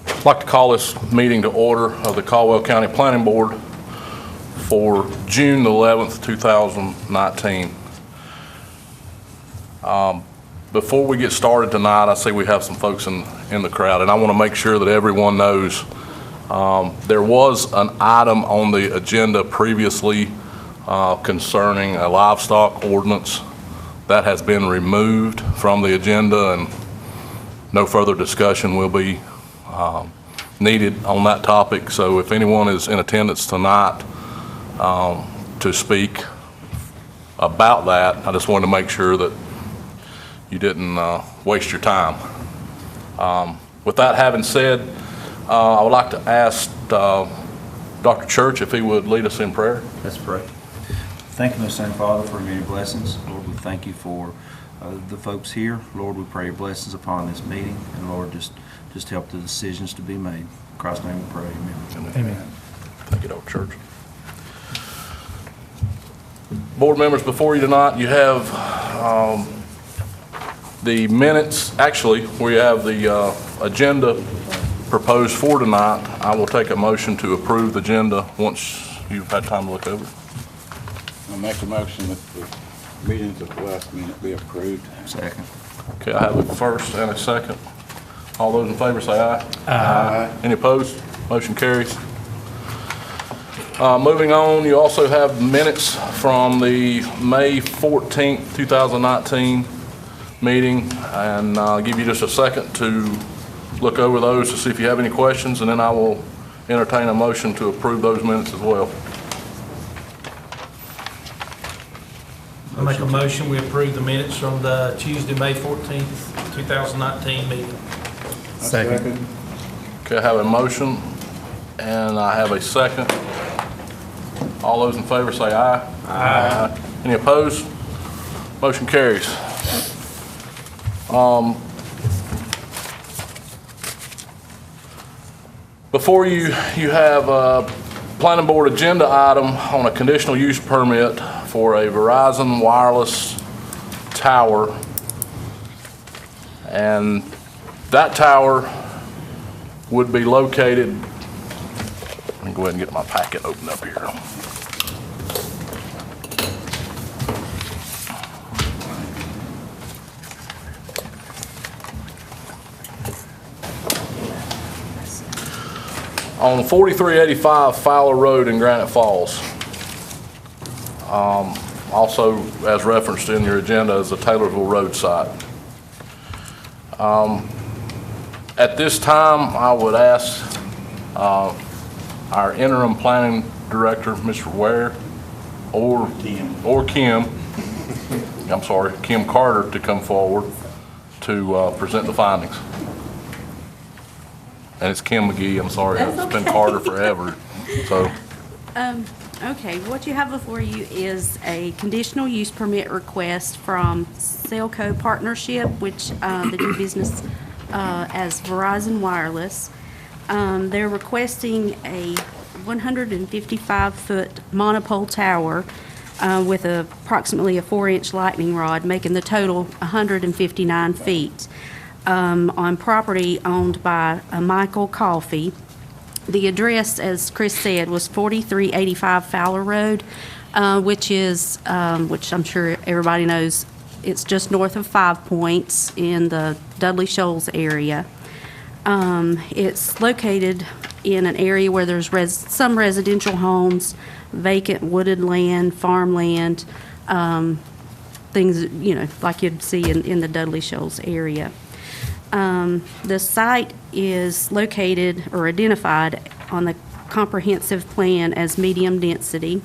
I'd like to call this meeting to order of the Caldwell County Planning Board for June the 11th, 2019. Before we get started tonight, I see we have some folks in the crowd, and I want to make sure that everyone knows there was an item on the agenda previously concerning a livestock ordinance that has been removed from the agenda, and no further discussion will be needed on that topic. So if anyone is in attendance tonight to speak about that, I just wanted to make sure that you didn't waste your time. With that having said, I would like to ask Dr. Church if he would lead us in prayer. Let's pray. Thank you, Most Holy Father, for your many blessings. Lord, we thank you for the folks here. Lord, we pray your blessings upon this meeting. And Lord, just help the decisions to be made. In Christ's name we pray. Amen. Amen. Thank you, Dr. Church. Board members, before you tonight, you have the minutes. Actually, we have the agenda proposed for tonight. I will take a motion to approve the agenda once you've had time to look over it. I'll make a motion that the meetings at the last minute be approved. Second. Okay, I have a first and a second. All those in favor say aye. Aye. Any opposed? Motion carries. Moving on, you also have minutes from the May 14th, 2019 meeting, and I'll give you just a second to look over those to see if you have any questions, and then I will entertain a motion to approve those minutes as well. I make a motion we approve the minutes from the Tuesday, May 14th, 2019 meeting. Second. Okay, I have a motion and I have a second. All those in favor say aye. Aye. Any opposed? Motion carries. Before you have a planning board agenda item on a conditional use permit for a Verizon wireless tower, and that tower would be located, let me go ahead and get my packet opened up here. On 4385 Fowler Road in Granite Falls. Also, as referenced in your agenda, is the Taylorsville Road site. At this time, I would ask our interim planning director, Mr. Ware, or Kim, I'm sorry, Kim Carter, to come forward to present the findings. And it's Kim McGee, I'm sorry. That's It's been okay. Carter forever. So, Okay, what you have before you is a conditional use permit request from Cellco Partnership, which they do business as Verizon Wireless. They're requesting a 155-foot monopole tower with approximately a 4-inch lightning rod, making the total 159 feet. On property owned by Michael Coffey. The address, as Chris said, was 4385 Fowler Road, which I'm sure everybody knows, it's just north of 5 Points in the Dudley Shoals area. It's located in an area where there's some residential homes, vacant wooded land, farmland, things, like you'd see in the Dudley Shoals area. The site is located or identified on the comprehensive plan as medium density.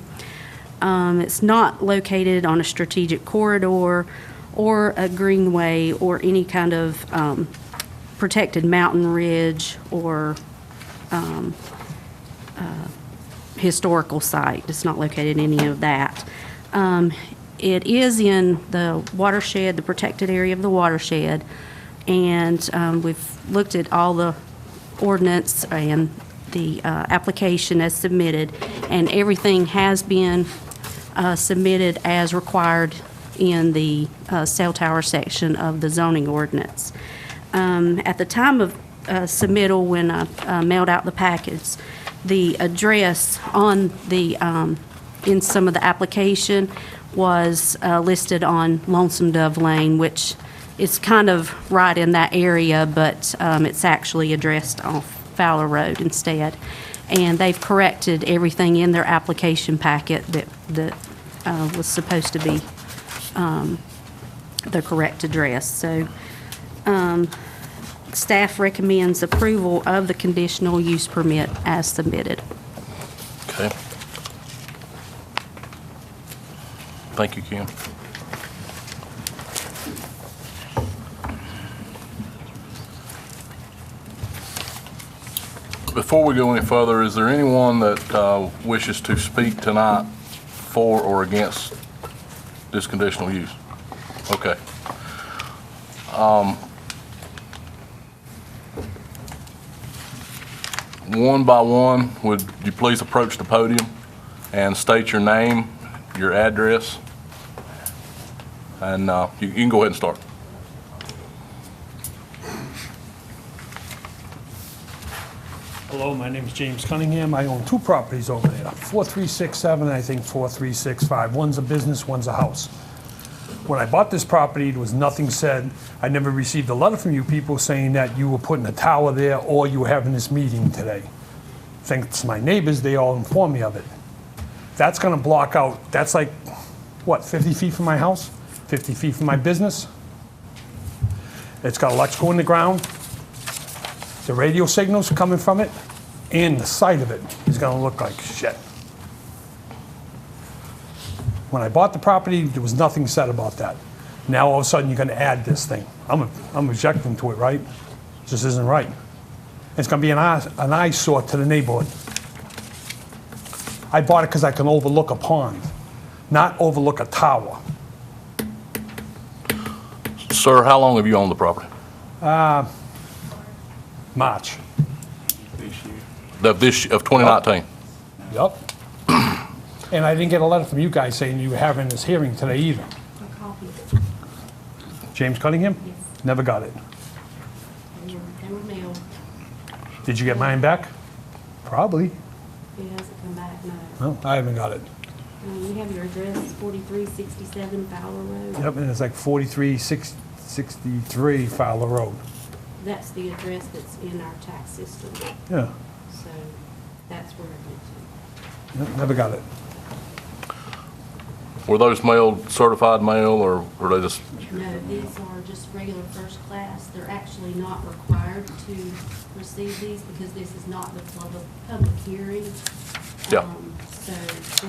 It's not located on a strategic corridor or a greenway or any kind of protected mountain ridge or historical site. It's not located in any of that. It is in the watershed, the protected area of the watershed. And we've looked at all the ordinance and the application as submitted, and everything has been submitted as required in the cell tower section of the zoning ordinance. At the time of submittal, when I mailed out the packets, the address on the, in some of the application was listed on Lonesome Dove Lane, which is kind of right in that area, but it's actually addressed off Fowler Road instead. And they've corrected everything in their application packet that was supposed to be the correct address. So staff recommends approval of the conditional use permit as submitted. Okay. Thank you, Kim. Before we go any further, is there anyone that wishes to speak tonight for or against this conditional use? Okay. One by one, would you please approach the podium and state your name, your address, and you can go ahead and start. Hello, my name is James Cunningham. I own two properties over there, 4367 and I think 4365. One's a business, one's a house. When I bought this property, there was nothing said. I never received a letter from you people saying that you were putting a tower there or you were having this meeting today. Thanks to my neighbors, they all informed me of it. That's gonna block out, that's like, what, 50 feet from my house? 50 feet from my business? It's got electrical in the ground. The radio signals coming from it, and the site of it is gonna look like shit. When I bought the property, there was nothing said about that. Now all of a sudden you're gonna add this thing. I'm objecting to it, right? This isn't right. It's gonna be an eyesore to the neighborhood. I bought it because I can overlook a pond, not overlook a tower. Sir, how long have you owned the property? March. Of 2019? Yup. And I didn't get a letter from you guys saying you were having this hearing today either. A copy. James Cunningham? Yes. Never got it. They were mailed. Did you get mine back? Probably. It hasn't come back, no. No, I haven't got it. We have your address, 4367 Fowler Road. Yep, and it's like 4363 Fowler Road. That's the address that's in our tax system, Yeah, so that's where it went yep, never got it. Were those mailed certified mail, or were they just, to. No, these are just regular first class. They're actually not required to receive these because this is not the public hearing. Yeah. So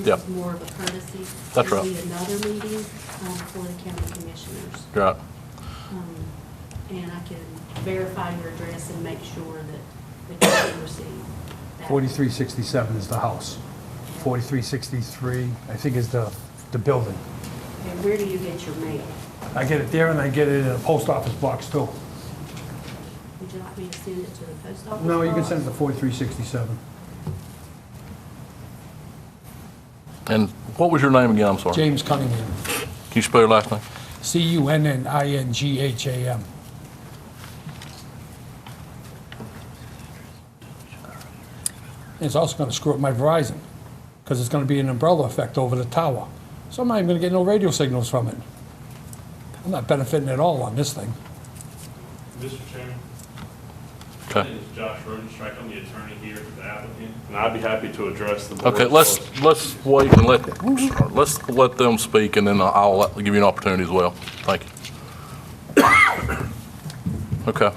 Yeah. this is more of a courtesy. That's There'll right. be another meeting for the county commissioners. right? And I can verify your address and make sure that the county received that. 4367 is the house. 4363, I think, is the building. And where do you get your mail? I get it there and I get it in a post office box too. Would you like me to send it to the post office? No, you can box? send it to 4367. And what was your name again? I'm sorry. James Cunningham, Can you spell your last name? Cunningham. It's also going to screw up my Verizon, because it's going to be an umbrella effect over the tower. So I'm not even going to get no radio signals from it. I'm not benefiting at all on this thing. Mr. Chairman, my Okay. name is Josh Rodenstrike. I'm the attorney here for the applicant, and I'd be happy to address the board. Okay, let's wait and let's let them speak, and then I'll give you an opportunity as well. Thank you. Okay.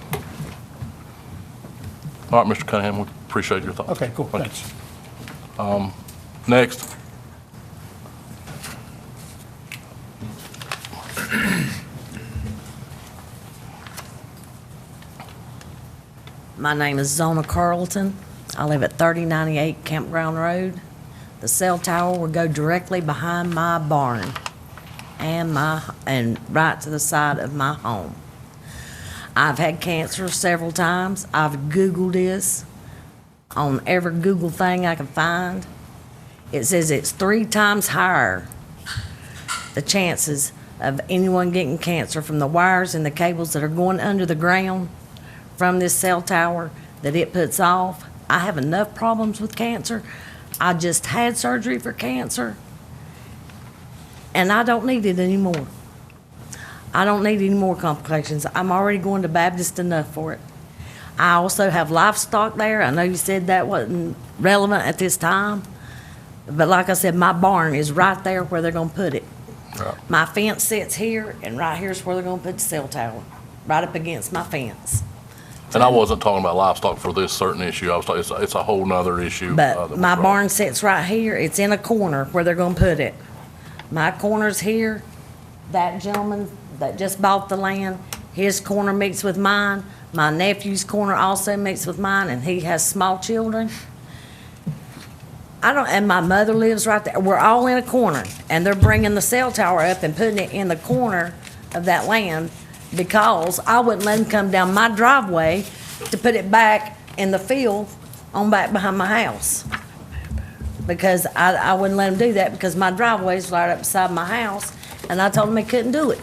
All right, Mr. Cunningham, we appreciate your thoughts. Okay, cool, Thank you. thanks. Next. My name is Zona Carlton. I live at 3098 Campground Road. The cell tower will go directly behind my barn and right to the side of my home. I've had cancer several times. I've Googled this on every Google thing I can find. It says it's 3 times higher, the chances of anyone getting cancer from the wires and the cables that are going under the ground from this cell tower that it puts off. I have enough problems with cancer. I just had surgery for cancer, and I don't need it anymore. I don't need any more complications. I'm already going to Baptist enough for it. I also have livestock there. I know you said that wasn't relevant at this time, but like I said, my barn is right there where they're gonna put it. Right. My fence sits here, and right here's where they're gonna put the cell tower, right up against my fence. And I wasn't talking about livestock for this certain issue. I was talking, it's a whole nother issue. that But was my brought. barn sits right here. It's in a corner where they're gonna put it. My corner's here. That gentleman that just bought the land, his corner meets with mine. My nephew's corner also meets with mine, and he has small children. And my mother lives right there. We're all in a corner, and they're bringing the cell tower up and putting it in the corner of that land because I wouldn't let them come down my driveway to put it back in the field on back behind my house. Because I wouldn't let them do that because my driveway's right up beside my house, and I told them they couldn't do it.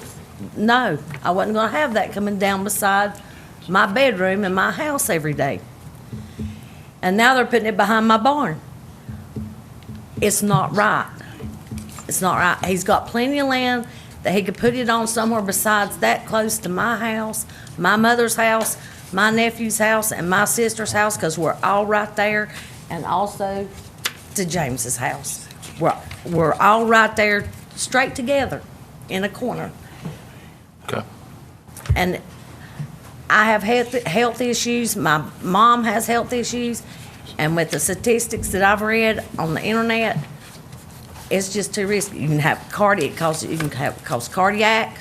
No, I wasn't gonna have that coming down beside my bedroom in my house every day. And now they're putting it behind my barn. It's not right. It's not right. He's got plenty of land that he could put it on somewhere besides that close to my house, my mother's house, my nephew's house, and my sister's house, because we're all right there, and also to James's house. We're all right there, straight together, in a corner. Okay. And I have health issues. My mom has health issues. And with the statistics that I've read on the internet, it's just too risky. You can have cause cardiac,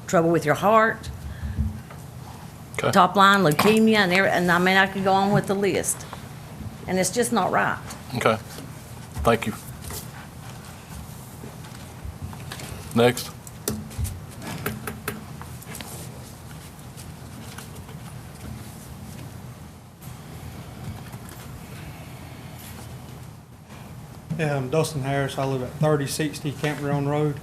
trouble with your heart, Okay. top line leukemia, and I mean, I could go on with the list. And it's just not right. Okay. Thank you. Next. Yeah, I'm Dustin Harris. I live at 3060 Campground Road.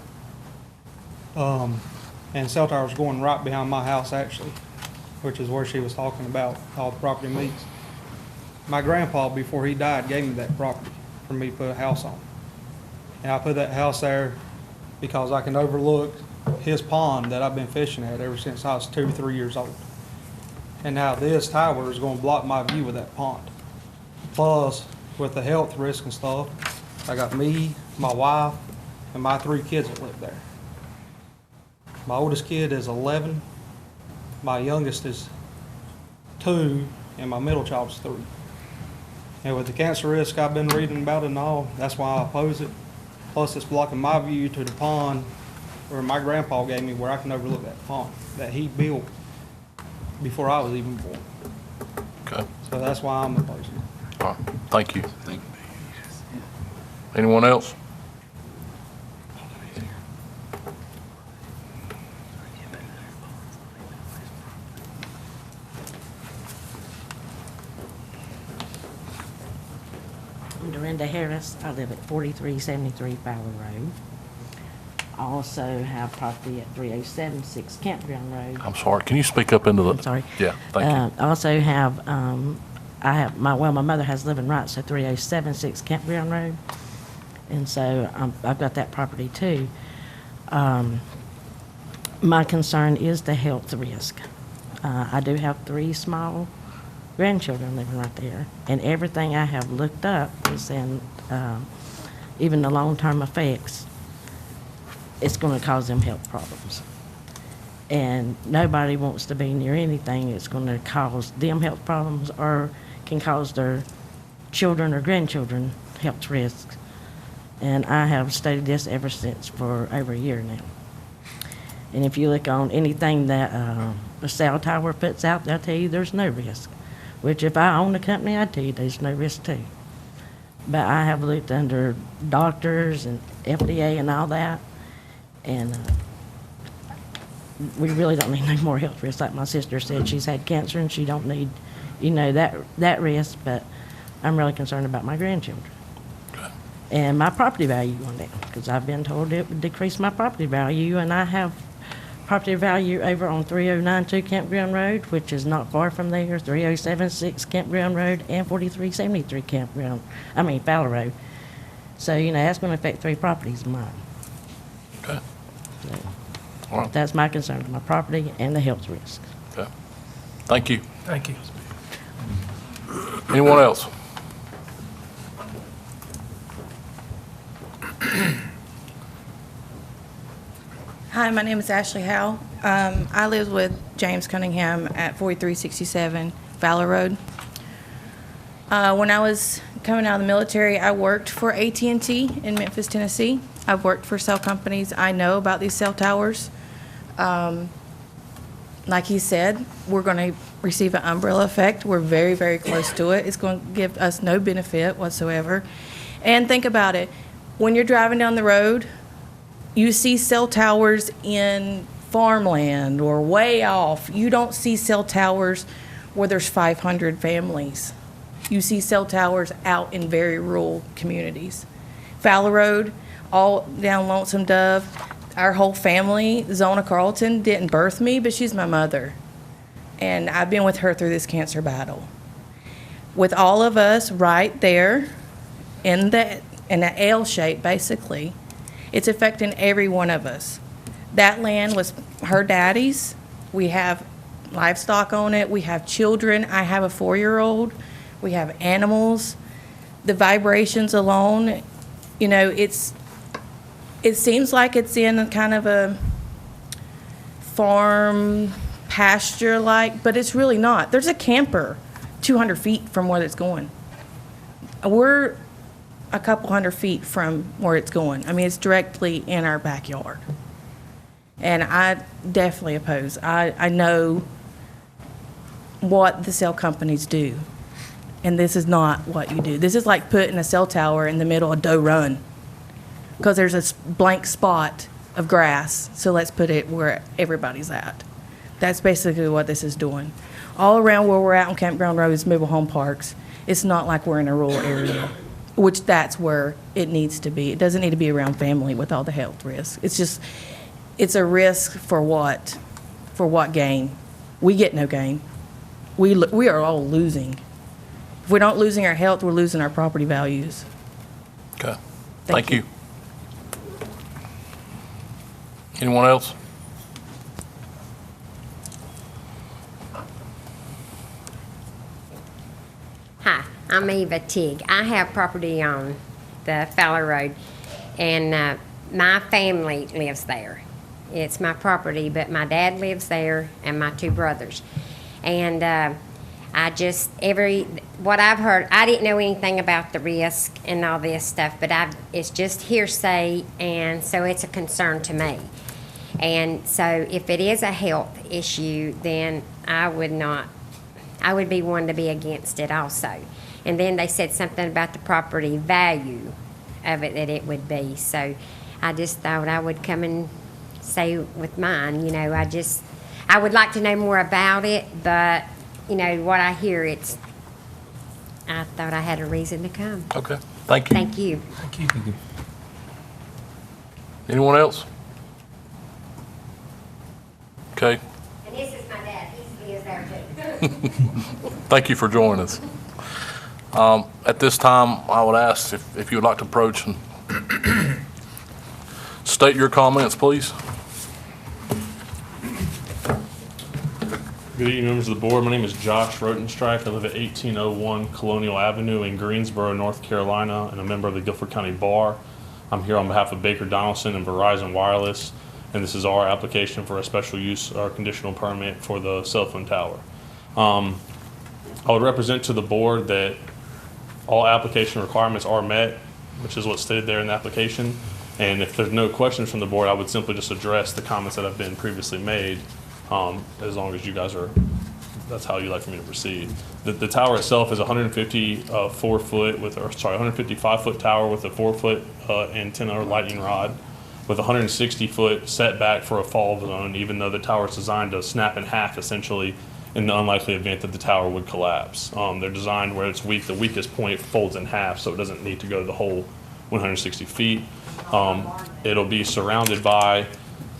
And cell tower's going right behind my house, actually, which is where she was talking about all the property meets. My grandpa, before he died, gave me that property for me to put a house on. And I put that house there because I can overlook his pond that I've been fishing at ever since I was 2 or 3 years old. And now this tower is gonna block my view of that pond. Plus, with the health risk and stuff, I got me, my wife, and my 3 kids that live there. My oldest kid is 11, my youngest is 2, and my middle child is 3. And with the cancer risk I've been reading about and all, that's why I oppose it. Plus, it's blocking my view to the pond where my grandpa gave me, where I can overlook that pond that he built before I was even born. Okay. So that's why I'm opposing it. All right. Thank you. Anyone else? I'm Dorinda Harris. I live at 4373 Fowler Road. I also have property at 3076 Campground Road. I'm sorry. Can you speak up into the? I'm sorry. Yeah, thank you. I also have, my mother has living rights at 3076 Campground Road. And so I've got that property too. My concern is the health risk. I do have 3 small grandchildren living right there. And everything I have looked up is in, even the long-term effects, it's going to cause them health problems. And nobody wants to be near anything that's going to cause them health problems or can cause their children or grandchildren health risks. And I have studied this ever since for over a year now. And if you look on anything that a cell tower puts out, they'll tell you there's no risk. Which if I own a company, I'd tell you there's no risk too. But I have looked under doctors and FDA and all that, and we really don't need no more health risks. Like my sister said, she's had cancer and she don't need, that risk, but I'm really concerned about my grandchildren. And my property value going down, because I've been told it would decrease my property value, and I have property value over on 3092 Campground Road, which is not far from there, 3076 Campground Road, and 4373 Fowler Road. So, that's going to affect 3 properties of mine. Okay. So, All right. that's my concern, my property and the health risks. Okay. Thank you. Thank you. Anyone else? Hi, my name is Ashley Howe. I live with James Cunningham at 4367 Fowler Road. When I was coming out of the military, I worked for AT&T in Memphis, Tennessee. I've worked for cell companies. I know about these cell towers. Like he said, we're going to receive an umbrella effect. We're very, very close to it. It's going to give us no benefit whatsoever. And think about it. When you're driving down the road, you see cell towers in farmland or way off. You don't see cell towers where there's 500 families. You see cell towers out in very rural communities. Fowler Road, all down Lonesome Dove, our whole family, Zona Carlton, didn't birth me, but she's my mother. And I've been with her through this cancer battle. With all of us right there in an L shape, basically, it's affecting every one of us. That land was her daddy's. We have livestock on it. We have children. I have a 4-year-old. We have animals. The vibrations alone, it seems like it's in kind of a farm pasture-like, but it's really not. There's a camper 200 feet from where it's going. We're a couple hundred feet from where it's going. I mean, it's directly in our backyard. And I definitely oppose. I know what the cell companies do. And this is not what you do. This is like putting a cell tower in the middle of Doe Run because there's a blank spot of grass. So let's put it where everybody's at. That's basically what this is doing. All around where we're at on Campground Road is mobile home parks. It's not like we're in a rural area, which that's where it needs to be. It doesn't need to be around family with all the health risks. It's a risk for what? For what gain? We get no gain. We are all losing. If we're not losing our health, we're losing our property values. Okay. Thank you. Anyone else? Hi, I'm Eva Teague. I have property on the Fowler Road, and my family lives there. It's my property, but my dad lives there and my 2 brothers. And what I've heard, I didn't know anything about the risk and all this stuff, but it's just hearsay, and so it's a concern to me. And so if it is a health issue, then I would be one to be against it also. And then they said something about the property value of it, that it would be. So I just thought I would come and say with mine, I would like to know more about it, but, what I hear, I thought I had a reason to come. Okay. Thank you. Thank you. Thank you. Anyone else? Okay. And this is my dad. He lives there too. Thank you for joining us. At this time, I would ask if you would like to approach and state your comments, please. Good evening, members of the board. My name is Josh Rotenstreich. I live at 1801 Colonial Avenue in Greensboro, North Carolina, and a member of the Guilford County Bar. I'm here on behalf of Baker Donaldson and Verizon Wireless, and this is our application for a special use or conditional permit for the cell phone tower. I would represent to the board that all application requirements are met, which is what's stated there in the application. And if there's no questions from the board, I would simply just address the comments that have been previously made, as long as you guys that's how you like for me to proceed. The tower itself is 155-foot tower with a 4-foot antenna or lightning rod, with a 160-foot setback for a fall zone, even though the tower is designed to snap in half essentially in the unlikely event that the tower would collapse. They're designed where it's weak, the weakest point folds in half, so it doesn't need to go the whole 160 feet. It'll be surrounded by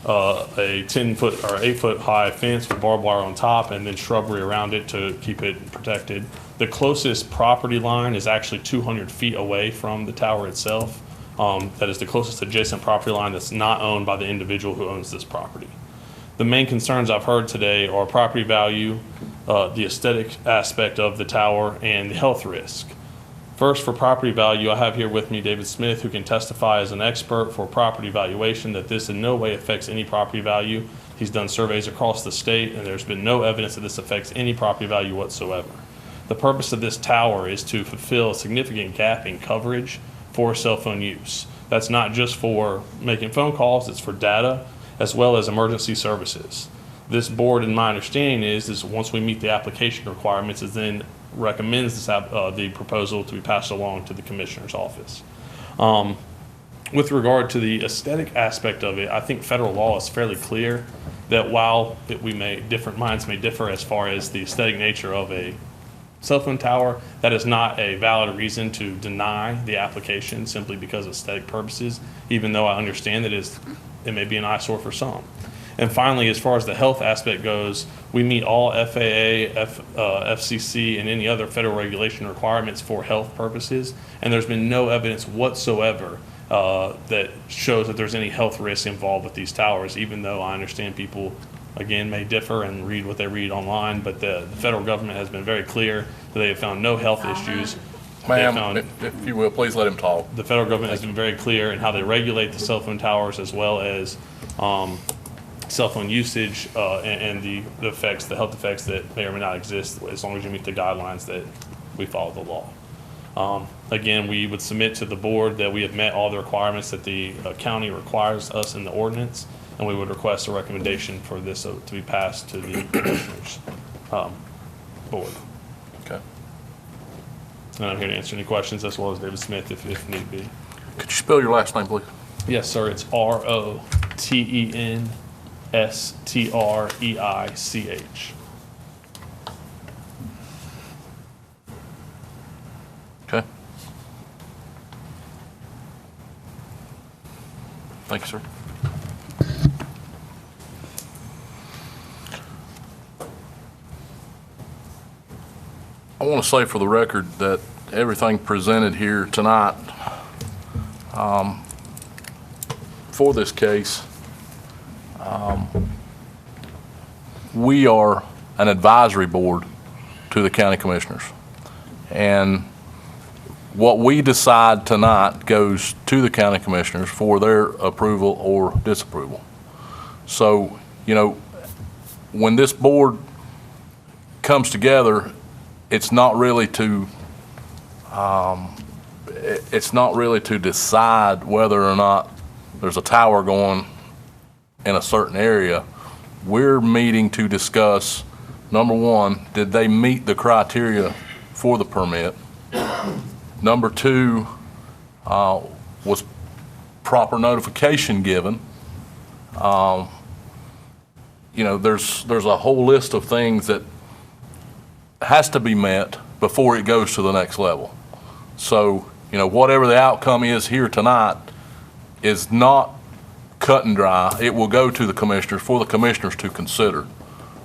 a 10-foot or 8-foot high fence with barbed wire on top and then shrubbery around it to keep it protected. The closest property line is actually 200 feet away from the tower itself. That is the closest adjacent property line that's not owned by the individual who owns this property. The main concerns I've heard today are property value, the aesthetic aspect of the tower, and the health risk. First, for property value, I have here with me David Smith, who can testify as an expert for property valuation that this in no way affects any property value. He's done surveys across the state, and there's been no evidence that this affects any property value whatsoever. The purpose of this tower is to fulfill a significant gap in coverage for cell phone use. That's not just for making phone calls, it's for data as well as emergency services. This board, in my understanding, is once we meet the application requirements, is then recommends the proposal to be passed along to the commissioner's office. With regard to the aesthetic aspect of it, I think federal law is fairly clear that while different minds may differ as far as the aesthetic nature of a cell phone tower, that is not a valid reason to deny the application simply because of aesthetic purposes, even though I understand that it may be an eyesore for some. And finally, as far as the health aspect goes, we meet all FAA, FCC, and any other federal regulation requirements for health purposes, and there's been no evidence whatsoever that shows that there's any health risk involved with these towers, even though I understand people, again, may differ and read what they read online, but the federal government has been very clear that they have found no health issues. Ma'am, if you will, please let him talk. The federal government has been very clear in how they regulate the cell phone towers as well as cell phone usage and the health effects that may or may not exist, as long as you meet the guidelines that we follow the law. Again, we would submit to the board that we have met all the requirements that the county requires us in the ordinance, and we would request a recommendation for this to be passed to the commissioners' board. Okay. And I'm here to answer any questions, as well as David Smith if need be. Could you spell your last name, please? Yes, sir. It's ROTENSTREICH. Okay. Thank you, sir. I want to say for the record that everything presented here tonight for this case, we are an advisory board to the county commissioners. And what we decide tonight goes to the county commissioners for their approval or disapproval. So, when this board comes together, it's not really to decide whether or not there's a tower going in a certain area. We're meeting to discuss, number one, did they meet the criteria for the permit? Number two, was proper notification given? There's a whole list of things that has to be met before it goes to the next level. So, whatever the outcome is here tonight is not cut and dry. It will go to the commissioners for the commissioners to consider.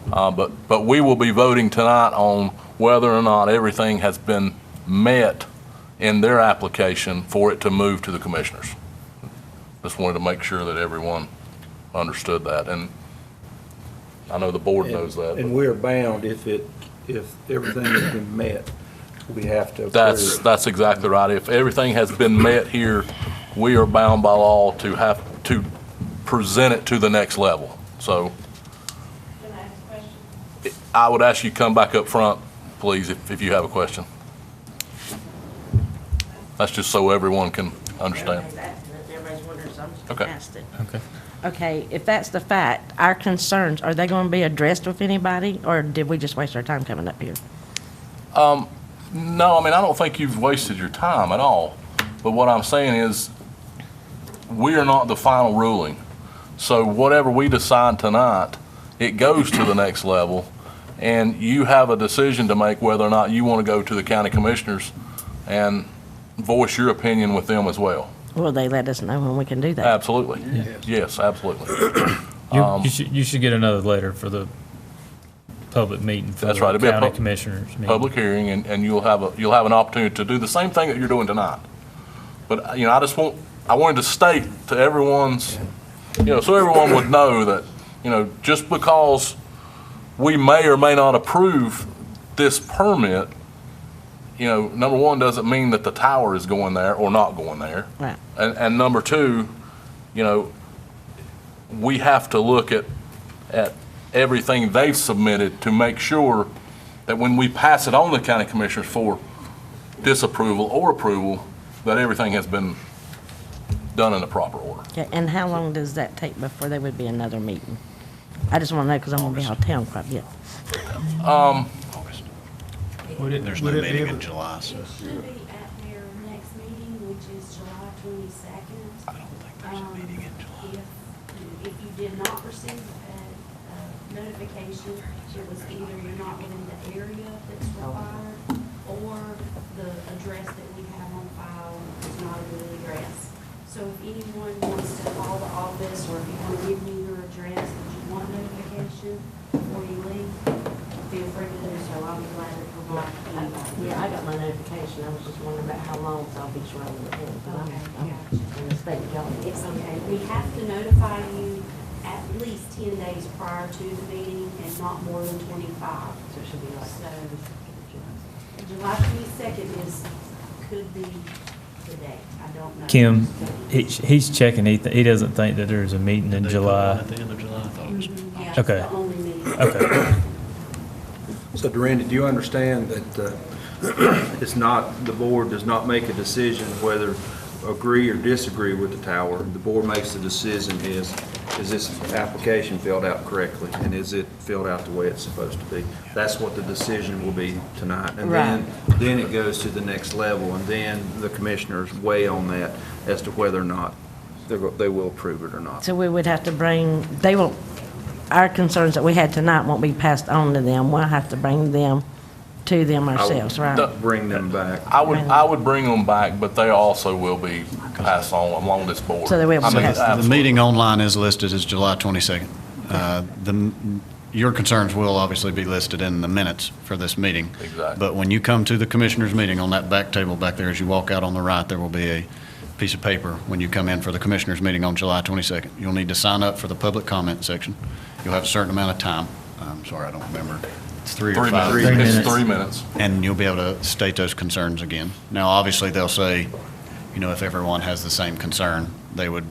But we will be voting tonight on whether or not everything has been met in their application for it to move to the commissioners. Just wanted to make sure that everyone understood that, and I know the board knows that. And we're bound if everything has been met, we have to approve. That's exactly right. If everything has been met here, we are bound by law to have to present it to the next level. So I would ask you to come back up front, please, if you have a question. That's just so everyone can understand. Everybody's wondering, so I'm just Okay. gonna ask it. Okay, if that's the fact, our concerns, are they gonna be addressed with anybody, or did we just waste our time coming up here? No, I don't think you've wasted your time at all. But what I'm saying is, we are not the final ruling. So whatever we decide tonight, it goes to the next level, and you have a decision to make whether or not you want to go to the county commissioners and voice your opinion with them as well. Will they let us know when we can do that? Absolutely. Yes, absolutely. You should get another letter for the public meeting for That's right. the It'll be a county pub- commissioners meeting. Public hearing, and you'll have an opportunity to do the same thing that you're doing tonight. But, I wanted to state to everyone's, so everyone would know that, just because we may or may not approve this permit, number one, doesn't mean that the tower is going there or not going there. Right. And number two, we have to look at everything they've submitted to make sure that when we pass it on to the county commissioners for disapproval or approval, that everything has been done in the proper order. Okay, and how long does that take before there would be another meeting? I just want to know because I'm going to be out of town quite a bit. There's no meeting in July, so. It should be at their next meeting, which is July 22nd. I don't think there's a meeting in July. If you did not receive a notification, it was either you're not within the area that's required, or the address that we have on file is not a good address. So if anyone wants to call the office, or if you want to give me your address that you want notification before you leave, feel free to do so. I'll be glad to provide anybody. Yeah, I got my notification. I was just wondering about how long, so I'll be sure I'm with him. But I'm in the state of Georgia. It's okay. We have to notify you at least 10 days prior to the meeting and not more than 25. So it should be like. So July 22nd could be the date. I don't know. Kim, he's checking, he doesn't think that there's a meeting in July. At the end of July, I thought it was. Yeah, it's Okay. the only meeting. Okay. So Durandi, do you understand that it's not, the board does not make a decision whether agree or disagree with the tower? The board makes the decision is this application filled out correctly? And is it filled out the way it's supposed to be? That's what the decision will be tonight. And then it goes to the next level, and then the commissioners weigh on that as to whether or not they will approve it or not. So we would have to bring, our concerns that we had tonight won't be passed on to them. We'll have to bring them to them ourselves, right? Bring them back. I would bring them back, but they also will be passed on along this board. So they will be passed on. The absolutely. meeting online is listed as July 22nd. Your concerns will obviously be listed in the minutes for this meeting. Exactly. But when you come to the commissioners' meeting, on that back table back there, as you walk out on the right, there will be a piece of paper when you come in for the commissioners' meeting on July 22nd. You'll need to sign up for the public comment section. You'll have a certain amount of time. I'm sorry, I don't remember. It's 3 or 5 minutes. minutes. 3 minutes. And you'll be able to state those concerns again. Now, obviously, they'll say, if everyone has the same concern, they would,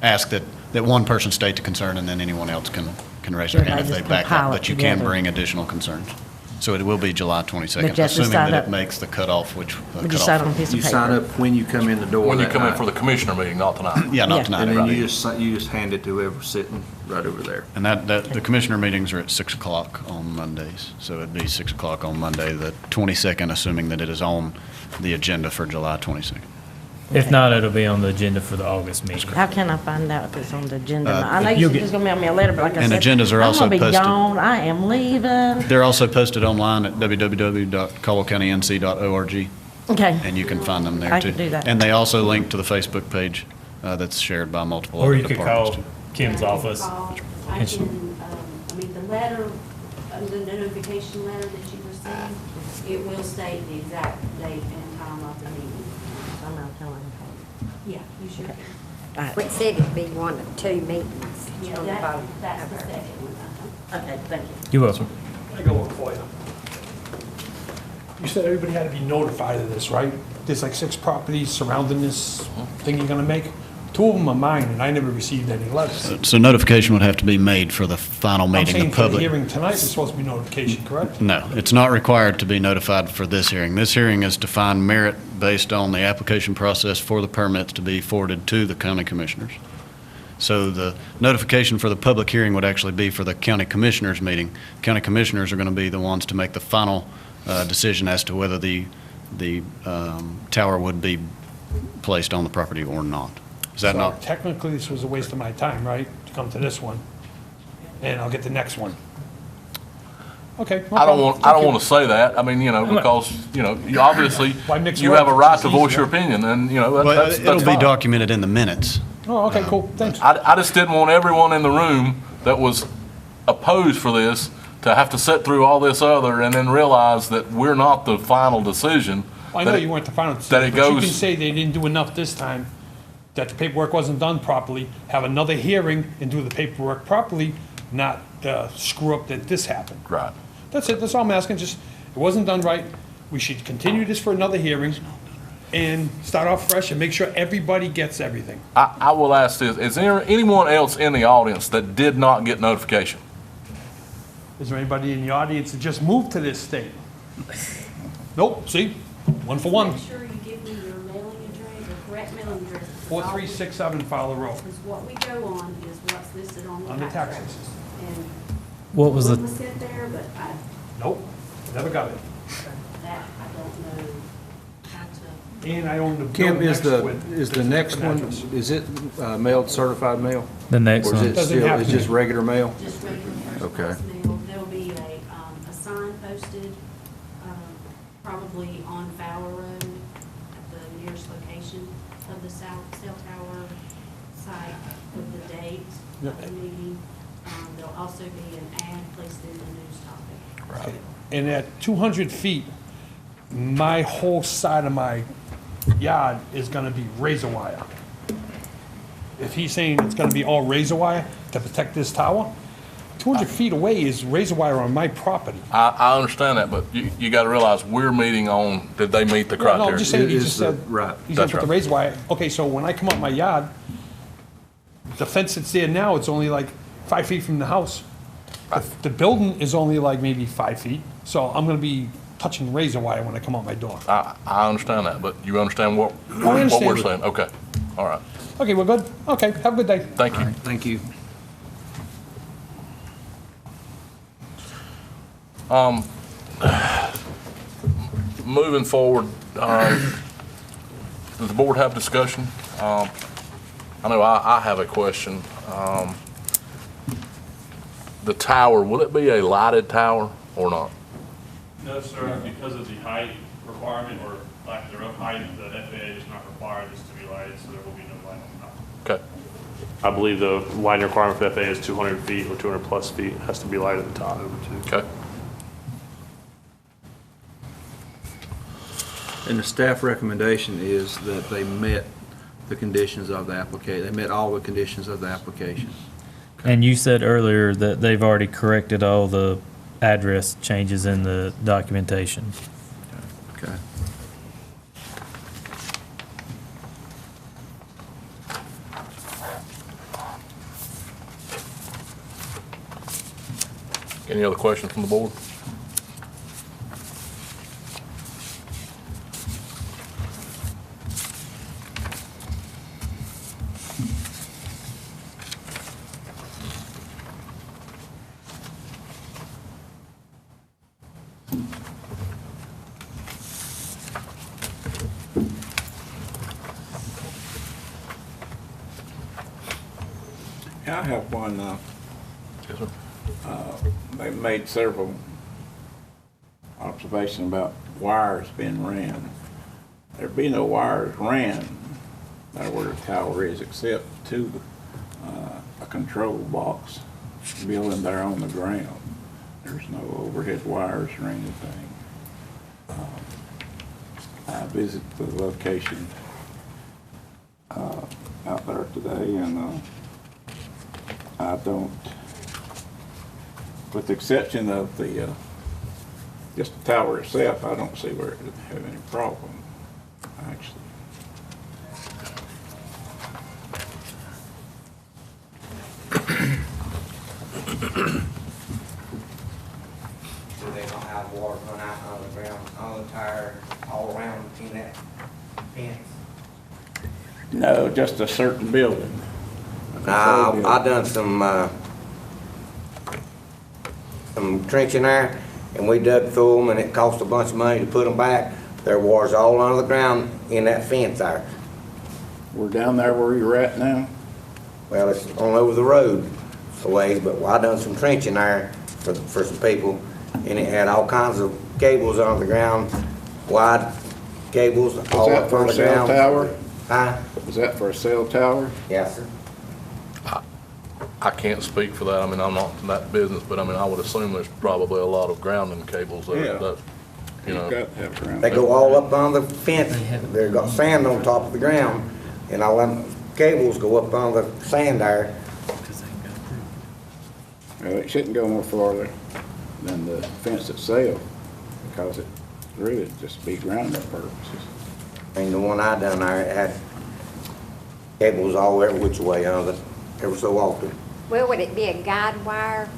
ask that one person state the concern, and then anyone else can raise their hand if they back up. But you can bring additional concerns. So it will be July 22nd, assuming that it makes the cutoff, which. Would you sign on a piece of You paper? sign up when you come in the door. When you that come in night. for the commissioner meeting, not tonight. Yeah, Yeah. not tonight. And then right. you just hand it to whoever's sitting right over there. And the commissioner meetings are at 6 o'clock on Mondays. So it'd be 6 o'clock on Monday, the 22nd, assuming that it is on the agenda for July 22nd. If not, it'll be on the agenda for the August meeting. How can I find out if it's on the agenda? Uh, I know you you'll said get- you're going to mail me a letter, but like I And said, agendas are also I'm going to be posted. gone. I am leaving. They're also posted online at www.caldwellcountync.org, Okay. and you can find them there, too. I can do that. And they also link to the Facebook page that's shared by multiple Or other you could departments. call Kim's office. I can, the letter, the notification letter that you received, it will state the exact date and time of the meeting. I'm not telling you. Yeah, you sure can. All right. It said it'd be 1 or 2 meetings Yeah, on the vote. that's the second one. Okay, thank you. You're welcome. I got one for you. You said everybody had to be notified of this, right? There's like 6 properties surrounding this thing you're gonna make. 2 of them are mine, and I never received any letters. So notification would have to be made for the final I'm meeting, saying the for the public. hearing tonight, there's supposed to be notification, correct? No, it's not required to be notified for this hearing. This hearing is to find merit based on the application process for the permits to be forwarded to the county commissioners. So the notification for the public hearing would actually be for the county commissioners meeting. County commissioners are going to be the ones to make the final decision as to whether the tower would be placed on the property or not. Is that So not? technically, this was a waste of my time, right, to come to this one? And I'll get the next one. Okay. no I don't problem. want Thank you. to say that. I mean, because, you obviously, Why mix you it have a up? right It's to just voice your easier. opinion, and, Well, that's it'll be fine. documented in the minutes. Oh, okay, cool, thanks. I just didn't want everyone in the room that was opposed for this to have to sit through all this other and then realize that we're not the final decision. I know that it- you weren't the final that decision, it but you goes- can say they didn't do enough this time, that the paperwork wasn't done properly, have another hearing and do the paperwork properly, not screw up that this happened. Right. That's it, that's all I'm asking, just, it wasn't done right. We should continue this for another hearing and start off fresh and make sure everybody gets everything. I will ask this, is there anyone else in the audience that did not get notification? Is there anybody in the audience that just moved to this state? Nope, see, one for one. Make sure you give me your mailing address, the correct mailing address. 4367 Fowler Road, Because what we go on is what's listed on the on the tax taxes. records. And What was what the, was sent there, but Nope, never got it. that I don't know how to. And I own the Kim, building is next the, to it. is the It's a next different one, address. is it mailed certified mail? the next Or is one? it Doesn't still, have it's to just be. regular mail? Just regular first Okay. class mail. There'll be a sign posted, probably on Fowler Road at the nearest location of the cell tower site with the date of the meeting. There'll also be an ad placed in the news topic. Right. And at 200 feet, my whole side of my yard is gonna be razor wire. If he's saying it's gonna be all razor wire to protect this tower, 200 feet away is razor wire on my property. I understand that, but you got to realize we're meeting on, did they meet the No, criteria? I'm just saying, he Is just the- said, right. he's gonna That's put the right. razor wire. Okay, so when I come up my yard, the fence that's there now, it's only like 5 feet from the house. The building is only like maybe 5 feet, so I'm gonna be touching razor wire when I come out my door. I understand that, but you understand what understand. we're saying? Okay, all right. Okay, we're good? Okay, have a good day. Thank All you. right, thank you. Moving forward, does the board have discussion? I know I have a question. The tower, will it be a lighted tower or not? No, sir, because of the height requirement or lack thereof height, the FAA does not require this to be lighted, so there will be no light on top. Okay, I believe the lighting requirement for FAA is 200 feet or 200 plus feet, has to be lighted at the top. okay. And the staff recommendation is that they met the conditions of the application, they met all the conditions of the application. And you said earlier that they've already corrected all the address changes in the documentation. Okay. Any other questions from the board? I have one, Yes, sir. they made several observations about wires being ran. There'd be no wires ran there where the tower is except to a control box building there on the ground. There's no overhead wires or anything. I visited the location out there today, and I don't, with the exception of the, just the tower itself, I don't see where it would have any problem, actually. So they don't have water run out on the ground, on the tire, all around in that fence? No, just a certain building. I done some trenching there, and we dug through them, and it cost a bunch of money to put them back. There was all under the ground in that fence there. We're down there where you're at now? Well, it's on over the road a ways, but I done some trenching there for some people, and it had all kinds of cables on the ground, wide cables all that up for on a the cell ground. tower? Huh? Was that for a cell tower? Yes, sir. I can't speak for that. I mean, I'm not in that business, but I mean, I would assume there's probably a lot of grounding cables there Yeah. that, you You've know. got to have ground. They go all up on the fence. They've got sand on top of the ground, and all them cables go up on the sand there. Well, it shouldn't go no farther than the fence itself, because it really just be grounding purposes. And the one I done there, it had cables all every which way on it, every so often. Well, would it be a guide wire,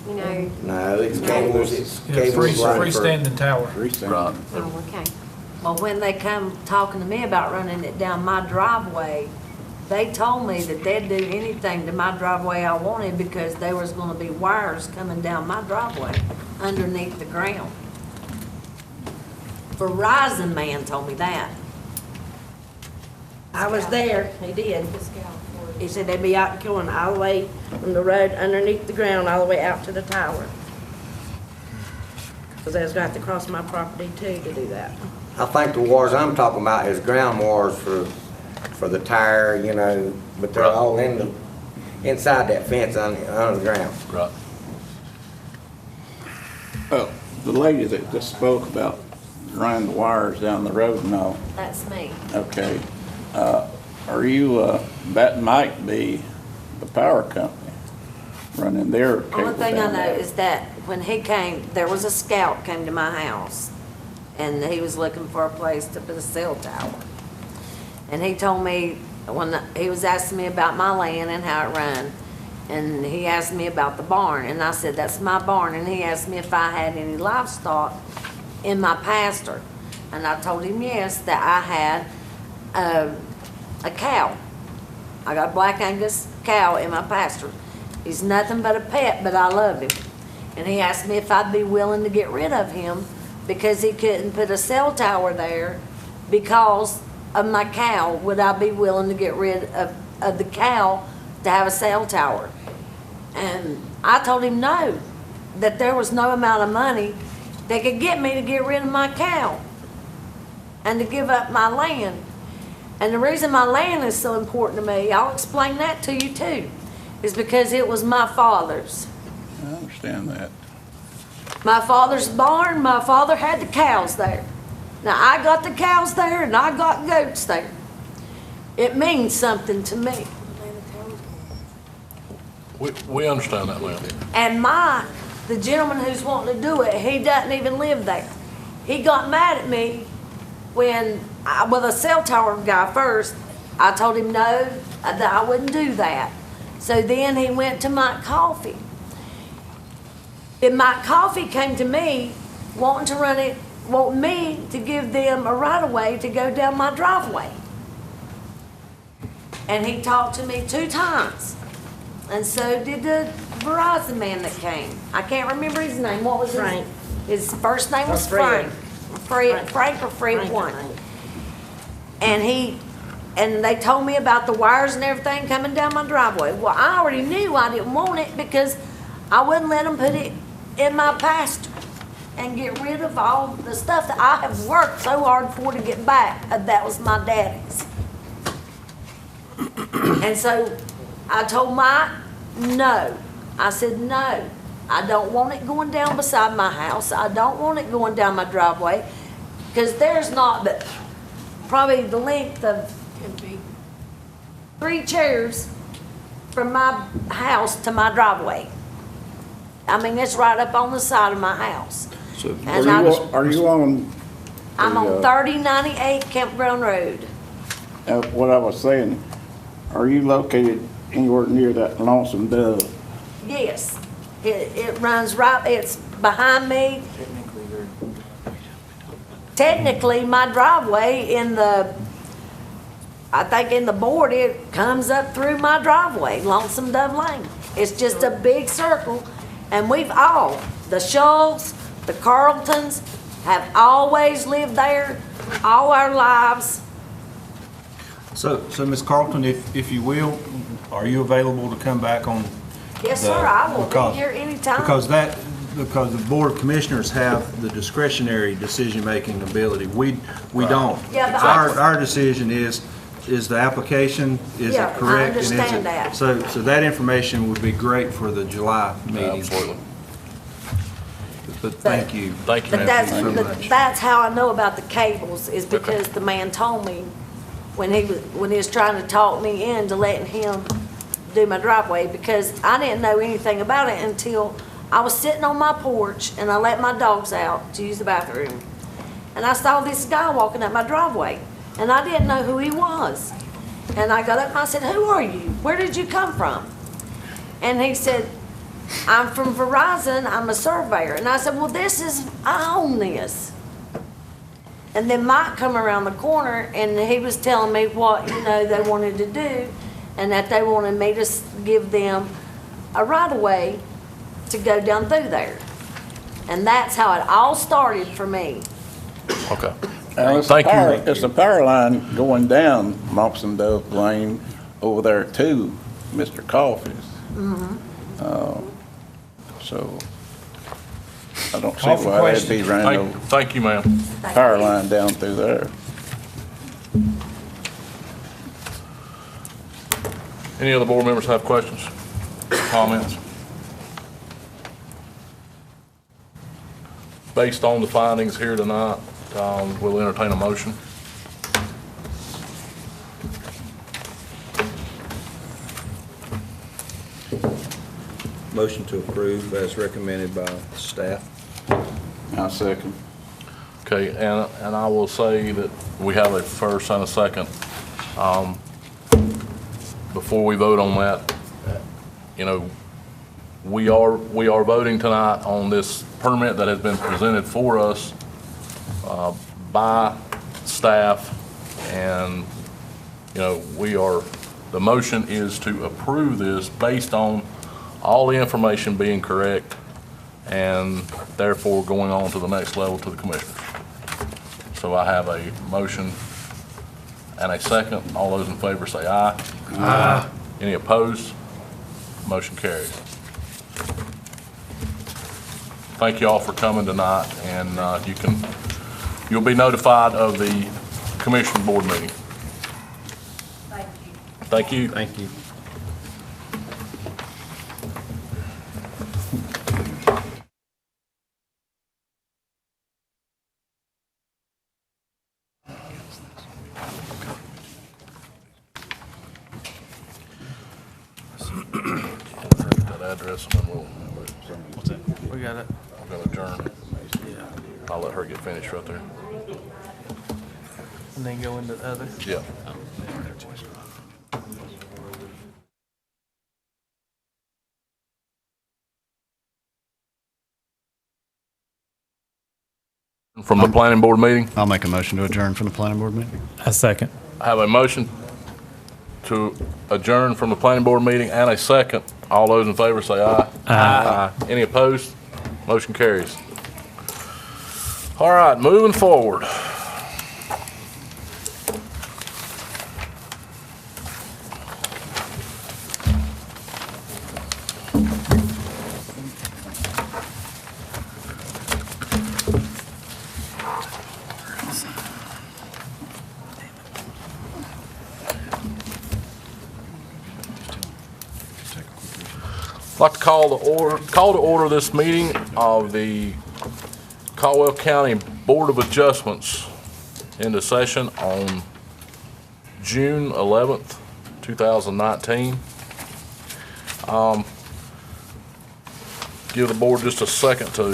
you know? No, it's cables, it's Yeah, cables right for. freestanding tower. Right. Oh, okay. Well, when they come talking to me about running it down my driveway, they told me that they'd do anything to my driveway I wanted because there was gonna be wires coming down my driveway underneath the ground. Verizon man told me that. I was there, he did. He said they'd be out going all the way from the road underneath the ground, all the way out to the tower. Because they was gonna have to cross my property too to do that. I think the wires I'm talking about is ground wires for the tire, you know, but they're all inside that fence on the ground. Right. Oh, the lady that just spoke about running the wires down the road and all, That's me. okay. Are you, that might be the power company running their cable Only thing I down know there. is that when he came, there was a scout came to my house, and he was looking for a place to put a cell tower. And he told me, when he was asking me about my land and how it run, and he asked me about the barn, and I said, that's my barn, and he asked me if I had any livestock in my pasture. And I told him yes, that I had a cow. I got a Black Angus cow in my pasture. He's nothing but a pet, but I love him. And he asked me if I'd be willing to get rid of him because he couldn't put a cell tower there because of my cow. Would I be willing to get rid of the cow to have a cell tower? And I told him no, that there was no amount of money that could get me to get rid of my cow and to give up my land. And the reason my land is so important to me, I'll explain that to you too, is because it was my father's. I understand that. My father's barn, my father had the cows there. Now, I got the cows there and I got goats there. It means something to me. We understand that, ma'am. And the gentleman who's wanting to do it, he doesn't even live there. He got mad at me when, with a cell tower guy first, I told him no, that I wouldn't do that. So then he went to Mike Coffee. Then Mike Coffee came to me wanting to run it, wanting me to give them a right-of-way to go down my driveway. And he talked to me 2 times. And so did the Verizon man that came. I can't remember his name. What was Frank. His first name was Fred. Frank or Fred Frank, one. I think. And they told me about the wires and everything coming down my driveway. Well, I already knew I didn't want it because I wouldn't let them put it in my pasture and get rid of all the stuff that I have worked so hard for to get back. That was my daddy's. And so I told Mike, no. I said, no. I don't want it going down beside my house. I don't want it going down my driveway because there's not but probably the length of 3 chairs from my house to my driveway. I mean, it's right up on the side of my house. So And are you on? I'm the, on 3098 Campground Road. What I was saying, are you located anywhere near that Lonesome Dove? Yes. It runs right, it's behind me. Technically, my driveway I think in the board, it comes up through my driveway, Lonesome Dove Lane. It's just a big circle, and the Schultz, the Carltons, have always lived there all our lives. So Ms. Carlton, if you will, are you available to come back on? Yes, sir, I will be because- here anytime. Because because the Board of Commissioners have the discretionary decision-making ability. We don't. Yeah, but Our decision is the application, is Yeah, it I correct? and is it- understand that. So that information would be great for the July meeting. Absolutely. But thank you. Thank you, But ma'am. that's, so but much. that's how I know about the cables, is because the man told me when he was trying to talk me into letting him do my driveway, because I didn't know anything about it until I was sitting on my porch and I let my dogs out to use the bathroom. And I saw this guy walking up my driveway, and I didn't know who he was. And I got up and I said, "Who are you? Where did you come from?" And he said, "I'm from Verizon, I'm a surveyor." And I said, "Well, I own this." And then Mike come around the corner and he was telling me what, they wanted to do, and that they wanted me to give them a right-of-way to go down through there. And that's how it all started for me. Okay. Thank you. It's a power line going down Moxon Dove Lane over there to Mr. Coffey's. So I don't see Call for why that'd be question. running Thank you, ma'am. no power line down through there. Any other board members have questions, comments? Based on the findings here tonight, we'll entertain a motion. Motion to approve as recommended by staff. I second. Okay, and I will say that we have a first and a second. Before we vote on that, we are voting tonight on this permit that has been presented for us by staff, and, the motion is to approve this based on all the information being correct, and therefore going on to the next level to the commissioners. So I have a motion and a second. All those in favor say aye. Aye. Any opposed? Motion carries. Thank you all for coming tonight, and you'll be notified of the commission board meeting. Thank you. Thank you. That address, and then We got it. we're going to adjourn. I'll let her get finished right there. And then go into the other. Yeah. From the planning board meeting, I'll make a motion to adjourn from the planning board meeting. A second. I have a motion to adjourn from the planning board meeting and a second. All those in favor say aye. Aye. Any opposed? Motion carries. All right, moving forward. I'd like to call to order this meeting of the Caldwell County Board of Adjustments into session on June 11th, 2019. Give the board just a second to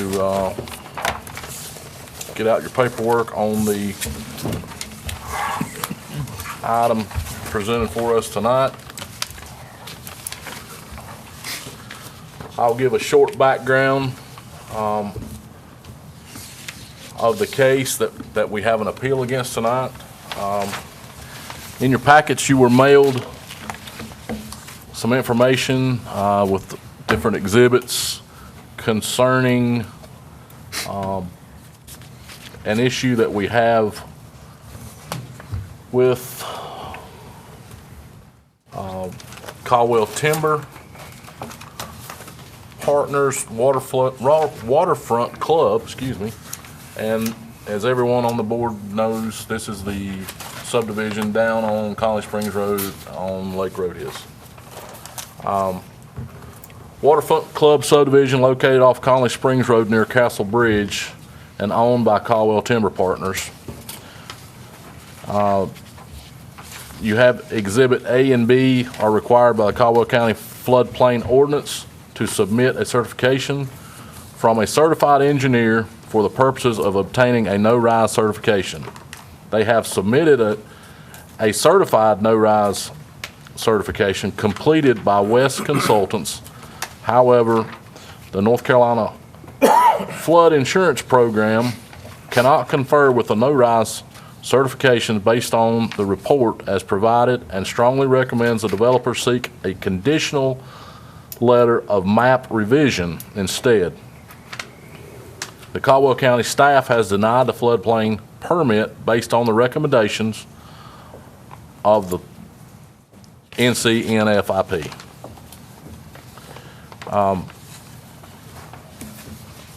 get out your paperwork on the item presented for us tonight. I'll give a short background of the case that we have an appeal against tonight. In your packets, you were mailed some information with different exhibits concerning an issue that we have with Caldwell Timber, Partners Waterfront Club, and as everyone on the board knows, this is the subdivision down on Colony Springs Road on Lake Road Hills. Waterfront Club subdivision located off Colony Springs Road near Castle Bridge and owned by Caldwell Timber Partners. You have Exhibit A and B are required by the Caldwell County Floodplain Ordinance to submit a certification from a certified engineer for the purposes of obtaining a no-rise certification. They have submitted a certified no-rise certification completed by West Consultants. However, the North Carolina Flood Insurance Program cannot confer with the no-rise certification based on the report as provided and strongly recommends the developer seek a conditional letter of map revision instead. The Caldwell County staff has denied the floodplain permit based on the recommendations of the NCNFIP.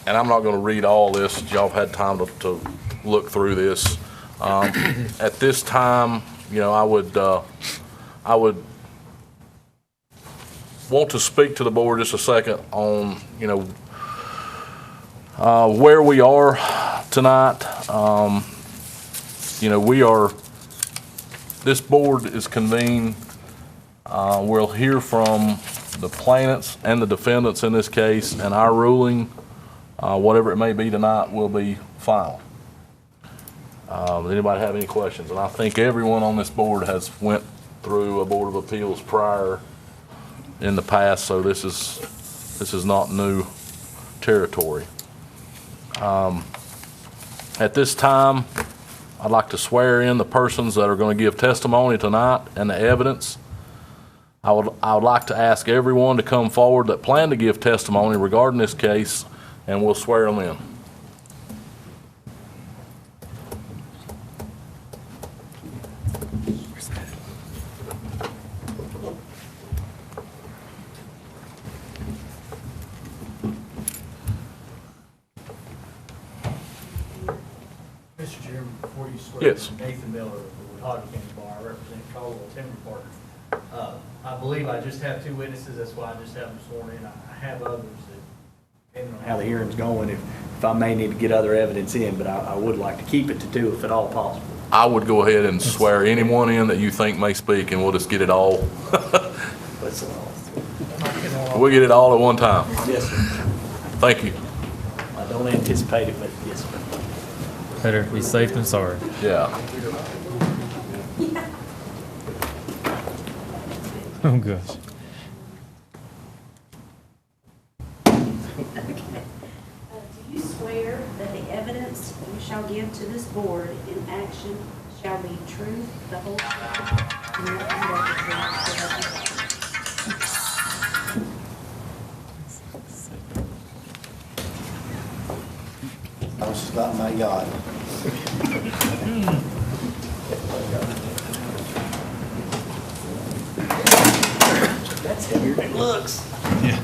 And I'm not going to read all this. Y'all had time to look through this. At this time, I would want to speak to the board just a second on, where we are tonight. This board is convened. We'll hear from the plaintiffs and the defendants in this case, and our ruling, whatever it may be tonight, will be final. Does anybody have any questions? And I think everyone on this board has went through a Board of Appeals prior in the past, so this is not new territory. At this time, I'd like to swear in the persons that are going to give testimony tonight and the evidence. I would like to ask everyone to come forward that plan to give testimony regarding this case, and we'll swear them in. Mr. Chairman, before you swear, Yes. Nathan Miller with Hodge County Bar, I represent Caldwell Timber Partners. I believe I just have two witnesses, that's why I just have them sworn in. I have others that, depending on how the hearing's going, if I may need to get other evidence in, but I would like to keep it to two if at all possible. I would go ahead and swear anyone in that you think may speak, and we'll just get it all. We'll get it all at one time. Yes, sir. Thank you. I don't anticipate it, but yes, sir. Better be safe than sorry. Yeah. Oh, gosh. Do you swear that the evidence you shall give to this board in action shall be true, the whole truth, and nothing but the truth? I was about my yacht. That's heavier than it looks. Yeah.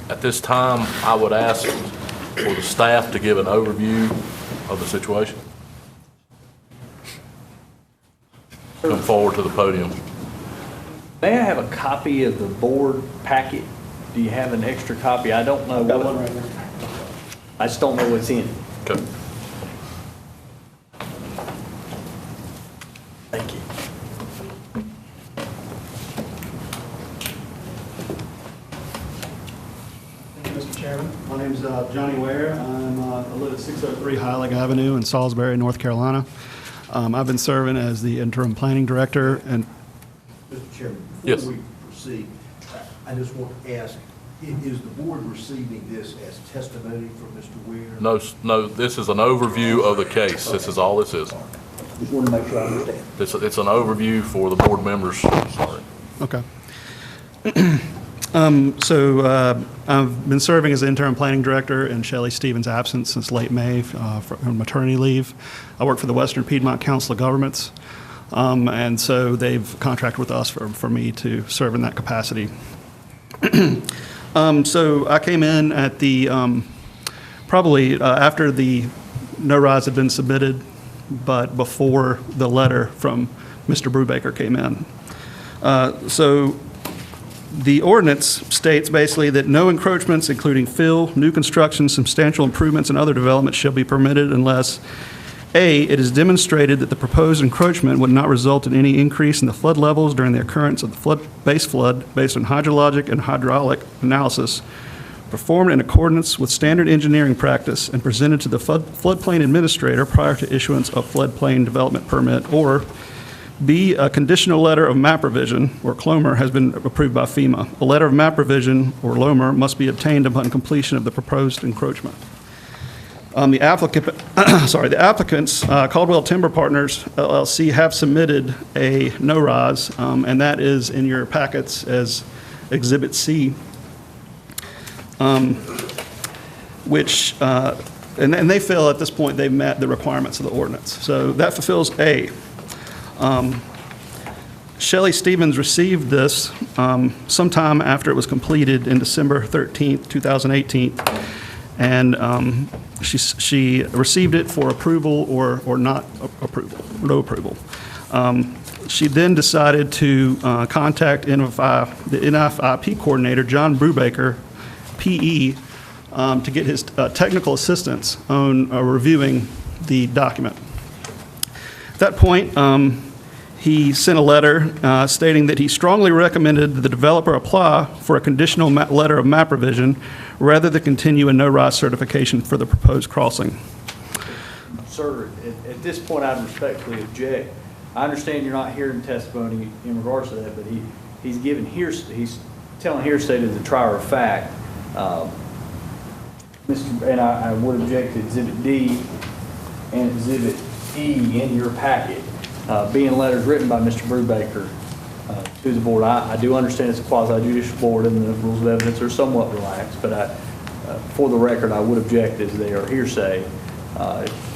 At this time, I would ask for the staff to give an overview of the situation. Come forward to the podium. May I have a copy of the board packet? Do you have an extra copy? I don't know. Got one right there. I just don't know what's in it. Okay. Thank you. Mr. Chairman, my name is Johnny Ware. I live at 603 Highland Avenue in Salisbury, North Carolina. I've been serving as the interim planning director and. Mr. Chairman, Yes. before we proceed, I just want to ask, is the board receiving this as testimony from Mr. Ware? No, this is an overview of the case. This is all this is. Just want to make sure I understand. It's an overview for the board members, sorry. Okay. I've been serving as the interim planning director in Shelley Stevens' absence since late May on maternity leave. I work for the Western Piedmont Council of Governments, and so they've contracted with us for me to serve in that capacity. So I came in at the, probably after the no-rise had been submitted, but before the letter from Mr. Brubaker came in. So the ordinance states basically that no encroachments, including fill, new construction, substantial improvements, and other development shall be permitted unless A, it is demonstrated that the proposed encroachment would not result in any increase in the flood levels during the occurrence of the base flood based on hydrologic and hydraulic analysis performed in accordance with standard engineering practice and presented to the floodplain administrator prior to issuance of floodplain development permit, or B, a conditional letter of map revision, or CLOMR, has been approved by FEMA. A letter of map revision, or LOMR, must be obtained upon completion of the proposed encroachment. The applicants, Caldwell Timber Partners, LLC, have submitted a no-rise, and that is in your packets as Exhibit C, which, and they feel at this point they've met the requirements of the ordinance. So that fulfills A. Shelley Stevens received this sometime after it was completed in December 13th, 2018, and she received it for approval or not approval, no approval. She then decided to contact the NFIP coordinator, John Brubaker, PE, to get his technical assistance on reviewing the document. At that point, he sent a letter stating that he strongly recommended that the developer apply for a conditional letter of map revision rather than continue a no-rise certification for the proposed crossing. Sir, at this point, I respectfully object. I understand you're not hearing testimony in regards to that, but he's telling hearsay to the trier of fact. And I would object to Exhibit D and Exhibit E in your packet, being letters written by Mr. Brubaker to the board. I do understand it's a quasi-judicial board and the rules of evidence are somewhat relaxed, but for the record, I would object as they are hearsay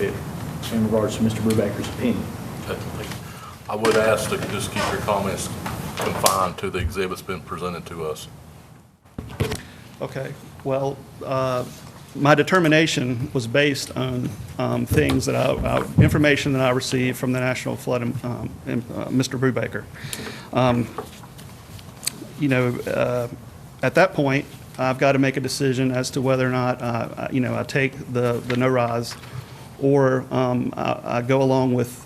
in regards to Mr. Brubaker's opinion. I would ask to just keep your comments confined to the exhibits been presented to us. Okay, well, my determination was based on things that information that I received from the National Flood, Mr. Brubaker. At that point, I've got to make a decision as to whether or not, I take the no-rise or I go along with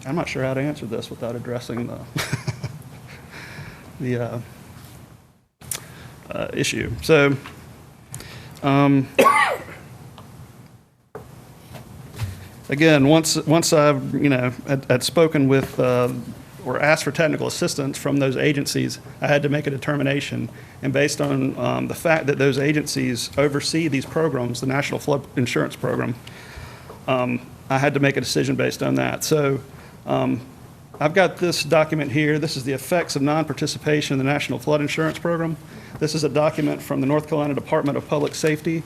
I'm not sure how to answer this without addressing the issue. So, again, once I've, had spoken with or asked for technical assistance from those agencies, I had to make a determination. And based on the fact that those agencies oversee these programs, the National Flood Insurance Program, I had to make a decision based on that. So I've got this document here. This is the effects of non-participation in the National Flood Insurance Program. This is a document from the North Carolina Department of Public Safety.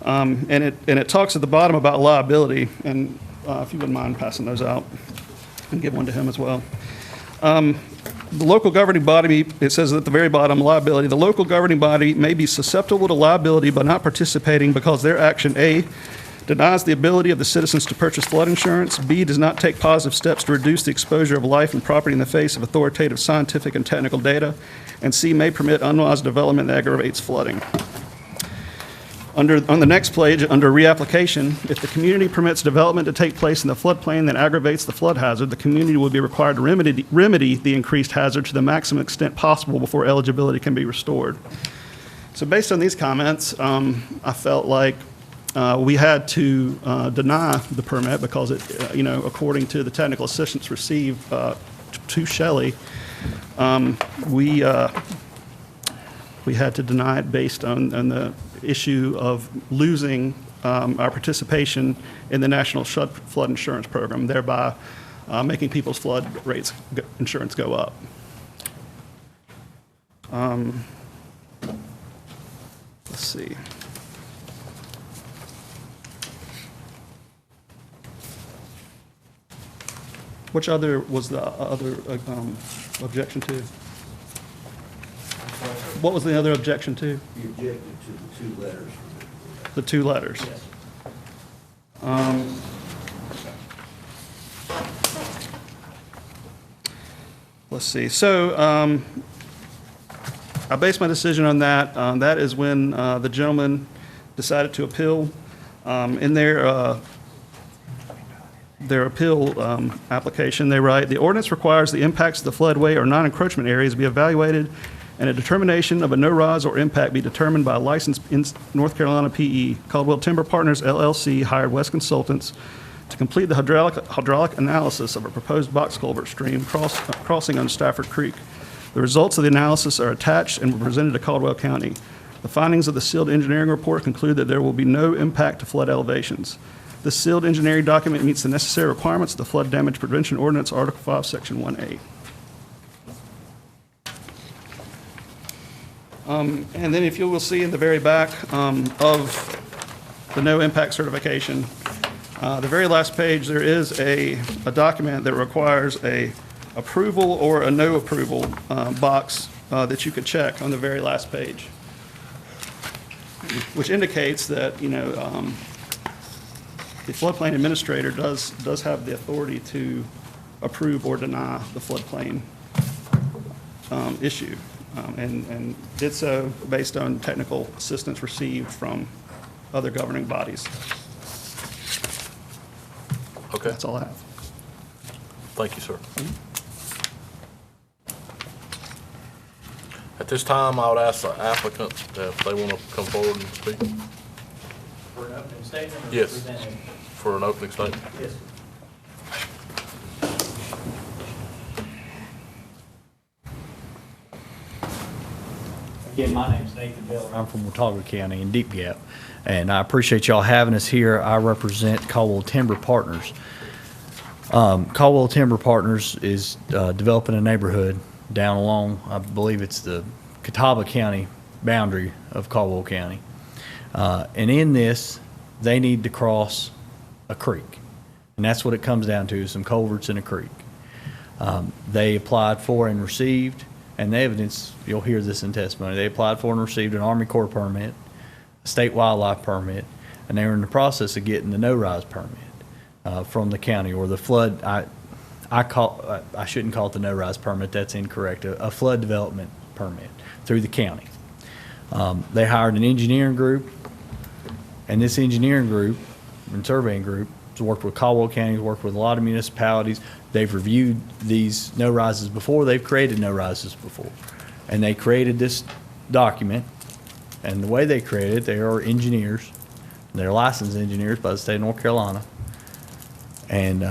And it talks at the bottom about liability. And if you wouldn't mind passing those out and give one to him as well. The local governing body, it says at the very bottom, liability. The local governing body may be susceptible to liability by not participating because their action, A, denies the ability of the citizens to purchase flood insurance, B, does not take positive steps to reduce the exposure of life and property in the face of authoritative scientific and technical data, and C, may permit unwise development that aggravates flooding. On the next page, under reapplication, if the community permits development to take place in the floodplain that aggravates the flood hazard, the community will be required to remedy the increased hazard to the maximum extent possible before eligibility can be restored. So based on these comments, I felt like we had to deny the permit because it, according to the technical assistance received to Shelley, we had to deny it based on the issue of losing our participation in the National Flood Insurance Program, thereby making people's flood rates insurance go up. Let's see. Which other was the other objection to? What was the other objection to? You objected to the two letters. The two letters? Yes. Let's see. So I based my decision on that. That is when the gentleman decided to appeal. In their appeal application, they write, "The ordinance requires the impacts of the floodway or non-encroachment areas be evaluated and a determination of a no-rise or impact be determined by a licensed in North Carolina PE. Caldwell Timber Partners LLC hired West Consultants to complete the hydraulic analysis of a proposed box culvert stream crossing on Stafford Creek. The results of the analysis are attached and were presented to Caldwell County. The findings of the sealed engineering report conclude that there will be no impact to flood elevations. This sealed engineering document meets the necessary requirements of the Flood Damage Prevention Ordinance, Article 5, Section 1A. And then if you will see in the very back of the no impact certification, the very last page, there is a document that requires a approval or a no approval box that you could check on the very last page, which indicates that, the floodplain administrator does have the authority to approve or deny the floodplain issue, and did so based on technical assistance received from other governing bodies. Okay. That's all I have. Thank you, sir. At this time, I would ask the applicant if they want to come forward and speak. For an opening statement? Or Yes, presenting? for an opening statement. Yes. Again, my name's Nathan Miller. I'm from Watauga County in Deep Gap, and I appreciate y'all having us here. I represent Caldwell Timber Partners. Caldwell Timber Partners is developing a neighborhood down along, I believe it's the Catawba County boundary of Caldwell County. And in this, they need to cross a creek. And that's what it comes down to, some culverts in a creek. They applied for and received, and the evidence, you'll hear this in testimony, they applied for and received an Army Corps permit, a state wildlife permit, and they were in the process of getting the no-rise permit from the county, or the flood, I shouldn't call it the no-rise permit, that's incorrect, a flood development permit through the county. They hired an engineering group, and this engineering group and surveying group has worked with Caldwell County, worked with a lot of municipalities. They've reviewed these no-rises before, they've created no-rises before. And they created this document, and the way they created it, they are engineers, they're licensed engineers by the state of North Carolina. And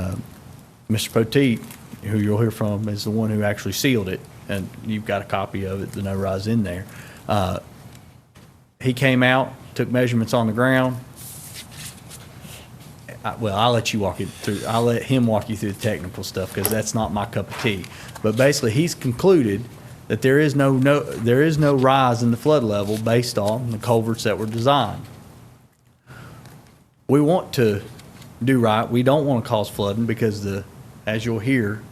Mr. Poteet, who you'll hear from, is the one who actually sealed it, and you've got a copy of it, the no-rise in there. He came out, took measurements on the ground. I'll let you walk it through. I'll let him walk you through the technical stuff because that's not my cup of tea. But basically, he's concluded that there is no rise in the flood level based on the culverts that were designed. We want to do right. We don't want to cause flooding because as you'll hear,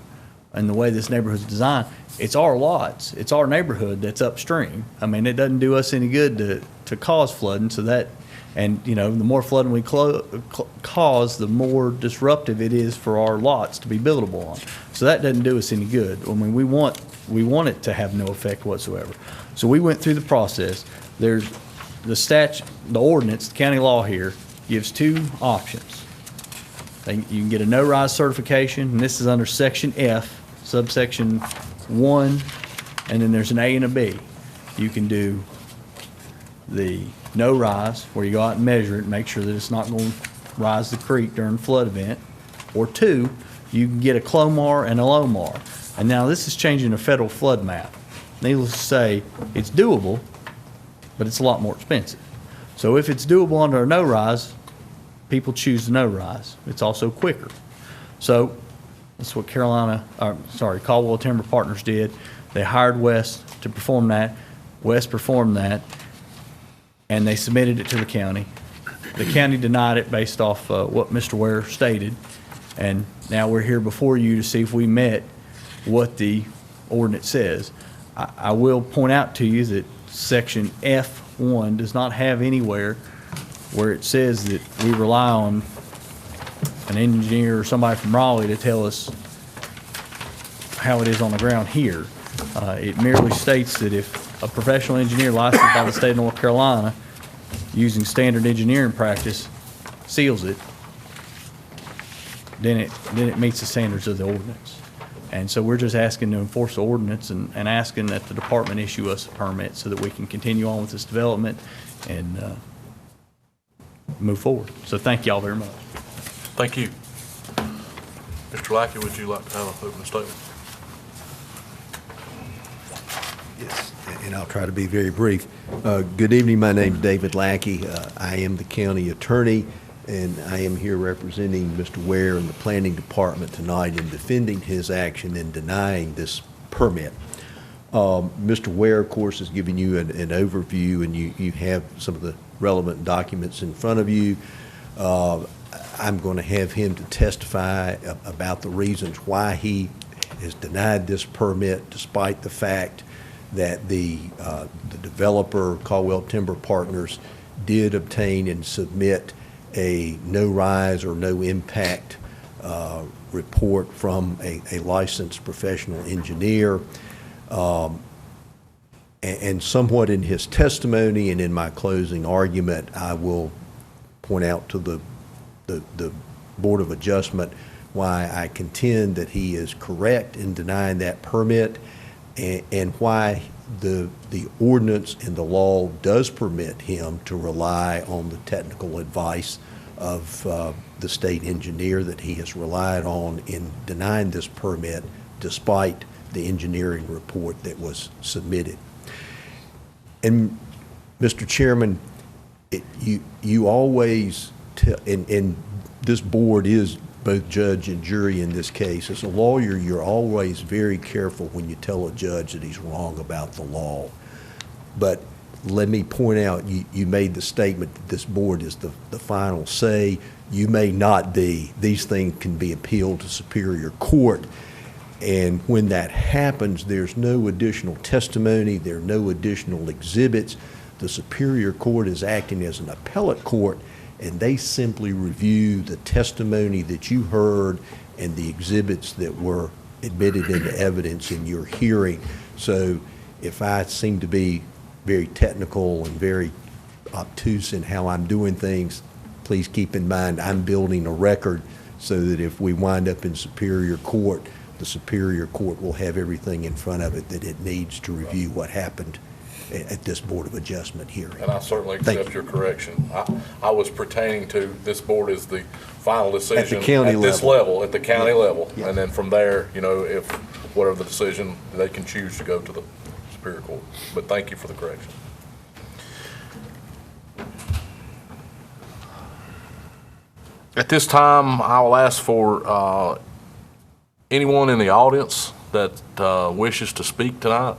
and the way this neighborhood is designed, it's our lots, it's our neighborhood that's upstream. I mean, it doesn't do us any good to cause flooding. So that, and the more flooding we cause, the more disruptive it is for our lots to be buildable on. So that doesn't do us any good. I mean, we want it to have no effect whatsoever. So we went through the process. There's the ordinance, the county law here gives two options. You can get a no-rise certification, and this is under Section F, subsection 1, and then there's an A and a B. You can do the no-rise, where you go out and measure it, make sure that it's not going to rise the creek during a flood event. Or 2, you can get a CLOMAR and a LOMAR. And now this is changing a federal flood map. Needless to say, it's doable, but it's a lot more expensive. So if it's doable under a no-rise, people choose the no-rise. It's also quicker. So that's what Caldwell Timber Partners did. They hired Wes to perform that. Wes performed that, and they submitted it to the county. The county denied it based off what Mr. Ware stated, and now we're here before you to see if we met what the ordinance says. I will point out to you that section F1 does not have anywhere where it says that we rely on an engineer or somebody from Raleigh to tell us how it is on the ground here. It merely states that if a professional engineer licensed by the state of North Carolina using standard engineering practice seals it, then it meets the standards of the ordinance. And so we're just asking to enforce the ordinance and asking that the department issue us a permit so that we can continue on with this development and move forward. So thank y'all very much. Thank you. Mr. Lackey, would you like to have an opening statement? Yes, and I'll try to be very brief. Good evening. My name is David Lackey. I am the county attorney, and I am here representing Mr. Ware and the planning department tonight in defending his action in denying this permit. Mr. Ware, of course, has given you an overview, and you have some of the relevant documents in front of you. I'm going to have him to testify about the reasons why he has denied this permit, despite the fact that the developer, Caldwell Timber Partners, did obtain and submit a no-rise or no-impact report from a licensed professional engineer. And somewhat in his testimony and in my closing argument, I will point out to the Board of Adjustment why I contend that he is correct in denying that permit, and why the ordinance and the law does permit him to rely on the technical advice of the state engineer that he has relied on in denying this permit, despite the engineering report that was submitted. And Mr. Chairman, you always tell, and this board is both judge and jury in this case. As a lawyer, you're always very careful when you tell a judge that he's wrong about the law. But let me point out, you made the statement that this board is the final say. You may not be. These things can be appealed to Superior Court. And when that happens, there's no additional testimony, there are no additional exhibits. The Superior Court is acting as an appellate court, and they simply review the testimony that you heard and the exhibits that were admitted into evidence in your hearing. So if I seem to be very technical and very obtuse in how I'm doing things, please keep in mind I'm building a record so that if we wind up in Superior Court, the Superior Court will have everything in front of it that it needs to review what happened at this Board of Adjustment hearing. And I certainly accept your correction. I was pertaining to this board is the final decision at the county at this level, at the county level. Yeah. And then from there, you know, if whatever the decision, they can choose to go to the Superior Court. But thank you for the correction. At this time, I will ask for anyone in the audience that wishes to speak tonight.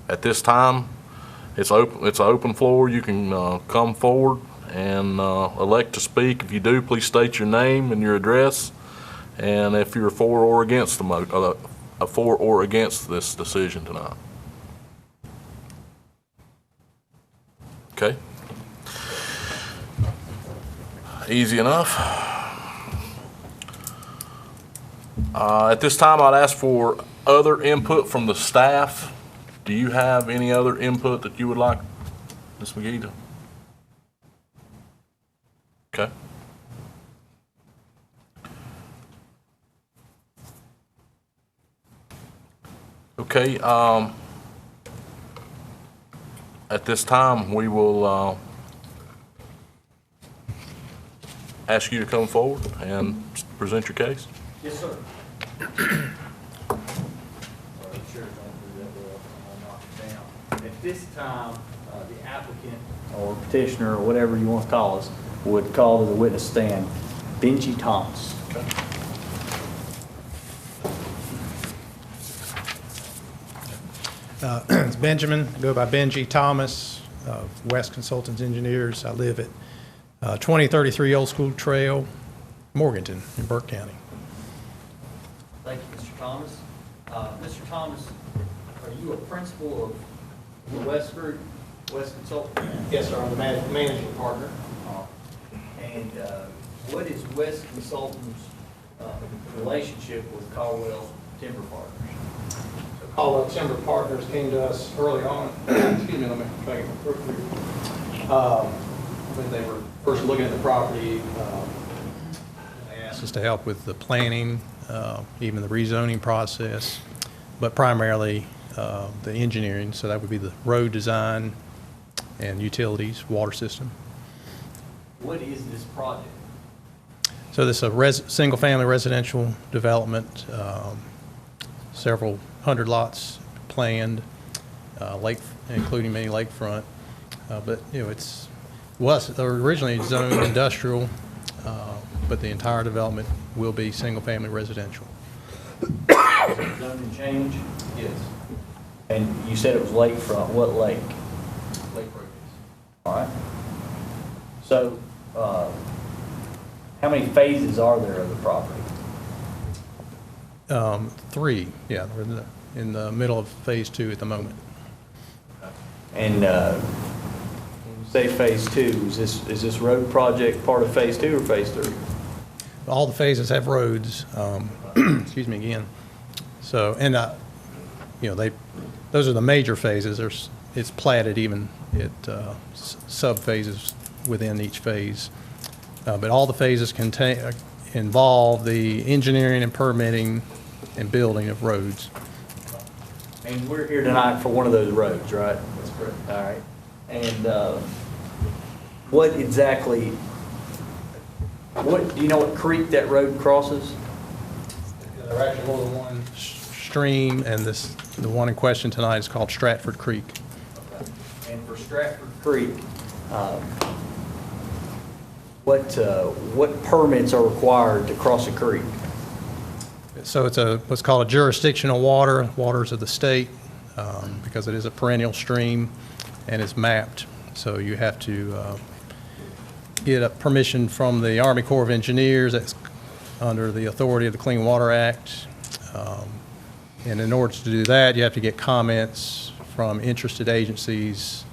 At this time, it's open. It's an open floor. You can come forward and elect to speak. If you do, please state your name and your address, and if you're for or against for or against this decision tonight. Okay. Easy enough. At this time, I'd ask for other input from the staff. Do you have any other input that you would like, Ms. McGee? Okay. Okay. At this time, we will ask you to come forward and present your case. Yes, sir. At this time, the applicant or petitioner or whatever you want to call us would call to the witness stand Benji Thomas. It's Benjamin. I go by Benji Thomas, West Consultants Engineers. I live at 2033 Old School Trail, Morganton, in Burke County. Thank you, Mr. Thomas. Mr. Thomas, are you a principal of the West Group, West Consultant? Yes, sir. I'm the managing partner. And what is West Consultant's relationship with Caldwell Timber Partners? Caldwell Timber Partners came to us early on. Excuse me, let me try to get my throat clear. When they were first looking at the property, they asked us to help with the planning, even the rezoning process, but primarily the engineering. So that would be the road design and utilities, water system. What is this project? So this is a single-family residential development, several hundred lots planned, including many lakefront. But was originally zoned industrial, but the entire development will be single-family residential. Zoned and change? Yes. And you said it was lakefront. What lake? Lake Road. All right. So, how many phases are there of the property? 3, yeah. We're in the middle of phase 2 at the moment. And when you say phase 2, is this road project part of phase 2 or phase 3? All the phases have roads. Excuse me again. So, and those are the major phases. It's platted even at sub phases within each phase. But all the phases involve the engineering and permitting and building of roads. And we're here tonight for one of those roads, right? That's correct. All right. And what exactly, do you know what creek that road crosses? There are actually more than one stream, and the one in question tonight is called Stratford Creek. Okay. And for Stratford Creek, what permits are required to cross a creek? So it's what's called a jurisdictional waters of the state, because it is a perennial stream and it's mapped. So you have to get a permission from the Army Corps of Engineers. That's under the authority of the Clean Water Act. And in order to do that, you have to get comments from interested agencies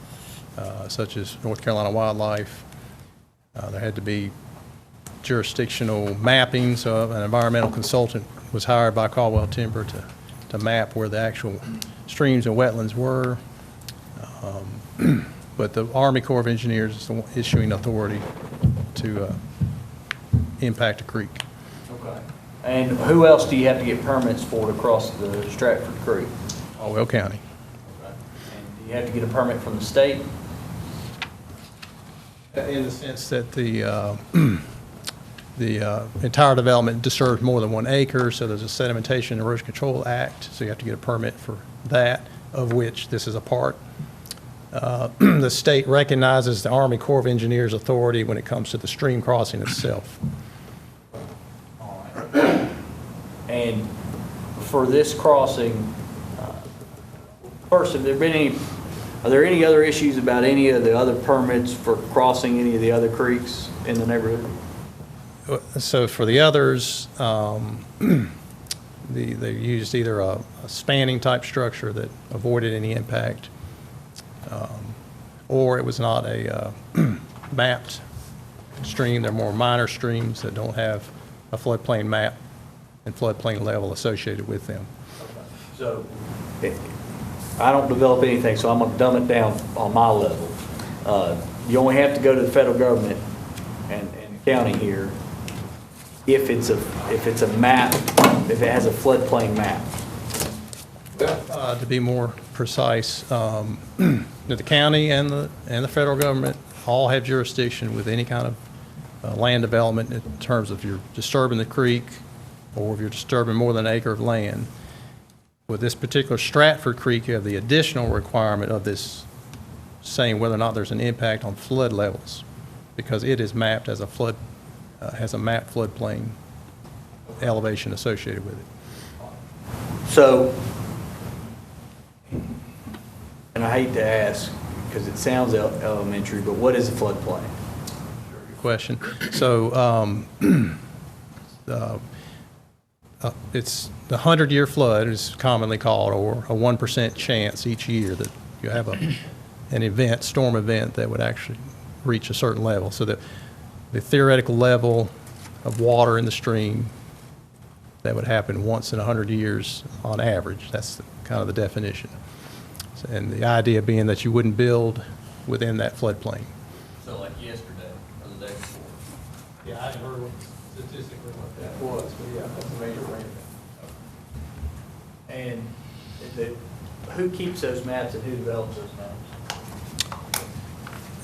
such as North Carolina Wildlife. There had to be jurisdictional mapping, so an environmental consultant was hired by Caldwell Timber to map where the actual streams and wetlands were. But the Army Corps of Engineers is the issuing authority to impact a creek. Okay. And who else do you have to get permits for to cross the Stratford Creek? Caldwell County. Okay. And do you have to get a permit from the state? In the sense that the entire development disturbs more than 1 acre, so there's a Sedimentation and Erosion Control Act, so you have to get a permit for that, of which this is a part. The state recognizes the Army Corps of Engineers authority when it comes to the stream crossing itself. All right. And for this crossing, first, are there any other issues about any of the other permits for crossing any of the other creeks in the neighborhood? So for the others, they used either a spanning type structure that avoided any impact, or it was not a mapped stream. They're more minor streams that don't have a floodplain map and floodplain level associated with them. So I don't develop anything, so I'm going to dumb it down on my level. You only have to go to the federal government and the county here if it's a map, if it has a floodplain map. To be more precise, the county and the federal government all have jurisdiction with any kind of land development in terms of you're disturbing the creek or if you're disturbing more than an acre of land. With this particular Stratford Creek, you have the additional requirement of this saying whether or not there's an impact on flood levels because it is mapped as a flood, has a mapped floodplain elevation associated with it. So, and I hate to ask, because it sounds elementary, but what is a floodplain? Good question. So, it's the 100-year flood is commonly called, or a 1% chance each year that you have an event, storm event, that would actually reach a certain level. So that the theoretical level of water in the stream that would happen once in 100 years on average. That's kind of the definition. And the idea being that you wouldn't build within that floodplain. So like yesterday or the day before? Yeah, I haven't heard statistically what that was, but yeah, that's a major rain event. And who keeps those maps and who develops those maps?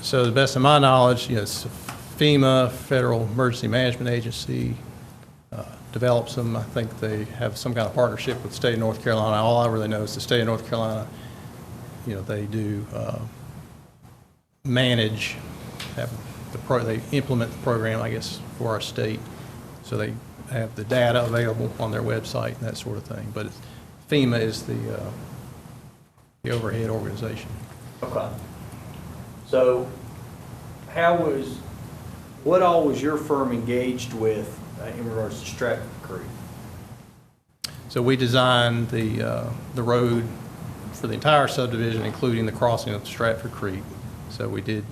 So to the best of my knowledge, it's FEMA, Federal Emergency Management Agency, develops them. I think they have some kind of partnership with the state of North Carolina. All I really know is the state of North Carolina, they do manage, they implement the program, I guess, for our state. So they have the data available on their website and that sort of thing. But FEMA is the overhead organization. Okay. So what all was your firm engaged with in regards to Stratford Creek? So we designed the road for the entire subdivision, including the crossing of Stratford Creek. So we did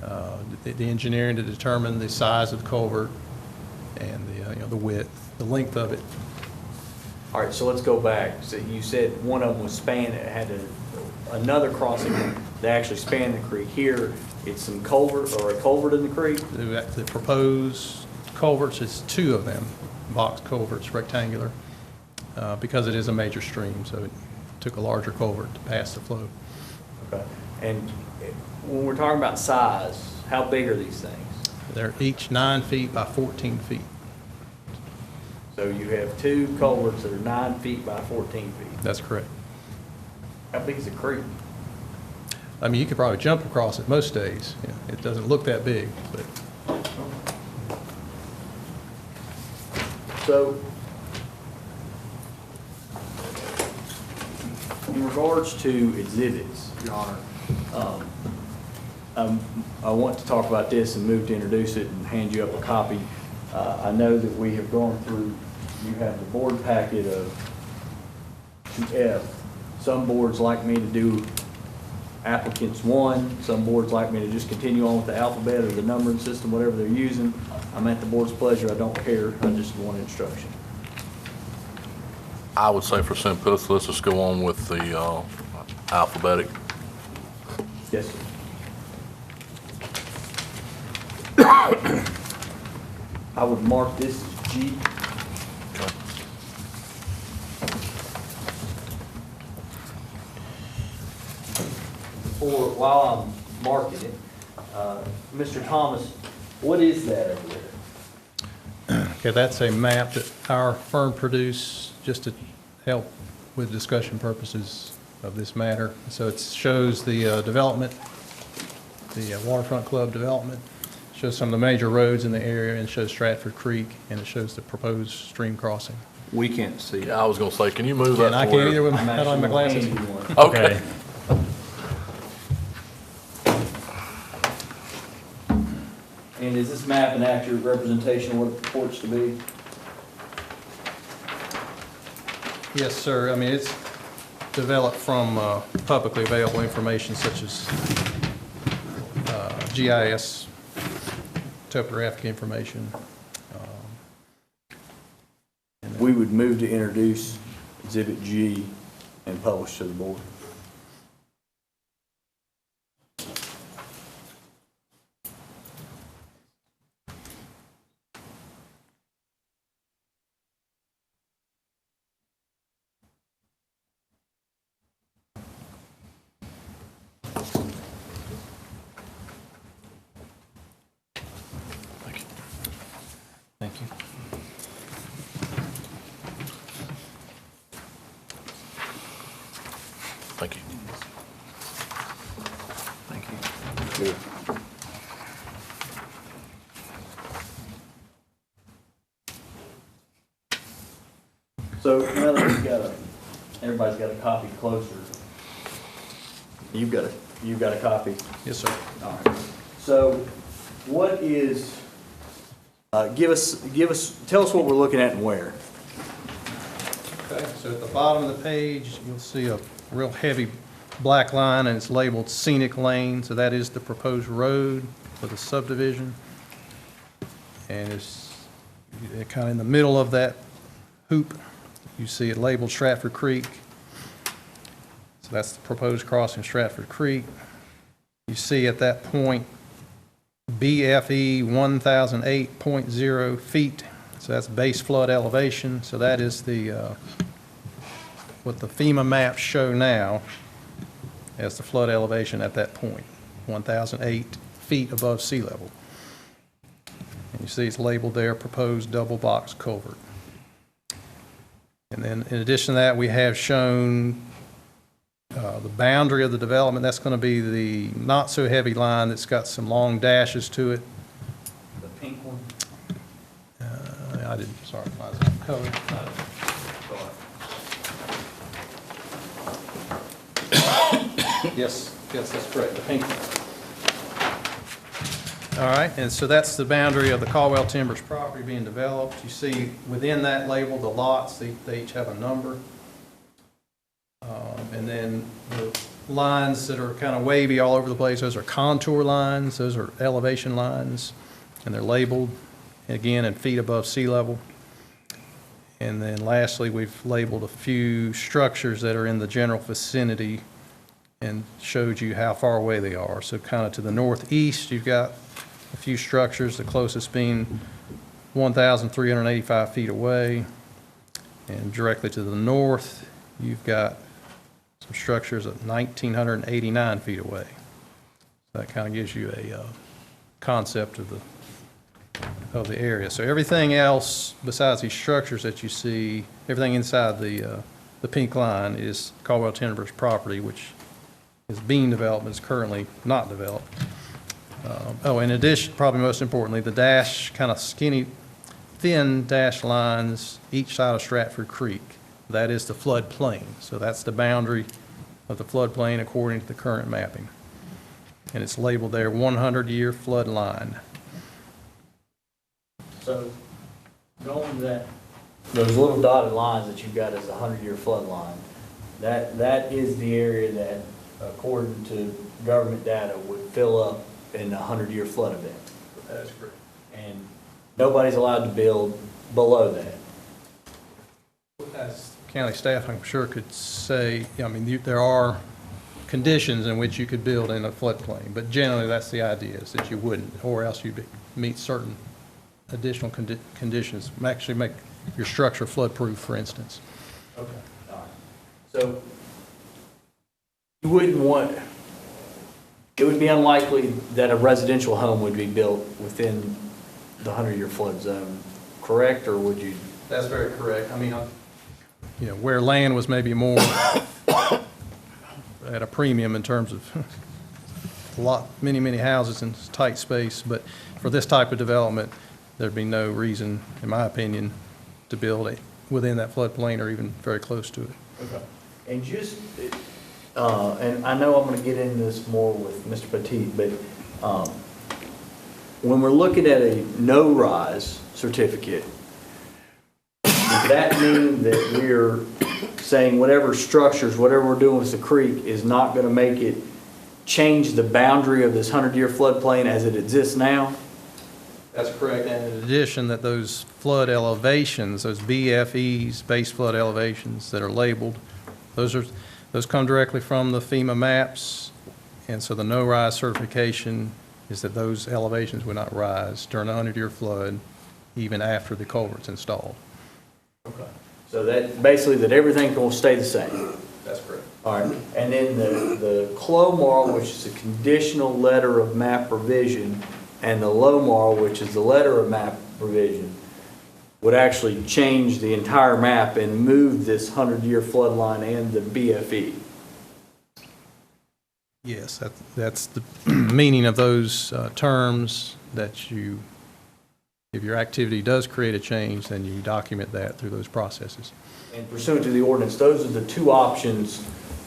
the engineering to determine the size of the culvert and the width, the length of it. All right, so let's go back. So you said one of them was it had another crossing that actually spanned the creek. Here, it's some culvert or a culvert in the creek? The proposed culverts is two of them, box culverts, rectangular, because it is a major stream, so it took a larger culvert to pass the flow. Okay. And when we're talking about size, how big are these things? They're each 9 feet by 14 feet. So you have two culverts that are 9 feet by 14 feet. That's correct. How big is a creek? I mean, you could probably jump across it most days. It doesn't look that big, but. So, in regards to exhibits, Your Honor, I want to talk about this and move to introduce it and hand you up a copy. I know that we have gone through, you have the board packet of F. Some boards like me to do applicants one. Some boards like me to just continue on with the alphabet or the numbering system, whatever they're using. I'm at the board's pleasure. I don't care. I just want instruction. I would say for simplicity, let's just go on with the alphabetic. Yes, sir. I would mark this as G. Okay. While I'm marking it, Mr. Thomas, what is that over there? Okay, that's a map that our firm produced just to help with discussion purposes of this matter. So it shows the development, the waterfront club development, shows some of the major roads in the area, and shows Stratford Creek, and it shows the proposed stream crossing. We can't see. Yeah, I was gonna say, can you move that? And I can't either with my, I don't have my glasses. Okay. And is this map an accurate representation of what it purports to be? Yes, sir. I mean, it's developed from publicly available information such as GIS, topographic information. We would move to introduce Exhibit G and publish to the board. Thank you. Thank you. Thank you. So now that everybody's got a copy closer. You've got a copy? Yes, sir. All right. So what is, tell us what we're looking at and where. Okay, so at the bottom of the page, you'll see a real heavy black line, and it's labeled scenic lane, so that is the proposed road for the subdivision. And it's kind of in the middle of that hoop. You see it labeled Stratford Creek. So that's the proposed crossing Stratford Creek. You see at that point BFE 1008.0 feet. So that's base flood elevation. So that is the what the FEMA maps show now as the flood elevation at that point, 1,008 feet above sea level. And you see it's labeled there, proposed double box culvert. And then in addition to that, we have shown the boundary of the development. That's going to be the not so heavy line that's got some long dashes to it. The pink one? I didn't, sorry, mine's not colored. Yes, that's correct, the pink one. All right, and so that's the boundary of the Caldwell Timbers property being developed. You see within that label, the lots, they each have a number. And then the lines that are kind of wavy all over the place, those are contour lines, those are elevation lines, and they're labeled, again, in feet above sea level. And then lastly, we've labeled a few structures that are in the general vicinity and showed you how far away they are. So kind of to the northeast, you've got a few structures, the closest being 1,385 feet away. And directly to the north, you've got some structures at 1,989 feet away. So that kind of gives you a concept of the area. So everything else besides these structures that you see, everything inside the pink line is Caldwell Timbers property, which is being developed, but is currently not developed. In addition, probably most importantly, the dash, kind of skinny, thin dash lines each side of Stratford Creek. That is the floodplain. So that's the boundary of the floodplain according to the current mapping. And it's labeled there 100-year flood line. So going to that, those little dotted lines that you've got as a 100-year flood line, that is the area that, according to government data, would fill up in a 100-year flood event. That is correct. And nobody's allowed to build below that. As county staff, I'm sure, could say, I mean, there are conditions in which you could build in a floodplain, but generally that's the idea, is that you wouldn't, or else you'd meet certain additional conditions, actually make your structure flood-proof, for instance. Okay, all right. So you wouldn't want, it would be unlikely that a residential home would be built within the 100-year flood zone, correct, or would you? That's very correct. I mean, where land was maybe more at a premium in terms of many houses in tight space, but for this type of development, there'd be no reason, in my opinion, to build it within that floodplain or even very close to it. Okay. And just, and I know I'm going to get into this more with Mr. Petit, but when we're looking at a no-rise certificate, does that mean that we're saying whatever structures, whatever we're doing with the creek is not going to make it change the boundary of this 100-year floodplain as it exists now? That's correct. And in addition, that those flood elevations, those BFEs, base flood elevations that are labeled, those come directly from the FEMA maps. And so the no-rise certification is that those elevations would not rise during a 100-year flood, even after the culvert's installed. Okay. So that basically that everything will stay the same. That's correct. All right. And then the CLOMAR, which is a conditional letter of map revision, and the LOMAR, which is the letter of map revision, would actually change the entire map and move this 100-year flood line and the BFE. Yes, that's the meaning of those terms that you If your activity does create a change, then you document that through those processes. And pursuant to the ordinance, those are the two options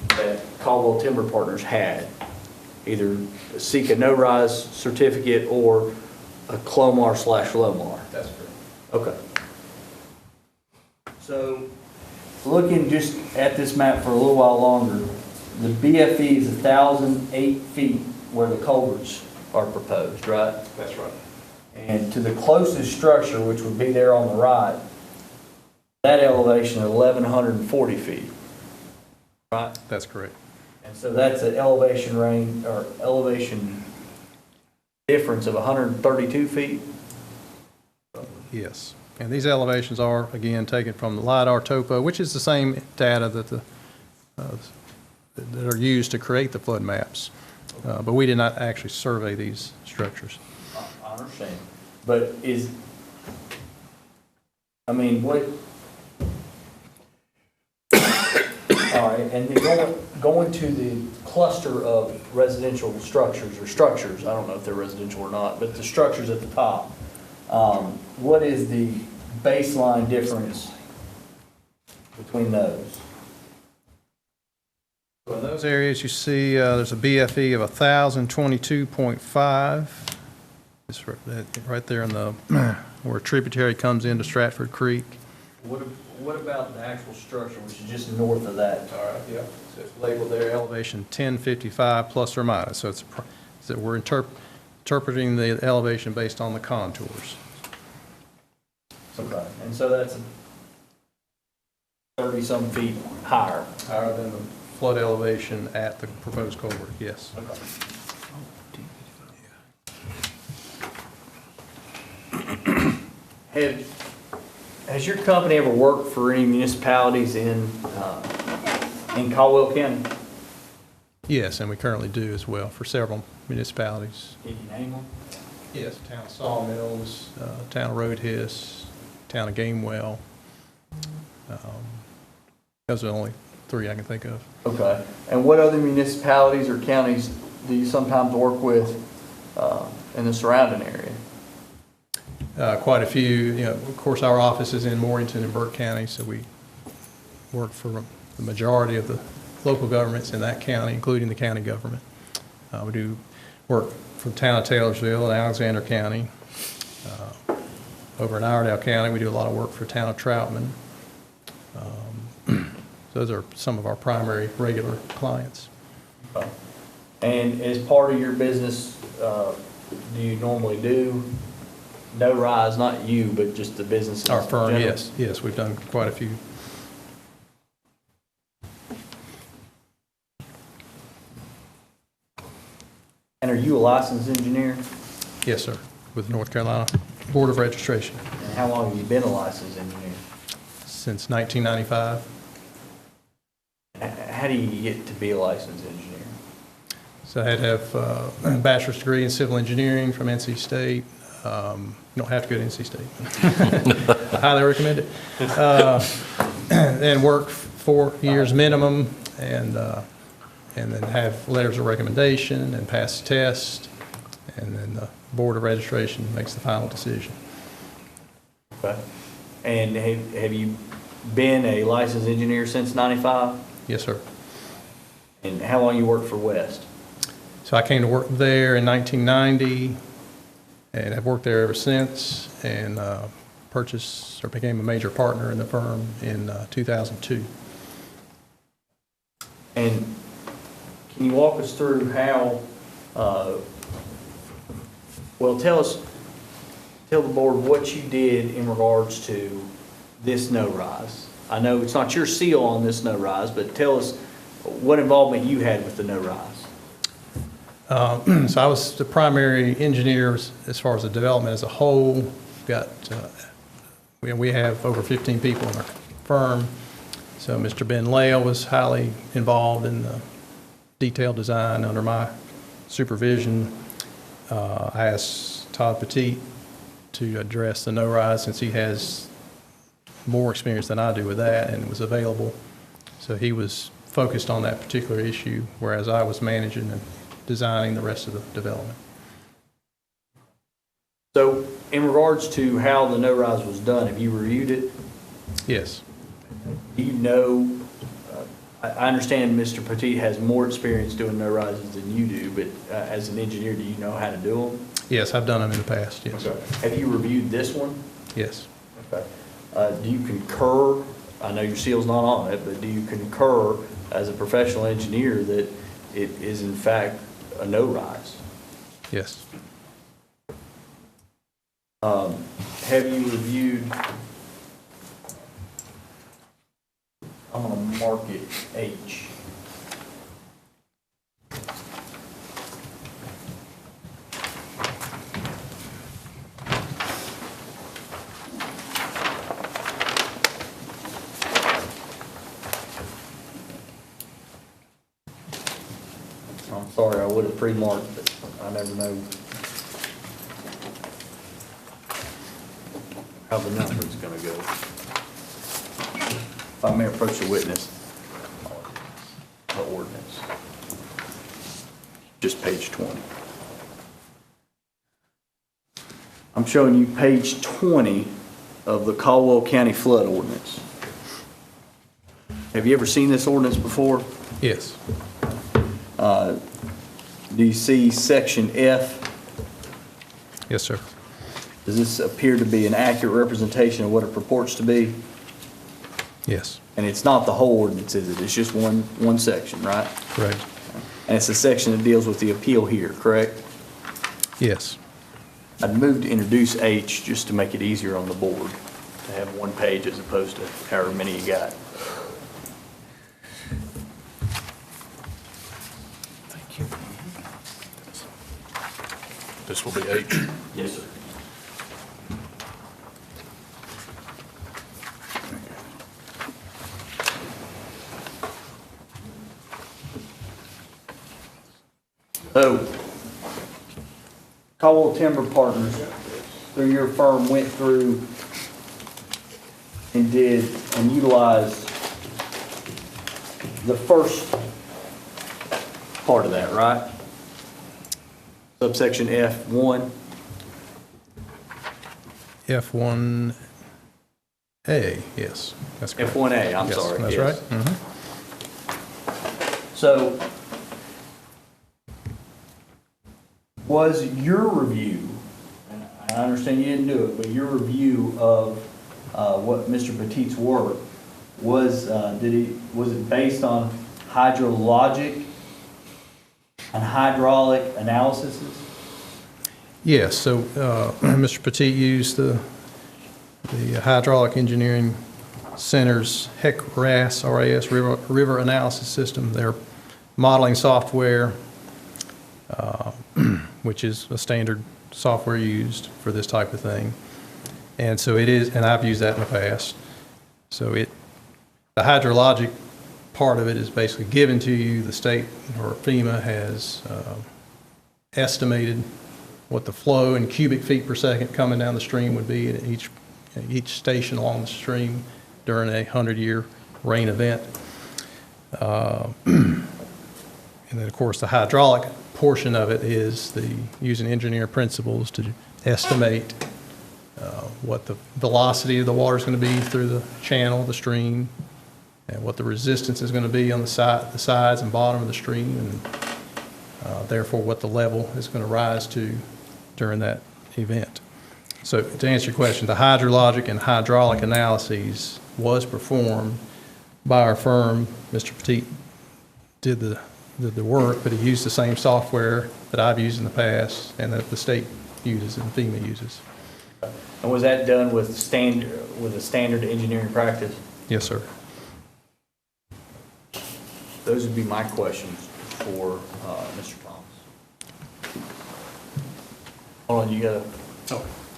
that Caldwell Timber Partners had. Either seek a no-rise certificate or a Clomar/Lomar. That's correct. Okay. So, looking just at this map for a little while longer, the BFE is 1,008 feet where the culverts are proposed, right? That's right. And to the closest structure, which would be there on the right, that elevation is 1,140 feet, right? That's correct. And so that's an elevation range, or elevation difference of 132 feet? Yes. And these elevations are, again, taken from the Lidar topo, which is the same data that that are used to create the flood maps. But we did not actually survey these structures. I understand. But what? All right, and then going to the cluster of residential structures, I don't know if they're residential or not, but the structures at the top, what is the baseline difference between those? So in those areas, you see there's a BFE of 1,022.5. It's right there in the where a tributary comes into Stratford Creek. What about the actual structure, which is just north of that? All right, yeah. So it's labeled there, elevation 1055 plus or minus. So we're interpreting the elevation based on the contours. Okay, and so that's 30-some feet higher. Higher than the flood elevation at the proposed culvert, yes. Okay. Has your company ever worked for any municipalities in Caldwell County? Yes, and we currently do as well for several municipalities. Can you name them? Yes, town of Sawmills, town of Roadhiss, town of Gamewell. Those are the only three I can think of. Okay. And what other municipalities or counties do you sometimes work with in the surrounding area? Quite a few. Of course, our office is in Morganton and Burke County, so we work for the majority of the local governments in that county, including the county government. We do work for the town of Taylorsville and Alexander County. Over in Iredell County, we do a lot of work for the town of Troutman. Those are some of our primary regular clients. Okay. And as part of your business, do you normally do no-rise, not you, but just the businesses? Our firm, in general? yes, we've done quite a few. And are you a licensed engineer? Yes, sir, with North Carolina Board of Registration. And how long have you been a licensed engineer? Since 1995. How do you get to be a licensed engineer? So I had to have a bachelor's degree in civil engineering from NC State. You don't have to go to NC State. I highly recommend it. And work 4 years minimum, and then have letters of recommendation and pass the test, and then the Board of Registration makes the final decision. Okay. And have you been a licensed engineer since '95? Yes, sir. And how long you worked for West? So I came to work there in 1990, and I've worked there ever since, and purchased or became a major partner in the firm in 2002. And can you walk us through how, tell the board what you did in regards to this no-rise. I know it's not your seal on this no-rise, but tell us what involvement you had with the no-rise. So I was the primary engineer as far as the development as a whole. We have over 15 people in our firm. So Mr. Ben Lael was highly involved in the detailed design under my supervision. I asked Todd Petit to address the no-rise since he has more experience than I do with that and was available. So he was focused on that particular issue, whereas I was managing and designing the rest of the development. So In regards to how the no-rise was done, have you reviewed it? Yes. Do you know, I understand Mr. Petit has more experience doing no-rises than you do, but as an engineer, do you know how to do them? Yes, I've done them in the past, yes. Have you reviewed this one? Yes. Okay. Do you concur, I know your seal's not on it, but do you concur as a professional engineer that it is in fact a no-rise? Yes. Have you reviewed, I'm gonna mark it H. I'm sorry, I would have pre-marked, but I never know how the number's gonna go. If I may approach the witness, the ordinance, just page 20. I'm showing you page 20 of the Caldwell County Flood Ordinance. Have you ever seen this ordinance before? Yes. Do you see section F? Yes, sir. Does this appear to be an accurate representation of what it purports to be? Yes. And it's not the whole ordinance, is it? It's just one section, right? Correct. And it's the section that deals with the appeal here, correct? Yes. I'd move to introduce H just to make it easier on the board, to have one page as opposed to however many you got. Thank you. This will be H. Yes, sir. So, Caldwell Timber Partners, through your firm, went through and did and utilized the first part of that, right? Subsection F1. F1A, yes. That's correct. F1A, I'm Yes, sorry. That's yes. right. Mhm. So, was your review, and I understand you didn't do it, but your review of what Mr. Petit's work was, was it based on hydrologic and hydraulic analyses? Yes, so Mr. Petit used the Hydraulic Engineering Center's RAS, River Analysis System, their modeling software, which is a standard software used for this type of thing. And so it is, and I've used that in the past. So the hydrologic part of it is basically given to you. The state or FEMA has estimated what the flow in cubic feet per second coming down the stream would be at each station along the stream during a 100-year rain event. And then, of course, the hydraulic portion of it is using engineer principles to estimate what the velocity of the water is going to be through the channel, the stream, and what the resistance is going to be on the sides and bottom of the stream, and therefore what the level is going to rise to during that event. So to answer your question, the hydrologic and hydraulic analyses was performed by our firm. Mr. Petit did the work, but he used the same software that I've used in the past and that the state uses and FEMA uses. And was that done with a standard engineering practice? Yes, sir. Those would be my questions for Mr. Thomas. Hold on, you got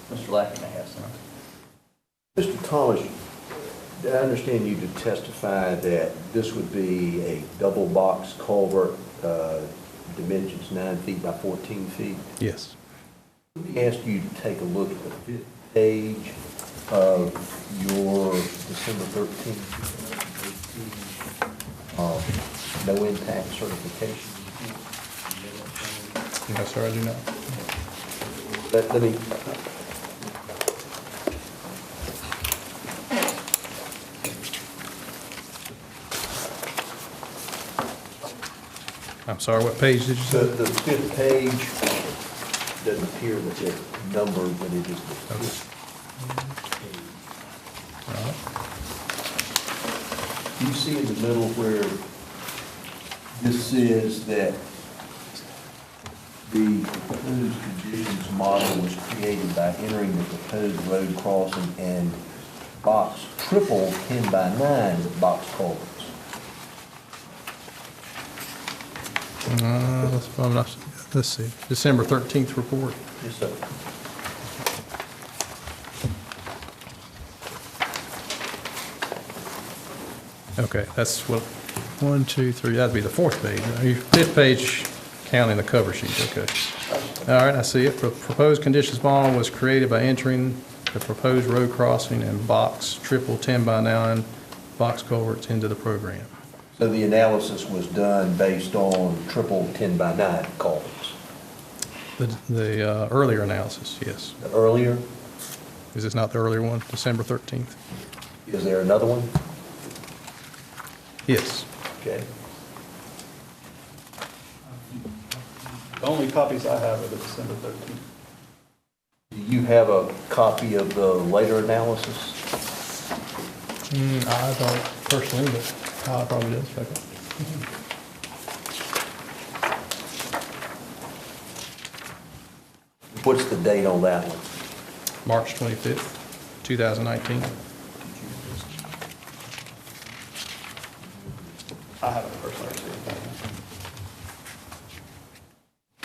Mr. Lackey may have something. Mr. Thomas, I understand you to testify that this would be a double box culvert, dimensions 9 feet by 14 feet. Yes. Let me ask you to take a look at the fifth page of your December 13th, 2018 no impact certification. No, sir, I do not. Let me I'm sorry, what page did you say? The fifth page doesn't appear that it's numbered, but it is the fifth page. You see in the middle where this says that the proposed conditions model was created by entering the proposed road crossing and box triple 10 by 9 with box culverts. Let's see, December 13th report. Yes, sir. Okay, that's what, 1, 2, 3, that'd be the fourth page. Fifth page, counting the cover sheet, okay. All right, I see it. Proposed conditions model was created by entering the proposed road crossing and box triple 10 by 9 box culverts into the program. So the analysis was done based on triple 10 by 9 culverts. The earlier analysis, yes. The earlier? Is this not the earlier one, December 13th? Is there another one? Yes. Okay. The only copies I have are the December 13th. Do you have a copy of the later analysis? I don't personally, but Kyle probably does. Okay. What's the date on that one? March 25th, 2019. I haven't personally received that.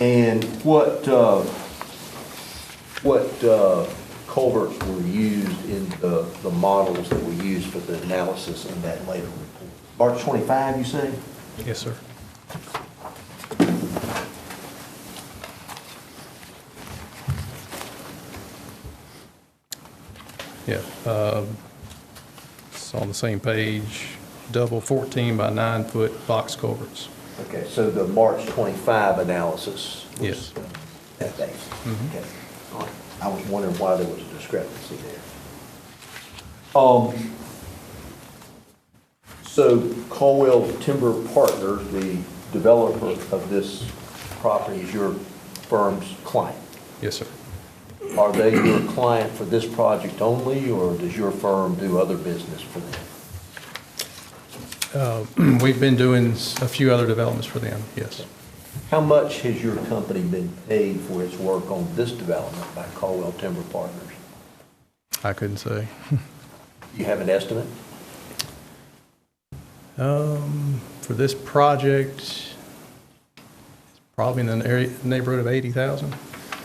And what culverts were used in the models that were used for the analysis in that later report? March 25, you say? Yes, sir. Yeah, it's on the same page, double 14 by 9 foot box culverts. Okay, so the March 25 analysis was Yes. that date? Okay. All right. I was wondering why there was a discrepancy there. So Caldwell Timber Partners, the developer of this property, is your firm's client? Yes, sir. Are they your client for this project only, or does your firm do other business for them? We've been doing a few other developments for them, yes. How much has your company been paid for its work on this development by Caldwell Timber Partners? I couldn't say. You have an estimate? For this project, it's probably in the neighborhood of $80,000.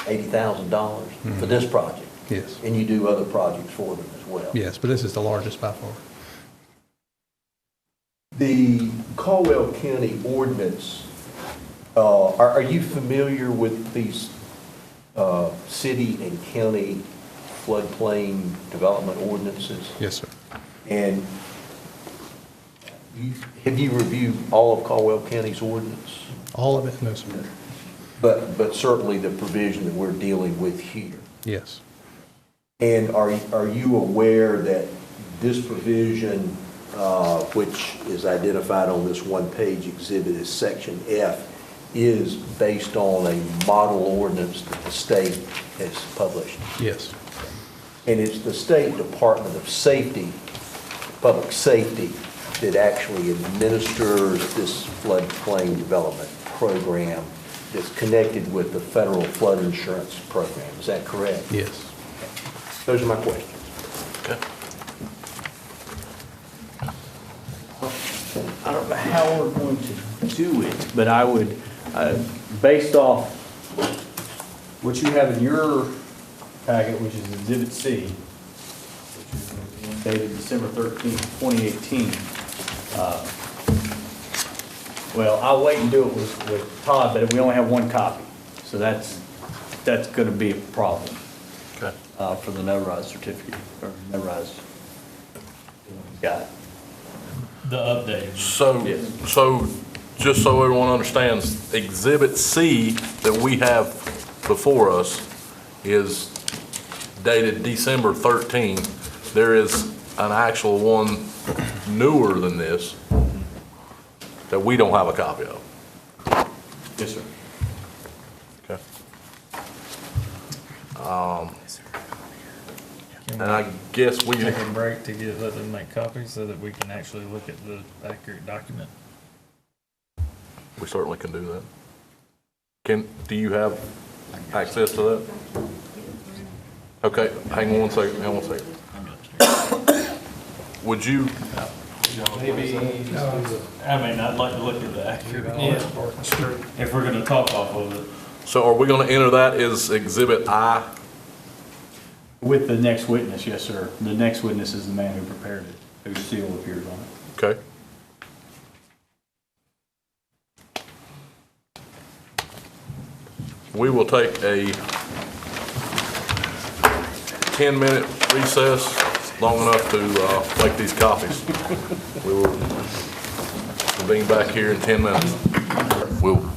$80,000 for this project? Yes. And you do other projects for them as well? Yes, but this is the largest by far. The Caldwell County ordinance, are you familiar with these city and county floodplain development ordinances? Yes, sir. And have you reviewed all of Caldwell County's ordinance? All of it? No, sir. But certainly the provision that we're dealing with here. Yes. And are you aware that this provision, which is identified on this one-page exhibit as Section F, is based on a model ordinance that the state has published? Yes. And it's the State Department of Safety, Public Safety, that actually administers this floodplain development program that's connected with the federal flood insurance program. Is that correct? Yes. Those are my questions. Okay. I don't know how we're going to do it, but I would, based off what you have in your packet, which is Exhibit C, which is dated December 13th, 2018. Well, I'll wait and do it with Todd, but we only have one copy. So that's going to be a problem. Okay. For the no-rise certificate, or no-rise. Got it. The update. So just so everyone understands, Exhibit C that we have before us is dated December 13. There is an actual one newer than this that we don't have a copy of. Yes, sir. Okay. And I guess we, Take a break to let them make copies so that we can actually look at the accurate document. we certainly can do that. Do you have access to that? Okay, hang on one second, Would you, Maybe, I'd like to look at the accurate. If we're gonna talk off of it. so are we gonna enter that as Exhibit I? With the next witness, yes, sir. The next witness is the man who prepared it, whose seal appears on it. Okay. We will take a 10-minute recess, long enough to make these copies. We will convene back here in 10 minutes. We'll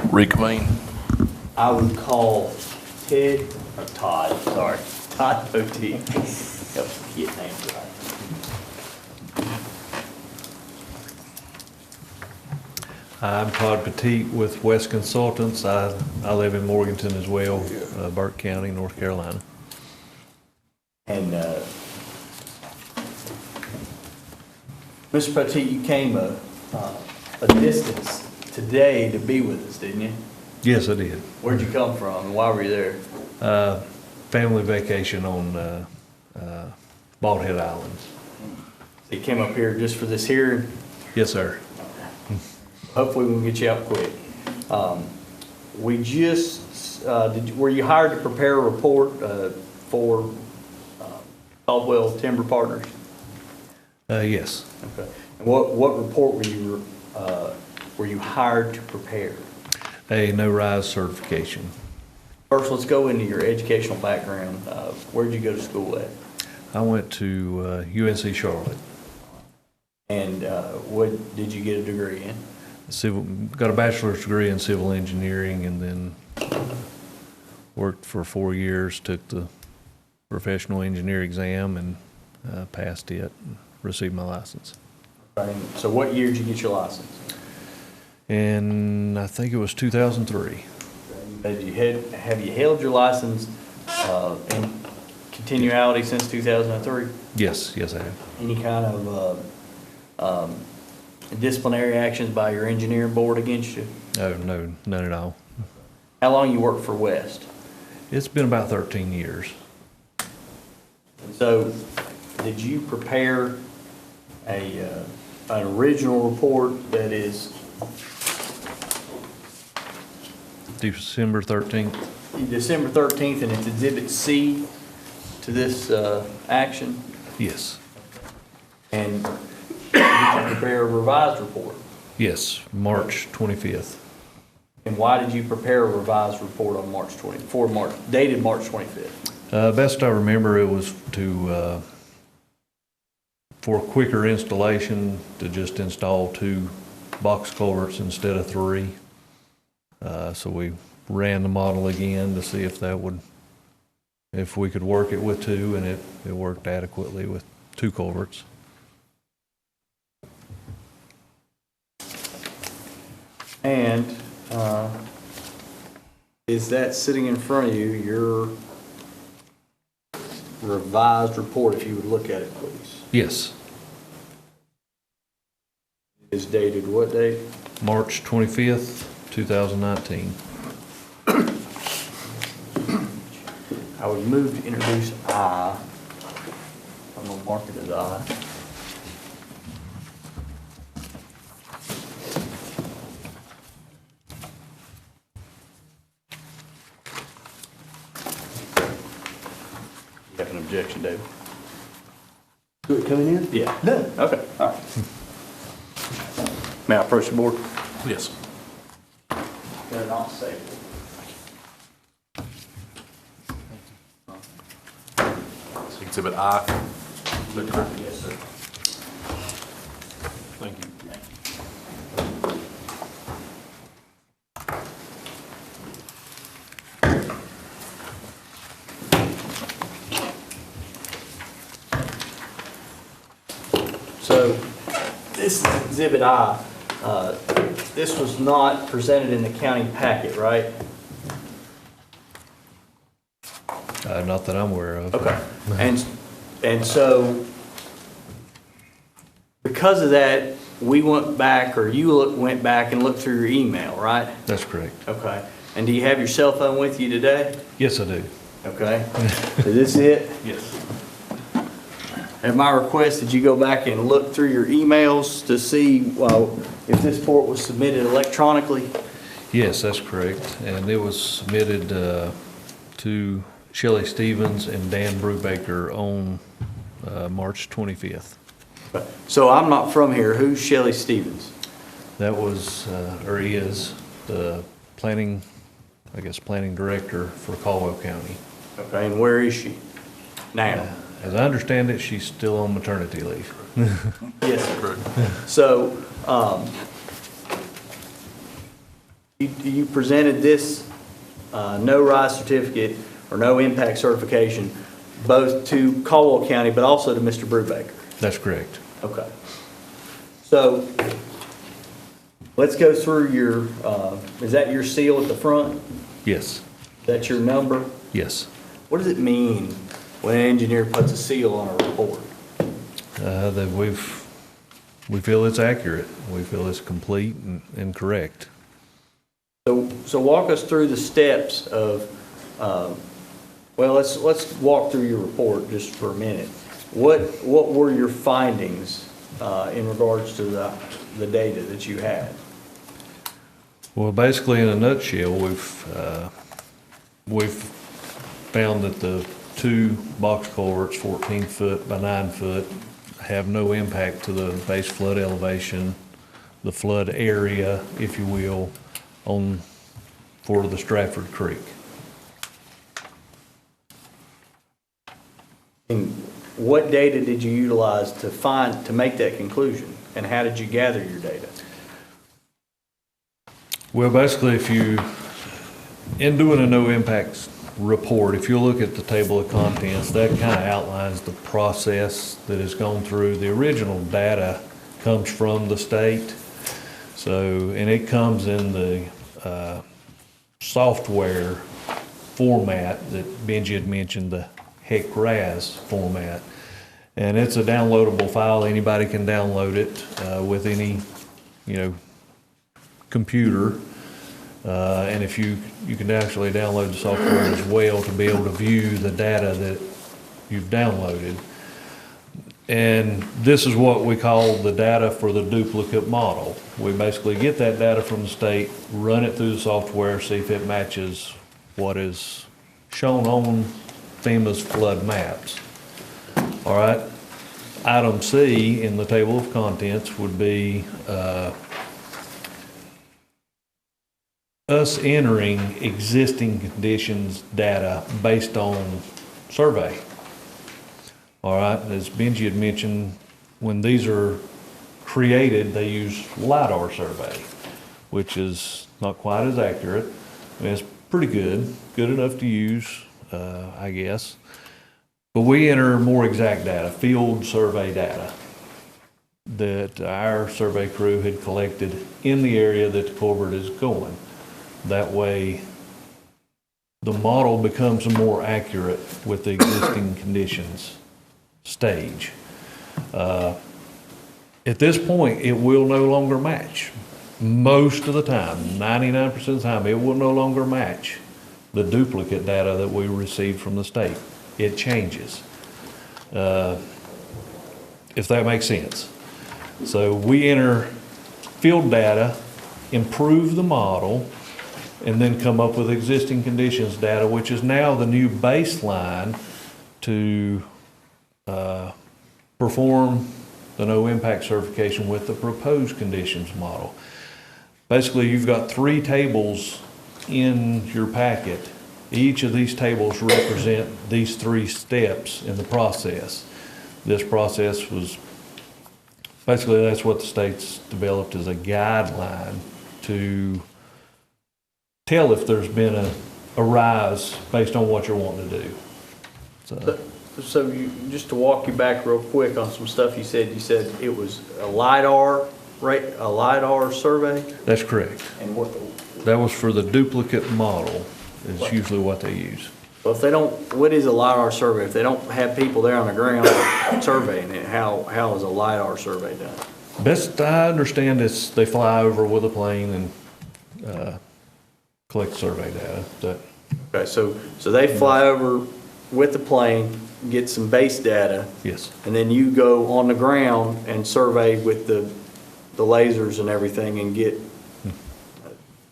reconvene. I would call Todd Potteet. Help get names right. I'm Todd Petit with West Consultants. I live in Morganton as well, Burke County, North Carolina. And Mr. Petit, you came a distance today to be with us, didn't you? Yes, I did. Where'd you come from and why were you there? Family vacation on Bald Head Islands. So you came up here just for this hearing? Yes, sir. Hopefully we can get you out quick. We just, were you hired to prepare a report for Caldwell Timber Partners? Yes. Okay. And what report were you hired to prepare? A no-rise certification. First, let's go into your educational background. Where'd you go to school at? I went to UNC Charlotte. And what did you get a degree in? Got a bachelor's degree in civil engineering, and then worked for 4 years, took the professional engineer exam and passed it and received my license. Right. So what year did you get your license? And I think it was 2003. Have you held your license in continuality since 2003? Yes, I have. Any kind of disciplinary actions by your engineering board against you? Oh, no, none at all. How long you worked for West? It's been about 13 years. So, did you prepare an original report that is December 13th? December 13th, and it's Exhibit C to this action? Yes. And did you prepare a revised report? Yes, March 25th. And why did you prepare a revised report on dated March 25th? Best I remember, it was for quicker installation, to just install 2 box culverts instead of 3. So we ran the model again to see if we could work it with 2, and it worked adequately with 2 culverts. And is that sitting in front of you, your revised report, if you would look at it, please? Yes. Is dated what date? March 25th, 2019. I would move to introduce I. I'm going to mark it as I. You have an objection, David? To it coming in? Yeah. No. Okay. All right. May I approach the board? Yes. Got it all saved. Exhibit I. Yes, sir. Thank you. So this is Exhibit I. this was not presented in the county packet, right? Not that I'm aware of. Okay. And so, because of that, we went back, or you went back and looked through your email, right? That's correct. Okay. And do you have your cell phone with you today? Yes, I do. Okay. Is this it? Yes. At my request, did you go back and look through your emails to see if this report was submitted electronically? Yes, that's correct. And it was submitted to Shelley Stevens and Dan Brubaker on March 25th. So I'm not from here. Who's Shelley Stevens? That was, or is, the planning director for Caldwell County. Okay, and where is she now? As I understand it, she's still on maternity leave. Yes, sir. So, you presented this no rise certificate or no impact certification both to Caldwell County, but also to Mr. Brubaker. That's correct. Okay. So, let's go through your, is that your seal at the front? Yes. That's your number? Yes. What does it mean when an engineer puts a seal on a report? That we feel it's accurate. We feel it's complete and correct. So walk us through the steps of, well, let's walk through your report just for a minute. What were your findings in regards to the data that you had? Well, basically, in a nutshell, we've found that the two box culverts, 14 foot by 9 foot, have no impact to the base flood elevation, the flood area, if you will, for the Stratford Creek. And what data did you utilize to make that conclusion? And how did you gather your data? Well, basically, in doing a no impacts report, if you look at the table of contents, that kind of outlines the process that has gone through. The original data comes from the state, and it comes in the software format that Benji had mentioned, the HEC-RAS format. And it's a downloadable file. Anybody can download it with any, computer. And if you can actually download the software as well to be able to view the data that you've downloaded. And this is what we call the data for the duplicate model. We basically get that data from the state, run it through the software, see if it matches what is shown on FEMA's flood maps. All right. Item C in the table of contents would be us entering existing conditions data based on survey. All right, as Benji had mentioned, when these are created, they use Lidar Survey, which is not quite as accurate. I mean, it's pretty good enough to use, I guess. But we enter more exact data, field survey data, that our survey crew had collected in the area that the culvert is going. That way, the model becomes more accurate with the existing conditions stage. At this point, it will no longer match. Most of the time, 99% of the time, it will no longer match the duplicate data that we received from the state. It changes, if that makes sense. So we enter field data, improve the model, and then come up with existing conditions data, which is now the new baseline to perform the no impact certification with the proposed conditions model. Basically, you've got 3 tables in your packet. Each of these tables represent these 3 steps in the process. This process was, basically that's what the state's developed as a guideline to tell if there's been a rise based on what you're wanting to do. So you, just to walk you back real quick on some stuff you said it was a LiDAR LiDAR survey? That's correct. And what, That was for the duplicate model, is usually what they use. well, if they don't, what is a LiDAR survey? If they don't have people there on the ground surveying it, how is a LiDAR survey done? Best I understand is they fly over with a plane and collect survey data. Okay, so they fly over with the plane, get some base data, Yes, and then you go on the ground and survey with the lasers and everything and get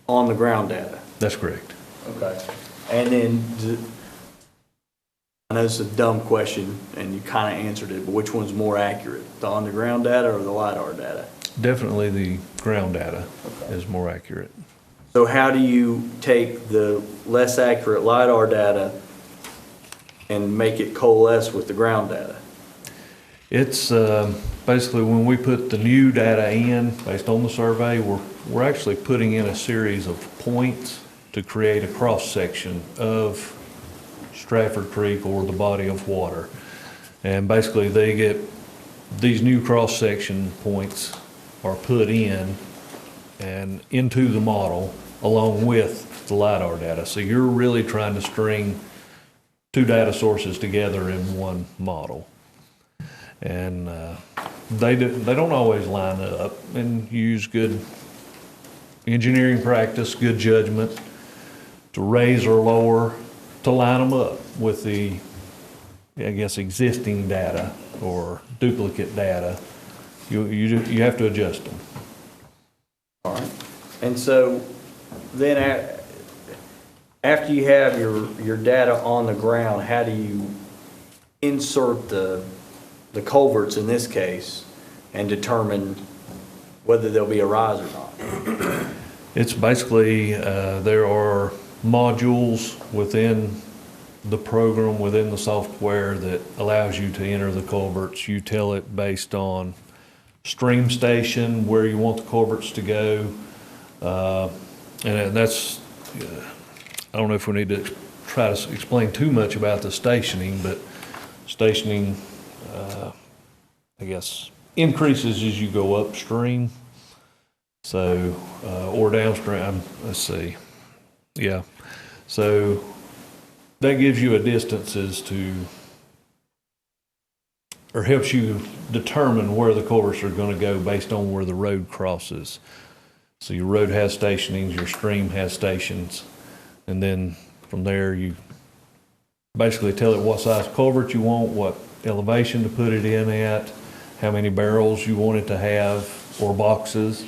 on the ground data. that's correct. Okay. And then, I know it's a dumb question and you kind of answered it, but which one's more accurate? The on the ground data or the LiDAR data? Definitely the ground data is more accurate. So how do you take the less accurate LiDAR data and make it coalesce with the ground data? It's basically when we put the new data in based on the survey, we're actually putting in a series of points to create a cross-section of Stratford Creek or the body of water. And basically they get, these new cross-section points are put in and into the model along with the LiDAR data. So you're really trying to string two data sources together in one model. And they don't always line up, and you use good engineering practice, good judgment to raise or lower to line them up with the, I guess, existing data or duplicate data. You have to adjust them. All right. And so then after you have your data on the ground, how do you insert the culverts in this case and determine whether there'll be a rise or not? It's basically, there are modules within the program, within the software that allows you to enter the culverts. You tell it based on stream station, where you want the culverts to go. And that's, I don't know if we need to try to explain too much about the stationing, but stationing, I guess, increases as you go upstream. So, or downstream, let's see. Yeah. So that gives you a distance as to, or helps you determine where the culverts are going to go based on where the road crosses. So your road has stationings, your stream has stations, and then from there you basically tell it what size culvert you want, what elevation to put it in at, how many barrels you want it to have, or boxes,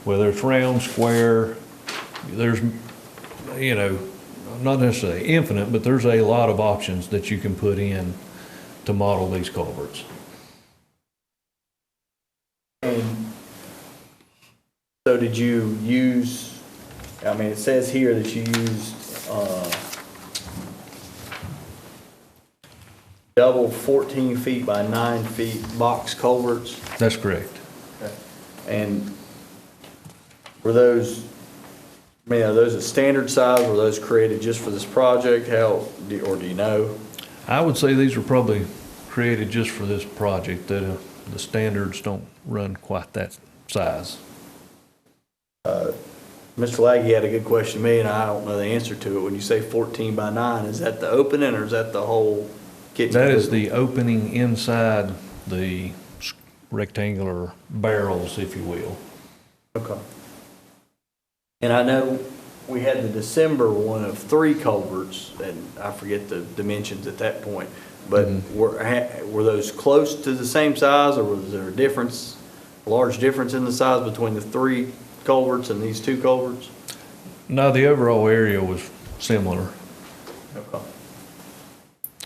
whether it's round, square. There's, you know, not necessarily infinite, but there's a lot of options that you can put in to model these culverts. And so did you use, I mean, it says here that you used double 14 feet by 9 feet box culverts? That's correct. Okay. And were those, I mean, are those a standard size? Were those created just for this project? Or do you know? I would say these were probably created just for this project, that the standards don't run quite that size. Mr. Laggy had a good question to me, and I don't know the answer to it. When you say 14 by 9, is that the opening or is that the whole kitchen? That is the opening inside the rectangular barrels, if you will. Okay. And I know we had the December one of 3 culverts, and I forget the dimensions at that point, but were those close to the same size, or was there a large difference in the size between the 3 culverts and these 2 culverts? No, the overall area was similar. Okay.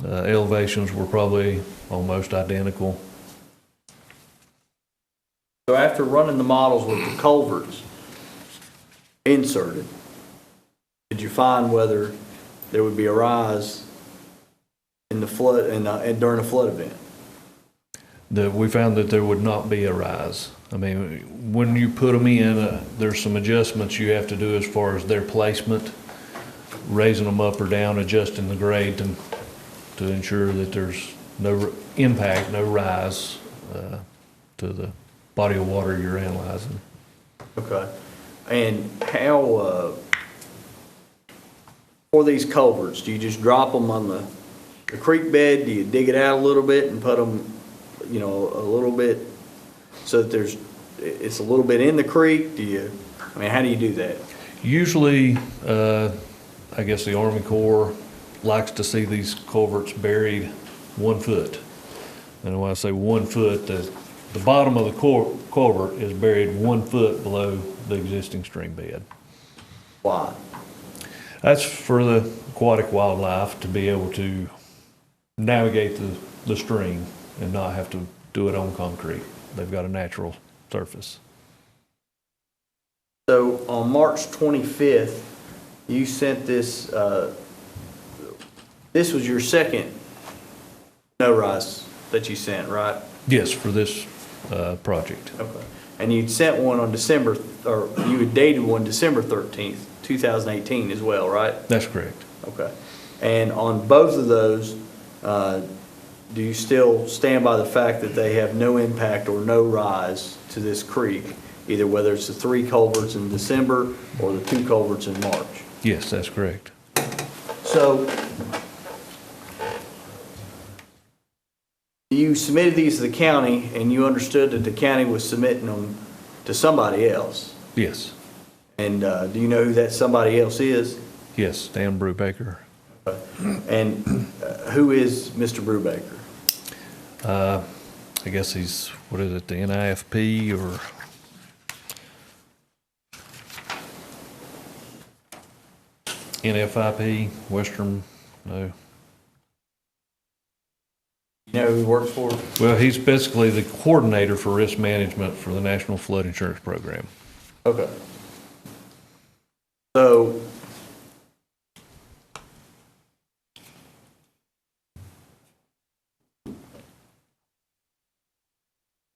Elevations were probably almost identical. So after running the models with the culverts inserted, did you find whether there would be a rise in the flood and during a flood event? We found that there would not be a rise. I mean, when you put them in, there's some adjustments you have to do as far as their placement, raising them up or down, adjusting the grade to ensure that there's no impact, no rise to the body of water you're analyzing. Okay. And how, for these culverts, do you just drop them on the creek bed? Do you dig it out a little bit and put them, you know, a little bit so that it's a little bit in the creek? How do you do that? Usually, I guess the Army Corps likes to see these culverts buried 1 foot. And when I say 1 foot, the bottom of the culvert is buried 1 foot below the existing stream bed. Why? That's for the aquatic wildlife to be able to navigate the stream and not have to do it on concrete. They've got a natural surface. So on March 25th, you sent this, this was your second no-rise that you sent, right? Yes, for this project. Okay. And you'd sent one on December, or you had dated one December 13th, 2018 as well, right? That's correct. Okay. And on both of those, do you still stand by the fact that they have no impact or no rise to this creek, either whether it's the 3 culverts in December or the 2 culverts in March? Yes, that's correct. So you submitted these to the county and you understood that the county was submitting them to somebody else? Yes. And do you know who that somebody else is? Yes, Dan Brubaker. And who is Mr. Brubaker? I guess he's, what is it, the NIFP or? NFIP, Western, no. You know who he works for? Well, he's basically the coordinator for risk management for the National Flood Insurance Program. Okay. So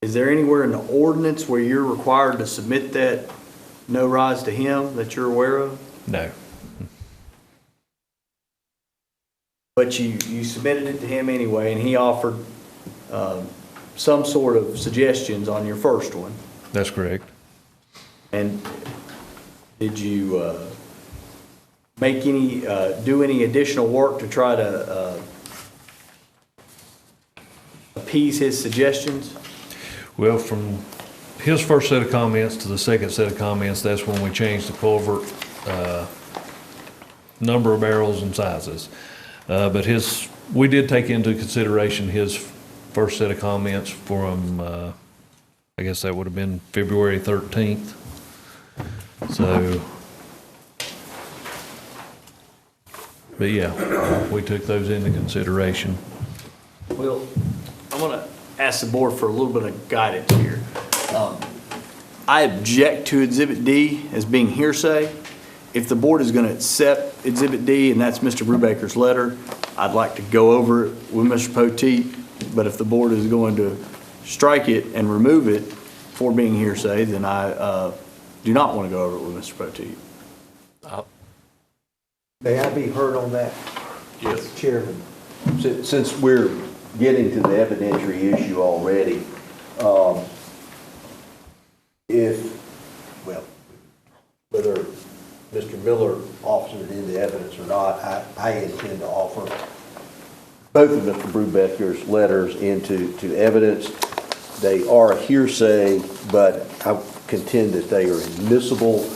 is there anywhere in the ordinance where you're required to submit that no rise to him that you're aware of? No. But you submitted it to him anyway, and he offered some sort of suggestions on your first one. That's correct. And did you make any, do any additional work to try to appease his suggestions? Well, from his first set of comments to the second set of comments, that's when we changed the culvert number of barrels and sizes. But we did take into consideration his first set of comments from, I guess that would have been February 13th. So, but yeah, we took those into consideration. Well, I'm going to ask the board for a little bit of guidance here. I object to Exhibit D as being hearsay. If the board is going to accept Exhibit D, and that's Mr. Brubaker's letter, I'd like to go over it with Mr. Poteet. But if the board is going to strike it and remove it for being hearsay, then I do not want to go over it with Mr. Poteet. May I be heard on that? Yes. Chairman, since we're getting to the evidentiary issue already, whether Mr. Miller offers it into evidence or not, I intend to offer both of Mr. Brubaker's letters into evidence. They are hearsay, but I contend that they are admissible.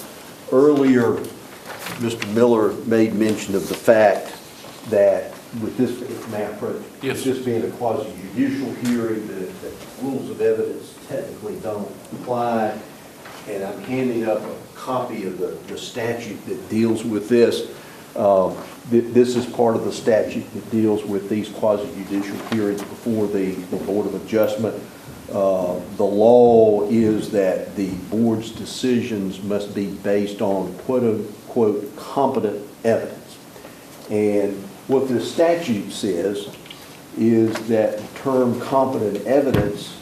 Earlier, Mr. Miller made mention of the fact that with this, may I approach? Yes. With this being a quasi-judicial hearing, the rules of evidence technically don't apply. And I'm handing up a copy of the statute that deals with this. This is part of the statute that deals with these quasi-judicial hearings before the Board of Adjustment. The law is that the board's decisions must be based on quote-unquote competent evidence. And what the statute says is that the term competent evidence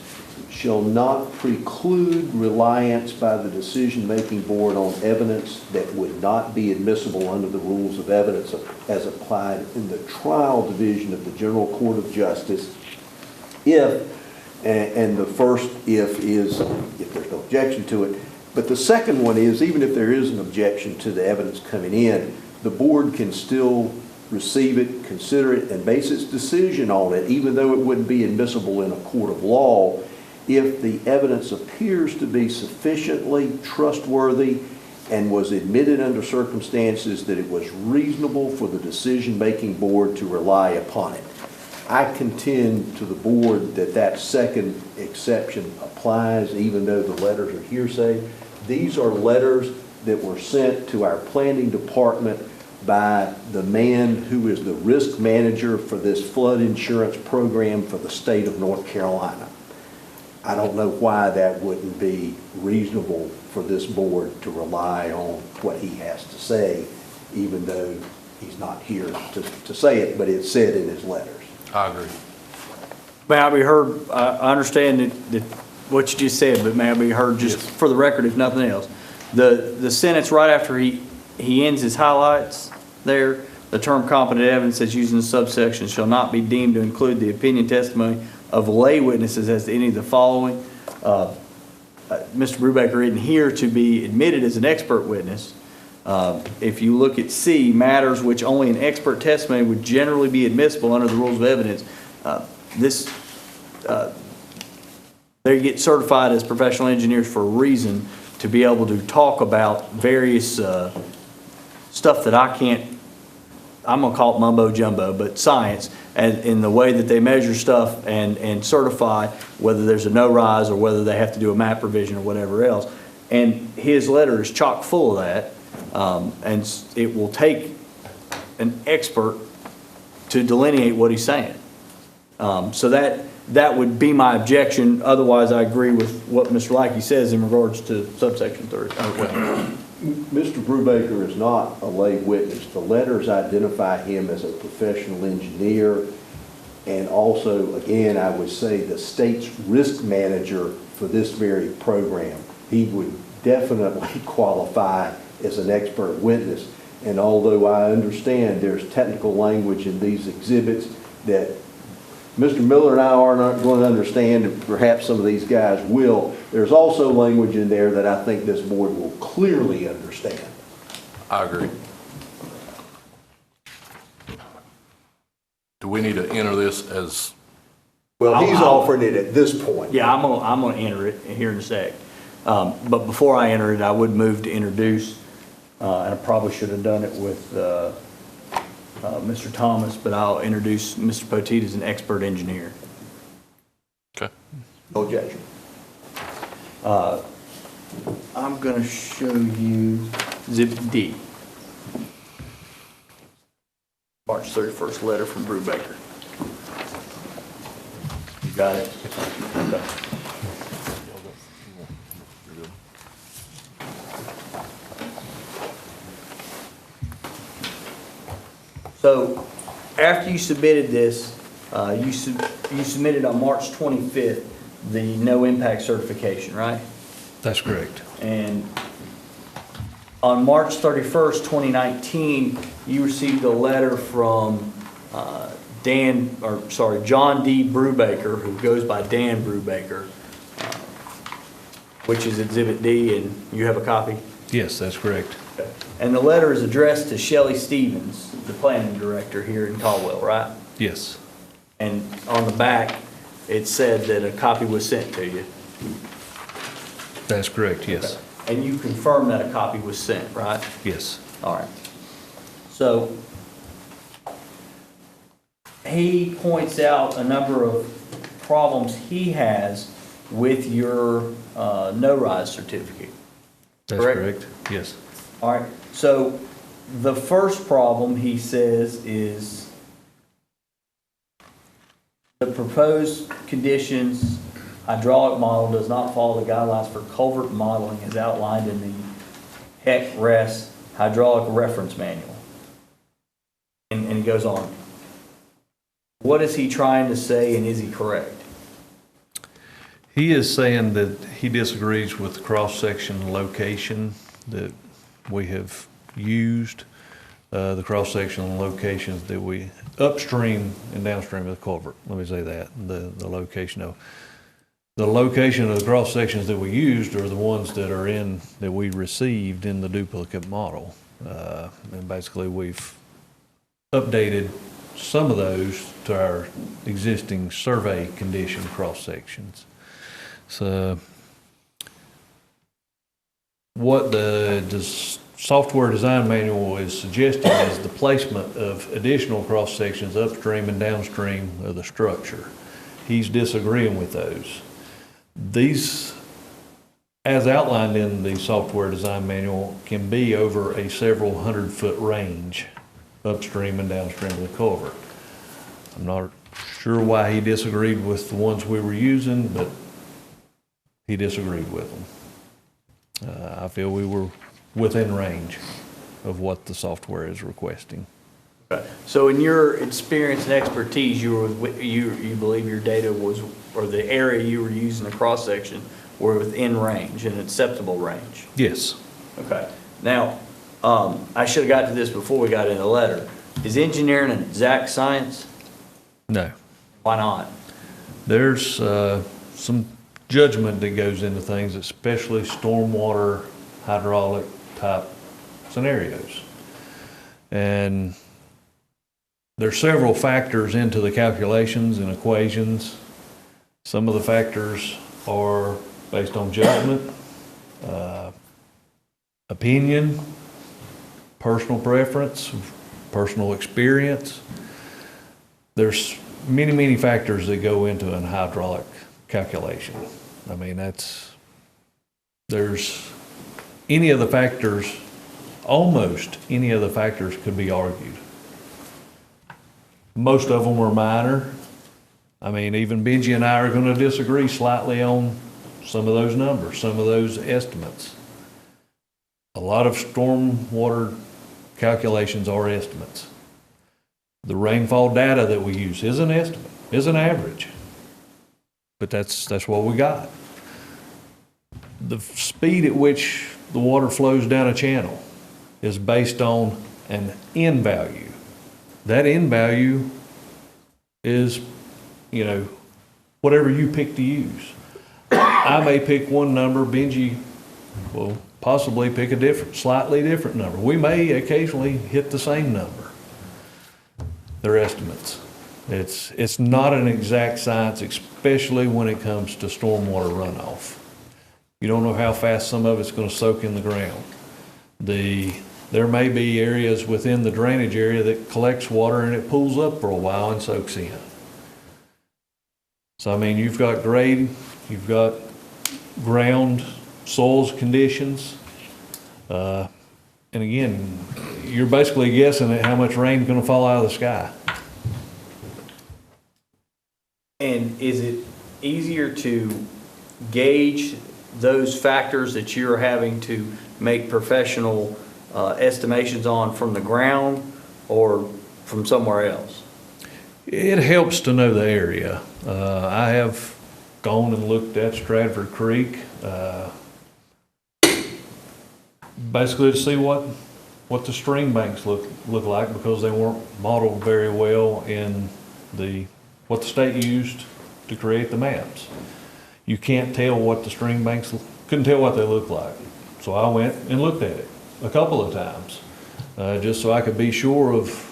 shall not preclude reliance by the decision-making board on evidence that would not be admissible under the rules of evidence as applied in the trial division of the General Court of Justice if And the first if is if there's no objection to it. But the second one is, even if there is an objection to the evidence coming in, the board can still receive it, consider it, and base its decision on it, even though it wouldn't be admissible in a court of law, if the evidence appears to be sufficiently trustworthy and was admitted under circumstances that it was reasonable for the decision-making board to rely upon it. I contend to the board that that second exception applies, even though the letters are hearsay. These are letters that were sent to our planning department by the man who is the risk manager for this flood insurance program for the state of North Carolina. I don't know why that wouldn't be reasonable for this board to rely on what he has to say, even though he's not here to say it, but it's said in his letters. I agree. May I be heard? I understand that what you just said, but may I be heard just for the record, if nothing else? The sentence right after he ends his highlights there, the term competent evidence as used in the subsection shall not be deemed to include the opinion testimony of lay witnesses as to any of the following. Mr. Brubaker isn't here to be admitted as an expert witness. If you look at C, matters which only an expert testimony would generally be admissible under the rules of evidence, they get certified as professional engineers for a reason, to be able to talk about various stuff that I can't, I'm going to call it mumbo jumbo, but science, and in the way that they measure stuff and certify whether there's a no-rise or whether they have to do a map revision or whatever else. And his letter is chock full of that, and it will take an expert to delineate what he's saying. So that would be my objection. Otherwise, I agree with what Mr. Lackey says in regards to subsection 3. Okay. Mr. Brubaker is not a lay witness. The letters identify him as a professional engineer, and also, again, I would say the state's risk manager for this very program. He would definitely qualify as an expert witness. And although I understand there's technical language in these exhibits that Mr. Miller and I are not going to understand, and perhaps some of these guys will, there's also language in there that I think this board will clearly understand. I agree. Do we need to enter this as? Well, he's offering it at this point. Yeah, I'm gonna enter it here in a sec. But before I enter it, I would move to introduce, and I probably should have done it with Mr. Thomas, but I'll introduce Mr. Poteet as an expert engineer. Okay. No objection. I'm going to show you Exhibit D. March 31st letter from Brubaker. You got it? Okay. So after you submitted this, you submitted on March 25th the no impact certification, right? That's correct. And on March 31st, 2019, you received a letter from John D. Brubaker, who goes by Dan Brubaker, which is Exhibit D, and you have a copy? Yes, that's correct. Okay. And the letter is addressed to Shelley Stevens, the planning director here in Caldwell, right? Yes. And on the back, it said that a copy was sent to you. That's correct, yes. Okay. And you confirmed that a copy was sent, right? Yes. All right. So he points out a number of problems he has with your no-rise certificate. That's correct? Yes. All right. So the first problem, he says, is the proposed conditions hydraulic model does not follow the guidelines for culvert modeling as outlined in the HEC-RES hydraulic reference manual. And he goes on. What is he trying to say, and is he correct? He is saying that he disagrees with the cross-section location that we have used, the cross-section locations that we, upstream and downstream of the culvert, let me say that, the location of. the location of the cross sections that we used are the ones that are that we received in the duplicate model. And basically we've updated some of those to our existing survey condition cross sections. So what the software design manual is suggesting is the placement of additional cross sections upstream and downstream of the structure. He's disagreeing with those. These, as outlined in the software design manual, can be over a several 100-foot range upstream and downstream of the culvert. I'm not sure why he disagreed with the ones we were using, but he disagreed with them. I feel we were within range of what the software is requesting. So in your experience and expertise, you believe your data was, or the area you were using the cross section were within range, an acceptable range? Yes. Okay. Now, I should have got to this before we got in the letter. Is engineering an exact science? No. Why not? There's some judgment that goes into things, especially stormwater, hydraulic type scenarios. And there's several factors into the calculations and equations. Some of the factors are based on judgment, opinion, personal preference, personal experience. There's many, many factors that go into an hydraulic calculation. I mean, there's any of the factors, almost any of the factors could be argued. Most of them were minor. I mean, even Benji and I are going to disagree slightly on some of those numbers, some of those estimates. A lot of stormwater calculations are estimates. The rainfall data that we use is an estimate, is an average. But that's what we got. The speed at which the water flows down a channel is based on an end value. That end value is, whatever you pick to use. I may pick one number, Benji will possibly pick a slightly different number. We may occasionally hit the same number. They're estimates. It's not an exact science, especially when it comes to stormwater runoff. You don't know how fast some of it's going to soak in the ground. There may be areas within the drainage area that collects water and it pools up for a while and soaks in. So, I mean, you've got grade, you've got ground, soils conditions, and again, you're basically guessing at how much rain is going to fall out of the sky. And is it easier to gauge those factors that you're having to make professional estimations on from the ground or from somewhere else? It helps to know the area. I have gone and looked at Stratford Creek, basically to see what the stream banks look like, because they weren't modeled very well in what the state used to create the maps. You can't tell what the stream banks, couldn't tell what they look like. So I went and looked at it a couple of times, just so I could be sure of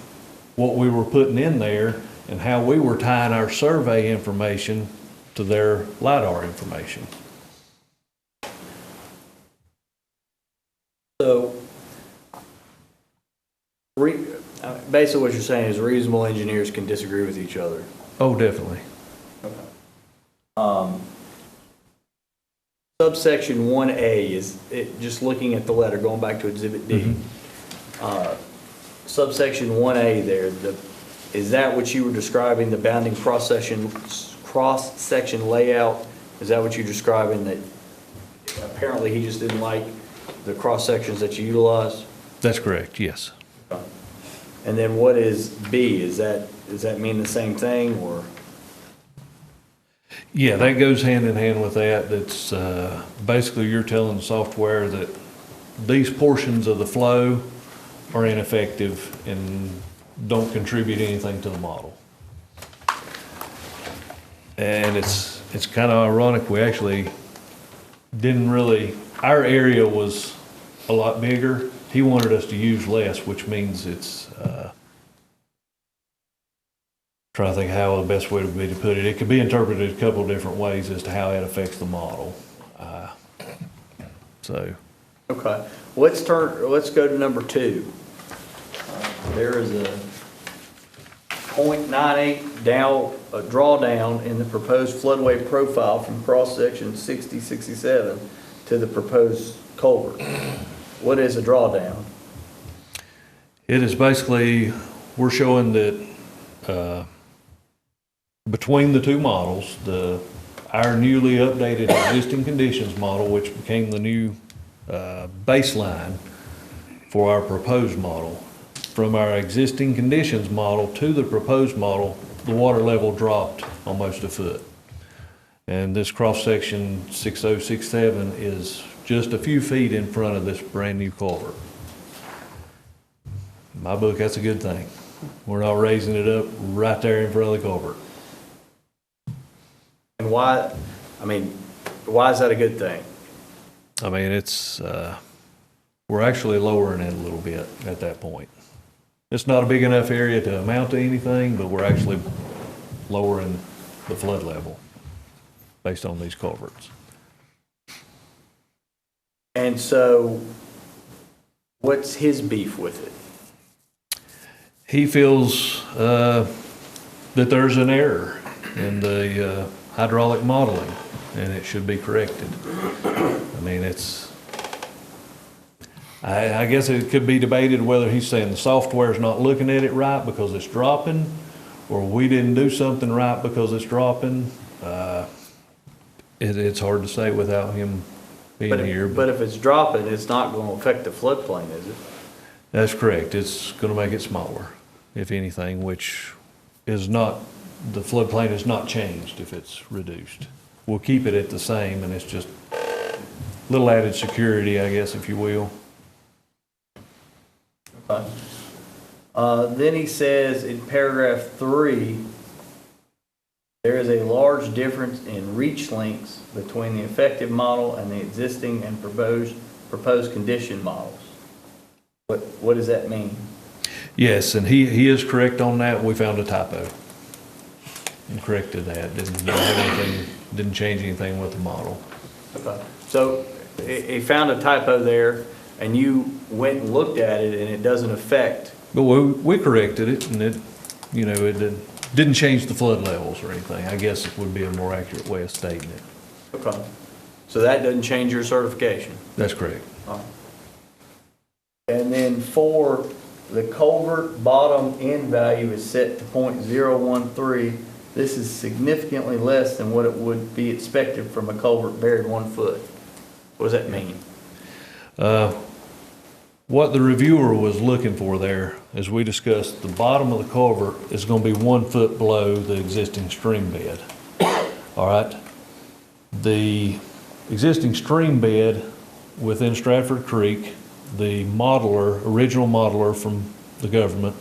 what we were putting in there and how we were tying our survey information to their Lidar information. So, basically what you're saying is reasonable engineers can disagree with each other. Oh, definitely. Okay. Subsection 1A is, just looking at the letter, going back to Exhibit D. Subsection 1A there, is that what you were describing, the bounding cross-section layout? Is that what you're describing, that apparently he just didn't like the cross-sections that you utilized? That's correct, yes. And then what is B? Does that mean the same thing, or? Yeah, that goes hand in hand with that. That's basically you're telling the software that these portions of the flow are ineffective and don't contribute anything to the model. And it's it's kind of ironic, we actually didn't really, our area was a lot bigger. He wanted us to use less, which means it's, trying to think how the best way would be to put it. It could be interpreted a couple of different ways as to how that affects the model. So. Okay, let's go to number 2. There is a .98 drawdown in the proposed floodway profile from cross-section 6067 to the proposed culvert. What is a drawdown? It is basically, we're showing that between the two models, our newly updated existing conditions model, which became the new baseline for our proposed model, from our existing conditions model to the proposed model, the water level dropped almost a foot. And this cross-section 6067 is just a few feet in front of this brand-new culvert. In my book, that's a good thing. We're not raising it up right there in front of the culvert. And why is that a good thing? I mean, we're actually lowering it a little bit at that point. It's not a big enough area to amount to anything, but we're actually lowering the flood level based on these culverts. And so, what's his beef with it? He feels that there's an error in the hydraulic modeling, and it should be corrected. I mean, I guess it could be debated whether he's saying the software's not looking at it right because it's dropping, or we didn't do something right because it's dropping. It's hard to say without him being here. But if it's dropping, it's not going to affect the floodplain, is it? That's correct. It's going to make it smaller, if anything, which is not, the floodplain is not changed if it's reduced. We'll keep it at the same, and it's just a little added security, I guess, if you will. Okay. Then he says in paragraph 3, there is a large difference in reach lengths between the effective model and the existing and proposed condition models. What does that mean? Yes, and he is correct on that. We found a typo and corrected that. Didn't change anything with the model. Okay. So he found a typo there, and you went and looked at it, and it doesn't affect. But we corrected it, and it didn't change the flood levels or anything. I guess it would be a more accurate way of stating it. Okay. So that doesn't change your certification? That's correct. All right. And then 4, the culvert bottom end value is set to .013. This is significantly less than what it would be expected from a culvert buried 1 foot. What does that mean? What the reviewer was looking for there, as we discussed, the bottom of the culvert is going to be 1 foot below the existing stream bed. All right? The existing stream bed within Stratford Creek, the original modeler from the government,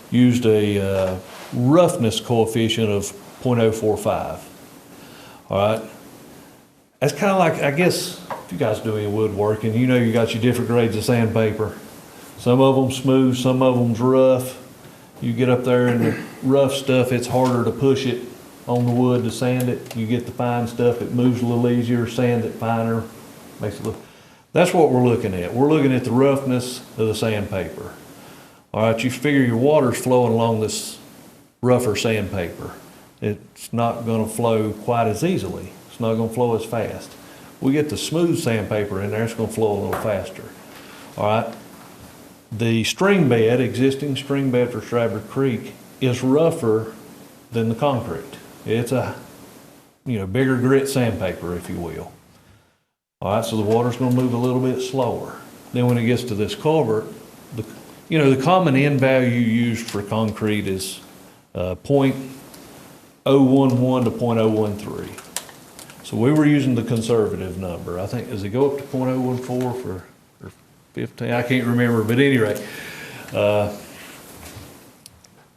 used a roughness coefficient of 0.045. All right? That's kind of like, I guess, if you guys do any woodworking, you got your different grades of sandpaper. Some of them smooth, some of them's rough. You get up there and the rough stuff, it's harder to push it on the wood to sand it. You get the fine stuff, it moves a little easier, sand it finer, makes it look. That's what we're looking at. We're looking at the roughness of the sandpaper. All right, you figure your water's flowing along this rougher sandpaper. It's not going to flow quite as easily. It's not going to flow as fast. We get the smooth sandpaper in there, it's going to flow a little faster. All right. The existing stream bed for Stratford Creek is rougher than the concrete. It's a, bigger grit sandpaper, if you will. All right, so the water's going to move a little bit slower. Then when it gets to this culvert, the common end value used for concrete is 0.011 to 0.013. So we were using the conservative number. I think, does it go up to 0.014 or 15? I can't remember, but at any rate,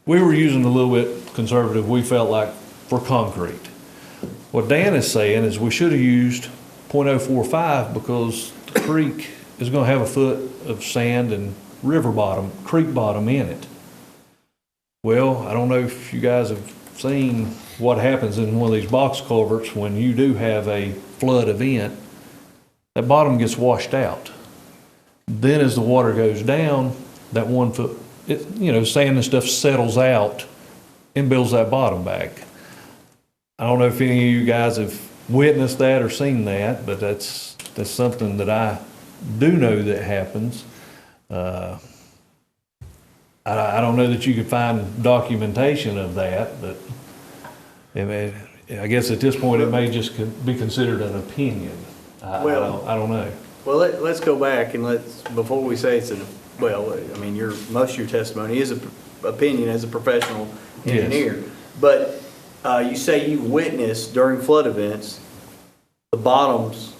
we were using a little bit conservative, we felt like, for concrete. What Dan is saying is we should have used .045 because the creek is gonna have a foot of sand and river bottom, creek bottom in it. Well, I don't know if you guys have seen what happens in one of these box culverts when you do have a flood event. That bottom gets washed out. Then as the water goes down, that 1 foot, sand and stuff settles out and builds that bottom back. I don't know if any of you guys have witnessed that or seen that, but that's something that I do know that happens. I don't know that you could find documentation of that, but I guess at this point it may just be considered an opinion. I don't know. Well, let's go back and before we say most of your testimony is an opinion as a professional engineer. Yes. But you say you witnessed during flood events, the bottoms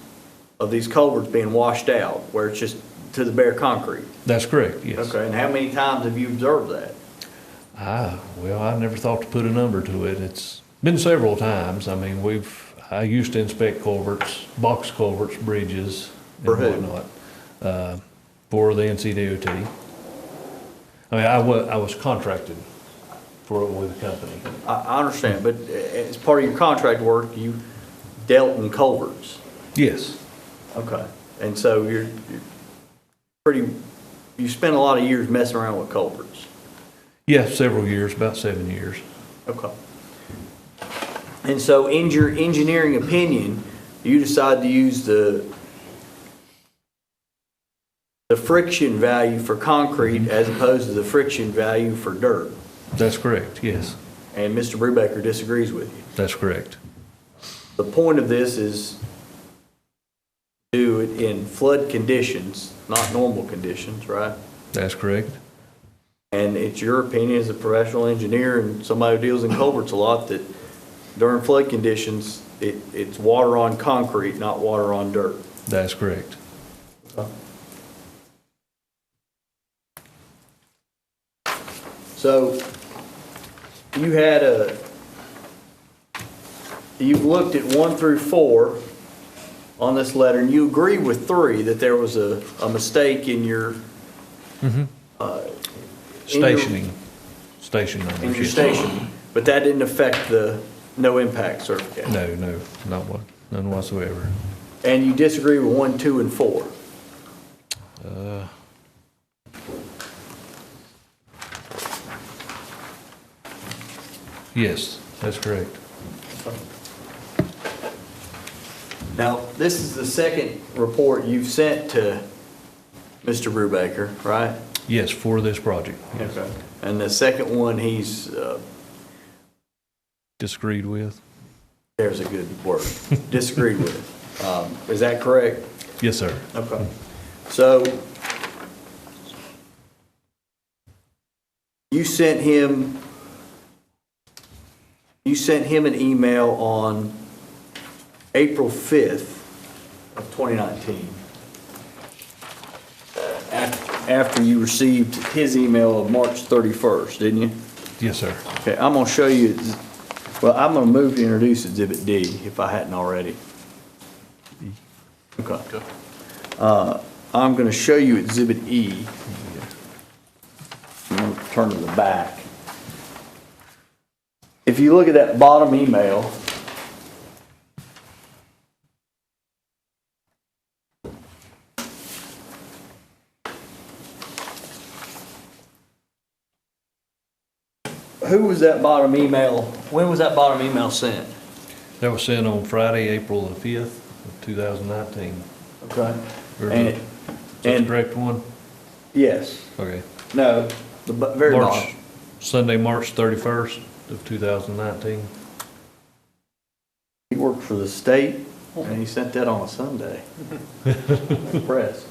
of these culverts being washed out, where it's just to the bare concrete. That's correct, yes. Okay, and how many times have you observed that? I never thought to put a number to it. It's been several times. I mean, I used to inspect culverts, box culverts, bridges, and whatnot, for the NCDOT. I mean, I was contracted with the company. I understand, but as part of your contract work, you dealt in culverts. Yes. Okay, and so you spent a lot of years messing around with culverts. Yes, several years, about 7 years. Okay. And so in your engineering opinion, you decide to use the friction value for concrete as opposed to the friction value for dirt. That's correct, yes. And Mr. Brubaker disagrees with you. That's correct. The point of this is do it in flood conditions, not normal conditions, right? That's correct. And it's your opinion as a professional engineer and somebody who deals in culverts a lot that during flood conditions, it's water on concrete, not water on dirt. That's correct. So you've looked at 1 through 4 on this letter, and you agree with 3 that there was a mistake in your Station in your station, but that didn't affect the no impact certificate. No, none whatsoever. And you disagree with 1, 2, and 4. Yes, that's correct. Now, this is the second report you've sent to Mr. Brubaker, right? Yes, for this project. Yes. Okay. And the second one he's disagreed with. There's a good word. Disagreed with. Is that correct? Yes, sir. Okay. So you sent him an email on April 5th of 2019 after you received his email of March 31st, didn't you? Yes, sir. Okay, I'm going to show you, well, I'm going to move to introduce Exhibit D if I hadn't already. Okay. I'm going to show you Exhibit E. I'm going to turn to the back. If you look at that bottom email, who was that bottom email? When was that bottom email sent? That was sent on Friday, April the 5th of 2019. Okay. Is that the correct one? Yes. Okay. No, the very bottom. Sunday, March 31st of 2019. He worked for the state, and he sent that on a Sunday. Impressed.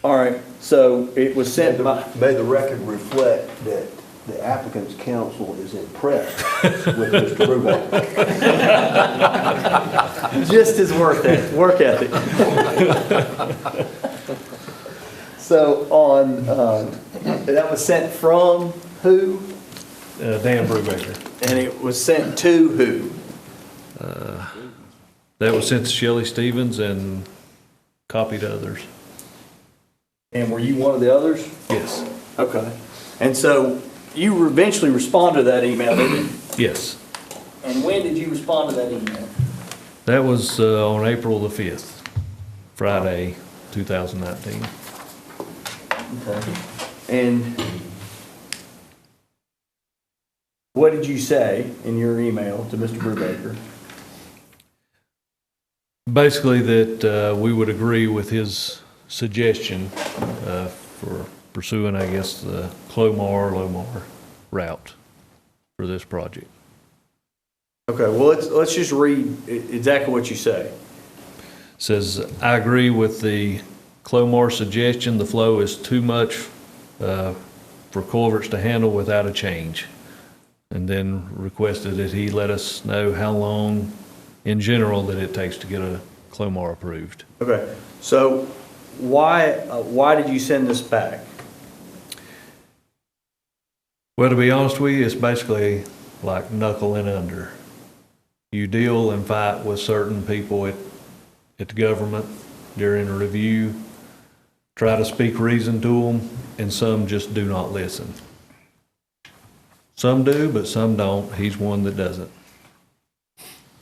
All right, so it was sent by... May the record reflect that the applicant's counsel is impressed with Mr. Brubaker. Just his work ethic. So that was sent from who? Dan Brubaker. And it was sent to who? That was sent to Shelley Stevens and copied others. And were you one of the others? Yes. Okay. And so you eventually responded to that email, didn't you? Yes. And when did you respond to that email? That was on April the 5th, Friday, 2019. Okay. And what did you say in your email to Mr. Brubaker? Basically that we would agree with his suggestion for pursuing, I guess, the Clomar-Lomar route for this project. Okay, well, let's just read exactly what you say. Says, I agree with the Clomar suggestion. The flow is too much for culverts to handle without a change. And then requested that he let us know how long in general that it takes to get a Clomar approved. Okay, so why did you send this back? Well, to be honest with you, it's basically like knuckling under. You deal and fight with certain people at the government during a review, try to speak reason to them, and some just do not listen. Some do, but some don't. He's one that doesn't.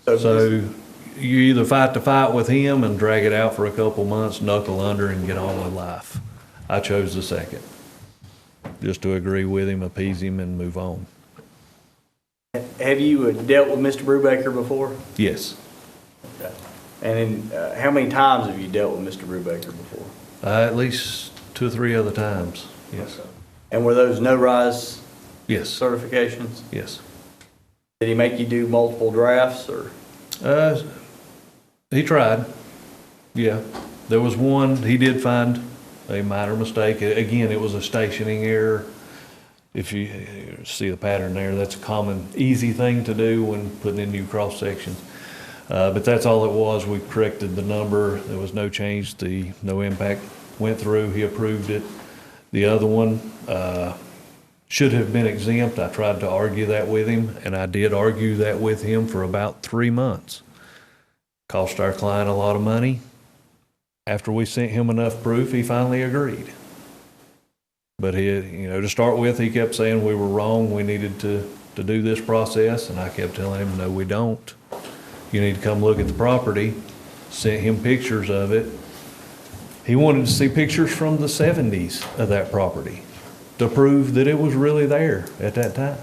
So you either fight the fight with him and drag it out for a couple months, knuckle under, and get on with life. I chose the second, just to agree with him, appease him, and move on. Have you dealt with Mr. Brubaker before? Yes. Okay. And how many times have you dealt with Mr. Brubaker before? At least 2 or 3 other times, yes. Okay. And were those no-rise Yes. certifications? Yes. Did he make you do multiple drafts, or? He tried. Yeah. There was one, he did find a minor mistake. Again, it was a stationing error. If you see the pattern there, that's a common, easy thing to do when putting in new cross sections. But that's all it was. We corrected the number. There was no change. The no impact went through. He approved it. The other one should have been exempt. I tried to argue that with him, and I did argue that with him for about 3 months. Cost our client a lot of money. After we sent him enough proof, he finally agreed. But he, to start with, he kept saying we were wrong. We needed to do this process, and I kept telling him, no, we don't. You need to come look at the property. Sent him pictures of it. He wanted to see pictures from the 70s of that property to prove that it was really there at that time.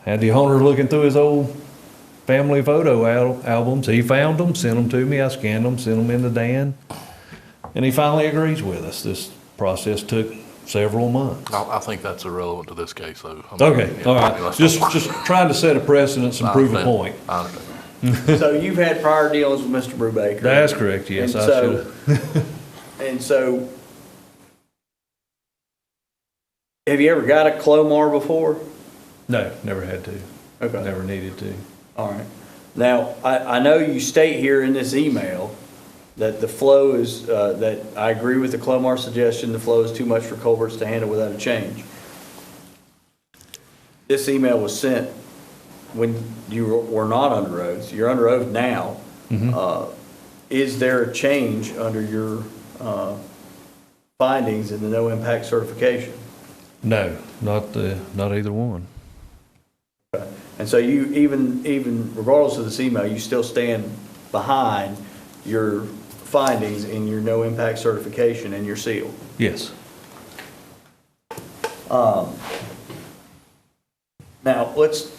Had the owner looking through his old family photo albums. He found them, sent them to me. I scanned them, sent them in to Dan, and he finally agrees with us. This process took several months. I think that's irrelevant to this case, though. Okay, all right. Just trying to set a precedence and prove a point. I understand. So you've had prior dealings with Mr. Brubaker? That's correct, yes. I should have. And so, have you ever got a Clomar before? No, never had to. Okay. Never needed to. All right. Now, I know you state here in this email that the flow is, that I agree with the Clomar suggestion, the flow is too much for culverts to handle without a change. This email was sent when you were not under oath. You're under oath now. Mm-hmm. Is there a change under your findings in the no impact certification? No, not either one. Okay. And so you, even regardless of this email, you still stand behind your findings in your no impact certification and your seal? Yes. Now, Mr.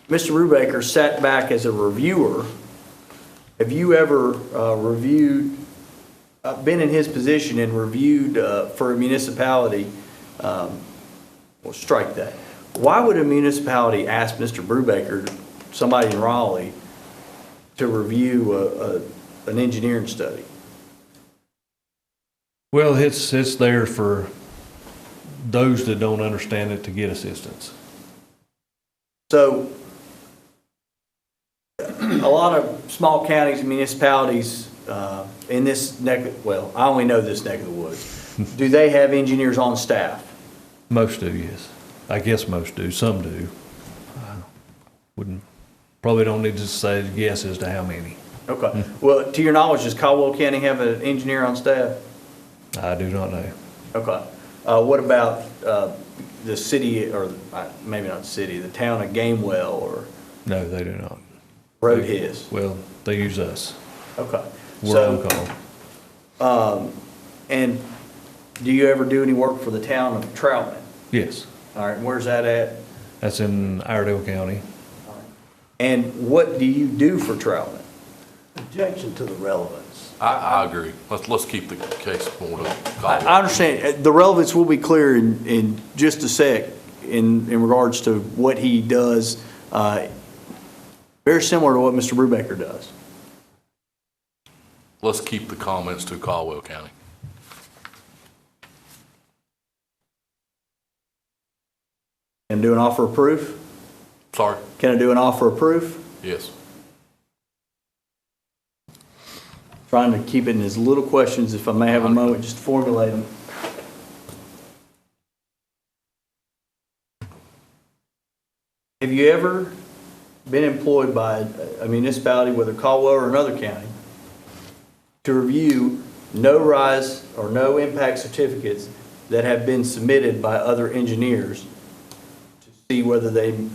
Brubaker sat back as a reviewer. Have you ever reviewed, been in his position and reviewed for a municipality? Well, strike that. Why would a municipality ask Mr. Brubaker, somebody in Raleigh, to review an engineering study? Well, it's there for those that don't understand it to get assistance. So, a lot of small counties and municipalities in this well, I only know this neck of the woods. Do they have engineers on staff? Most do, yes. I guess most do. Some do. Wouldn't Probably don't need to say yes as to how many. Okay. Well, to your knowledge, does Caldwell County have an engineer on staff? I do not know. Okay. What about the city, or maybe not the city, the town of Gamewell or No, they do not. Road His? Well, they use us. Okay. We're on call. And do you ever do any work for the town of Troutman? Yes, All right, where's that at? that's in Iredell County. And what do you do for Troutman? Objection to the relevance. I agree. Let's keep the case more to Caldwell. I understand. The relevance will be clear in just a sec in regards to what he does. Very similar to what Mr. Brubaker does. Let's keep the comments to Caldwell County. Can I do an offer of proof? Sorry? Can I do an offer of proof? Yes. Trying to keep it in as little questions, if I may have a moment, just to formulate them. Have you ever been employed by a municipality, whether Caldwell or another county, to review no rise or no impact certificates that have been submitted by other engineers to see whether they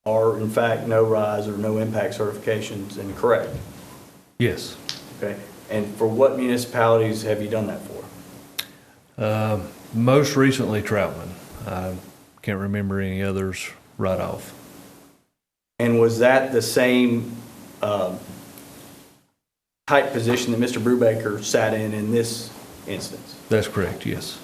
are in fact no rise or no impact certifications and correct? Yes. Okay. And for what municipalities have you done that for? Most recently Troutman. I can't remember any others right off. And was that the same type position that Mr. Brubaker sat in this instance? That's correct, yes.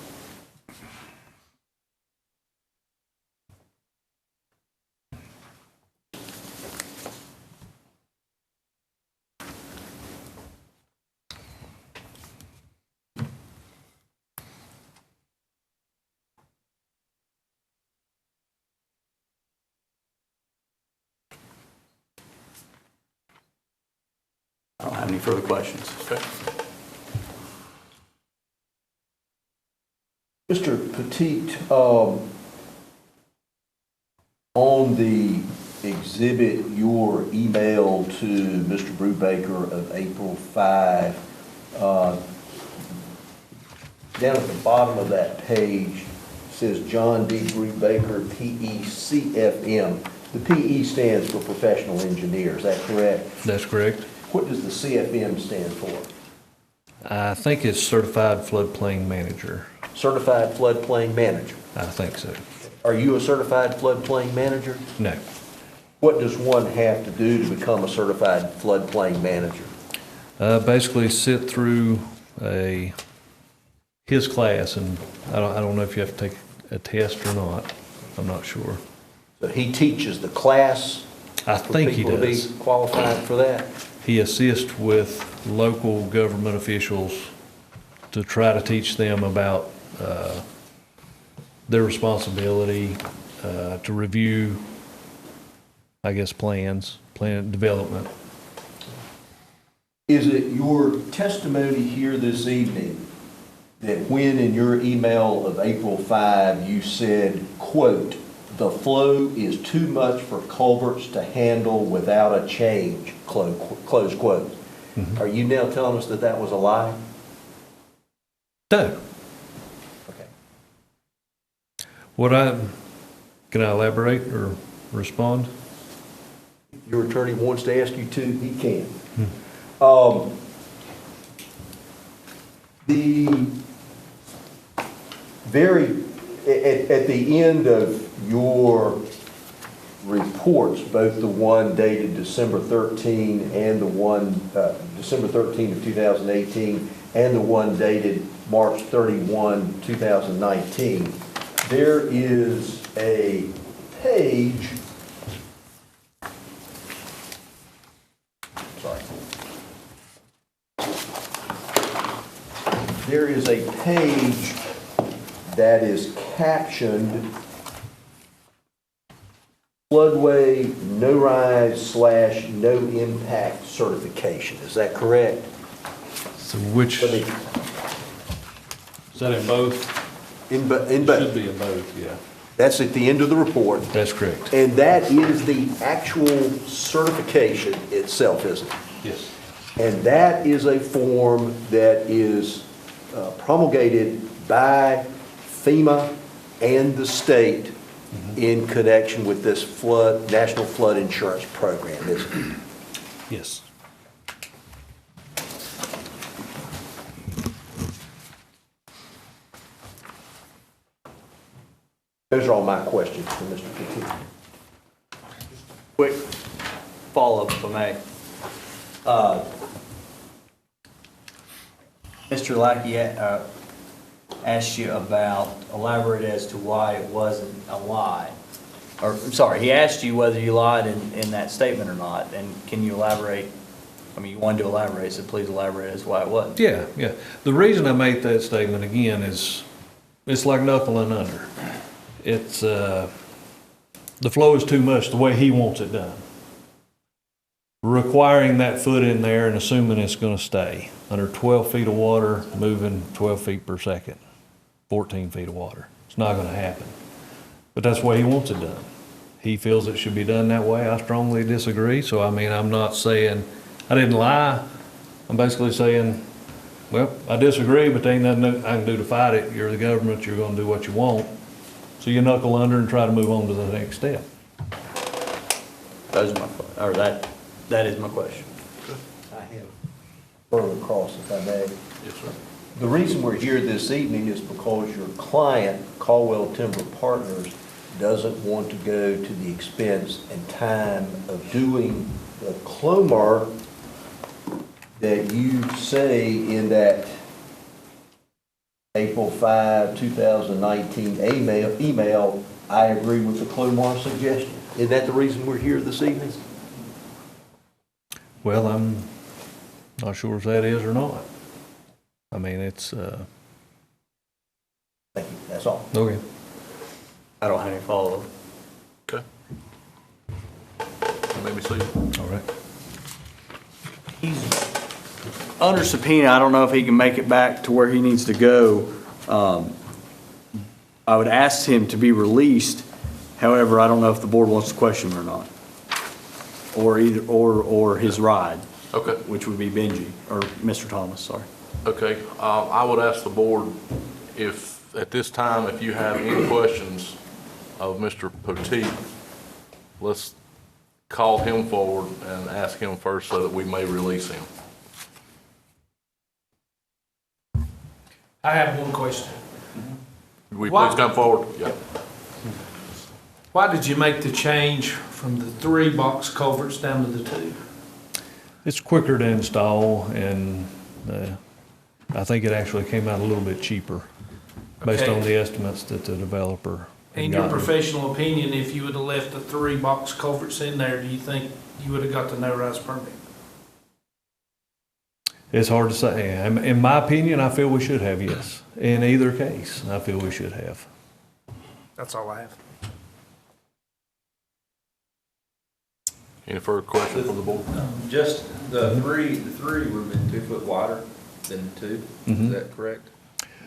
I don't have any further questions. Okay. Mr. Petit, on the exhibit, your email to Mr. Brubaker of April 5, down at the bottom of that page says John D. Brubaker, P.E.C.F.M. The P.E. stands for Professional Engineer, is that correct? That's correct. What does the C.F.M. stand for? I think it's Certified Floodplain Manager. Certified Floodplain Manager. I think so. Are you a certified floodplain manager? No. What does one have to do to become a certified floodplain manager? Basically sit through his class, and I don't know if you have to take a test or not. I'm not sure. So he teaches the class? I think he does. For people to be qualified for that? He assists with local government officials to try to teach them about their responsibility to review, I guess, plan development. Is it your testimony here this evening that when in your email of April 5 you said, quote, "The flow is too much for culverts to handle without a change," close quote. Mm-hmm. Are you now telling us that that was a lie? No. Okay. Can I elaborate or respond? Your attorney wants to ask you to, he can. At the end of your reports, both the one dated December 13 and the one December 13 of 2018 and the one dated March 31, 2019, there is a page. There is a page that is captioned floodway no rise / no impact certification. Is that correct? So which, is that in both? In both. Should be in both, yeah. That's at the end of the report. That's correct. And that is the actual certification itself, isn't it? Yes. And that is a form that is promulgated by FEMA and the state in connection with this National Flood Insurance Program, isn't it? Yes. Those are all my questions for Mr. Petit. Quick follow-up if I may. Mr. Lackey asked you about, elaborate as to why it wasn't a lie. Or, I'm sorry, he asked you whether you lied in that statement or not, and can you elaborate? I mean, you wanted to elaborate, so please elaborate as to why it wasn't. Yeah. The reason I made that statement again is it's like knuckling under. It's, the flow is too much the way he wants it done. Requiring that foot in there and assuming it's gonna stay under 12 feet of water, moving 12 feet per second, 14 feet of water. It's not gonna happen. But that's the way he wants it done. He feels it should be done that way. I strongly disagree. So, I mean, I'm not saying I didn't lie. I'm basically saying, well, I disagree, but there ain't nothing I can do to fight it. You're the government, you're gonna do what you want. So you knuckle under and try to move on to the next step. Those are my, or that is my question. I have further across, if I may. Yes, sir. The reason we're here this evening is because your client, Caldwell Timber Partners, doesn't want to go to the expense and time of doing the CLOMAR that you say in that April 5, 2019 email, I agree with the CLOMAR suggestion. Is that the reason we're here this evening? Well, I'm not sure if that is or not. I mean, it's, Thank you, that's all. okay. I don't have any follow-up. Okay. Let me see. All right. He's under subpoena. I don't know if he can make it back to where he needs to go. I would ask him to be released. However, I don't know if the board wants to question him or not. Or his ride. Okay. Which would be Benji, or Mr. Thomas, sorry. Okay, I would ask the board if, at this time, if you have any questions of Mr. Petit, let's call him forward and ask him first so that we may release him. I have one question. Will you please come forward? Yeah. Why did you make the change from the 3 box culverts down to the 2? It's quicker to install, and I think it actually came out a little bit cheaper based Okay. on the estimates that the developer had In your gotten. professional opinion, if you would have left the 3 box culverts in there, do you think you would have got the no-rise permit? It's hard to say. In my opinion, I feel we should have, yes. In either case, I feel we should have. That's all I have. Any further questions from the board? Just the three would have been 2 foot wider than 2, Mhm. is that correct?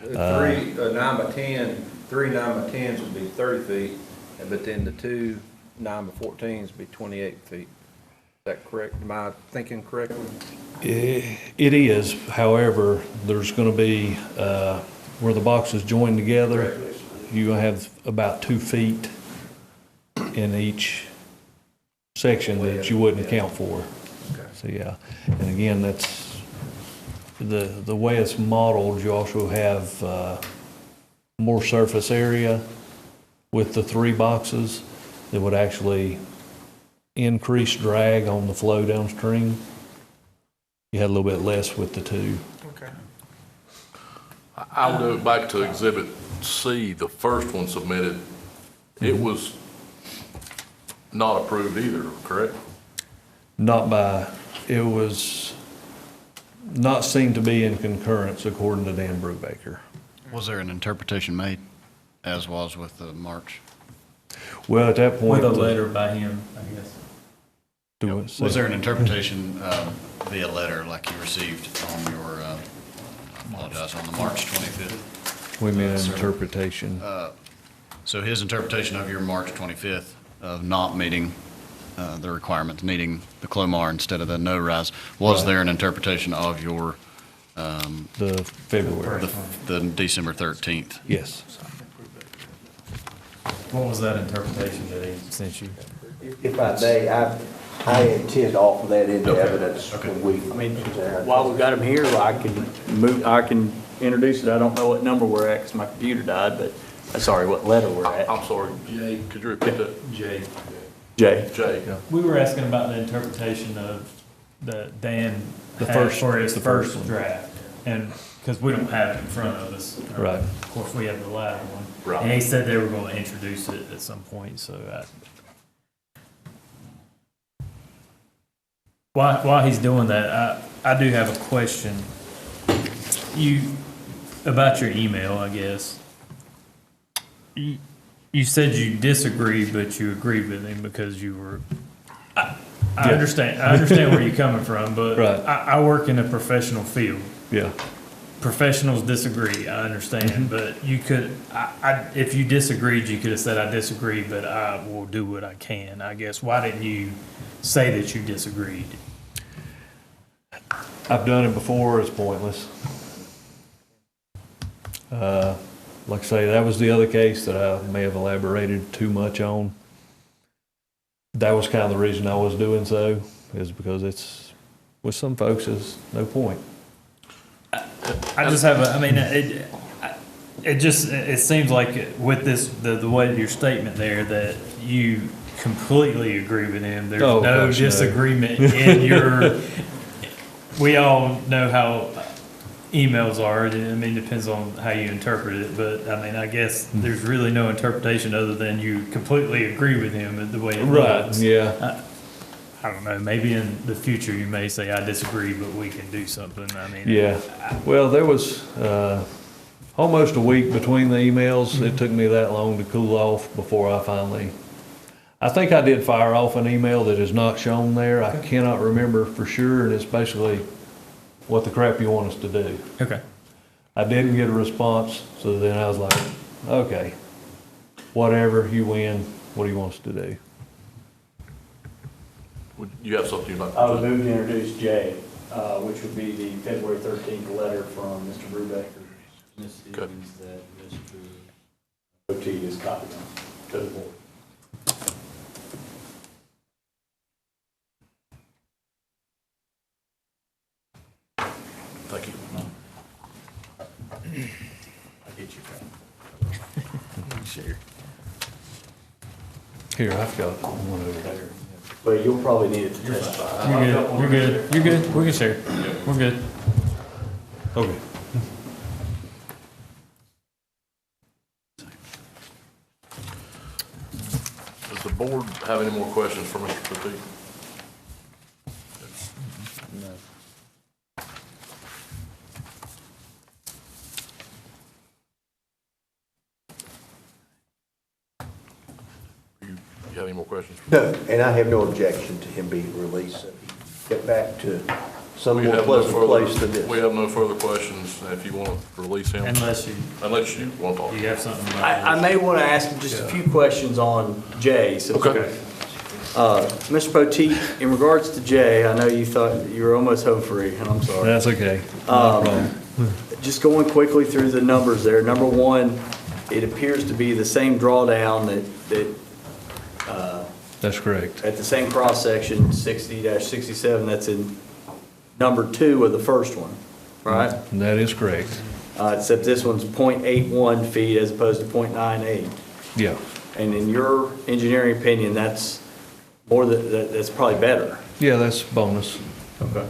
Three, 9 by 10, 3 9 by 10s would be 30 feet, but then the 2 9 by 14s would be 28 feet. Is that correct? Am I thinking correctly? It is, however, there's gonna be, where the boxes join together, you're gonna have about 2 feet in each section that you wouldn't account for. So, yeah, and again, that's, the way it's modeled, you also have more surface area with the 3 boxes that would actually increase drag on the flow downstream. You had a little bit less with the 2. Okay. I'll go back to Exhibit C, the first one submitted. It was not approved either, correct? Not by, it was not seen to be in concurrence according to Dan Brubaker. Was there an interpretation made, as was with the March? Well, at that point. With a letter by him, I guess. Was there an interpretation via letter like you received on your, I apologize, on the March 25th? We mean an interpretation. So his interpretation of your March 25th of not meeting the requirements, needing the Clomar instead of the no-rise, was there an interpretation of your The February. the December 13th? Yes. What was that interpretation that he sent you? If I may, I intend to offer that into evidence when we. I mean, while we got him here, I can introduce it. I don't know what number we're at because my computer died, but, sorry, what letter we're at. I'm sorry, Jay, could you repeat that? J. Jay. We were asking about the interpretation of the Dan The had first- for his the first first one. draft. And, because we don't have it in front of us. Right. Of course, we have the latter one. Right. And he said they were going to introduce it at some point, so while he's doing that, I do have a question. About your email, I guess. You said you disagree, but you agreed with him because you were. I understand where you're coming from, but Right. I work in a professional field. Yeah. Professionals disagree, I understand, but you could, if you disagreed, you could have said, I disagree, but I will do what I can, I guess. Why didn't you say that you disagreed? I've done it before, it's pointless. Like I say, that was the other case that I may have elaborated too much on. That was kind of the reason I was doing so, is because it's, with some folks, it's no point. I just have it seems like with this, the way your statement there, that you completely agree with him. There's Oh, no gosh, no. disagreement in your, we all know how emails are. I mean, it depends on how you interpret it, but I mean, I guess there's really no interpretation other than you completely agree with him the way it Right, looks. yeah. I don't know, maybe in the future you may say, I disagree, but we can do something. I mean. Yeah, well, there was almost a week between the emails. It took me that long to cool off before I think I did fire off an email that is not shown there. I cannot remember for sure, and it's basically what the crap you want us to do. Okay. I didn't get a response, so then I was like, okay, whatever, you win. What do you want us to do? Would you have something you'd like I to would do? move to introduce J, which would be the February 13th letter from Mr. Brubaker, Ms. Stevens, that Mr. OT is copied on to the board. Thank you. I'll get you. Sure. Here, I've got one over there. But you'll probably need it to testify. You're good. You're good. We can share. We're good. Okay. Does the board have any more questions for Mr. Petit? You have any more questions? No, and I have no objection to him being released. Get back to some We more have no pleasant further- place than this. We have no further questions. If you want to release him. Unless you want to talk. You have something. I may want to ask him just a few questions on J. So Okay. Mr. Poteet, in regards to J, I know you thought you were almost home free, and I'm sorry. That's okay. No problem. Just going quickly through the numbers there. Number one, it appears to be the same drawdown that That's correct. at the same cross-section, 60-67, that's in number two of the first one, right? That is correct. Except this one's .81 feet as opposed to .98. Yeah. And in your engineering opinion, that's more that's probably better. Yeah, that's bonus. Okay.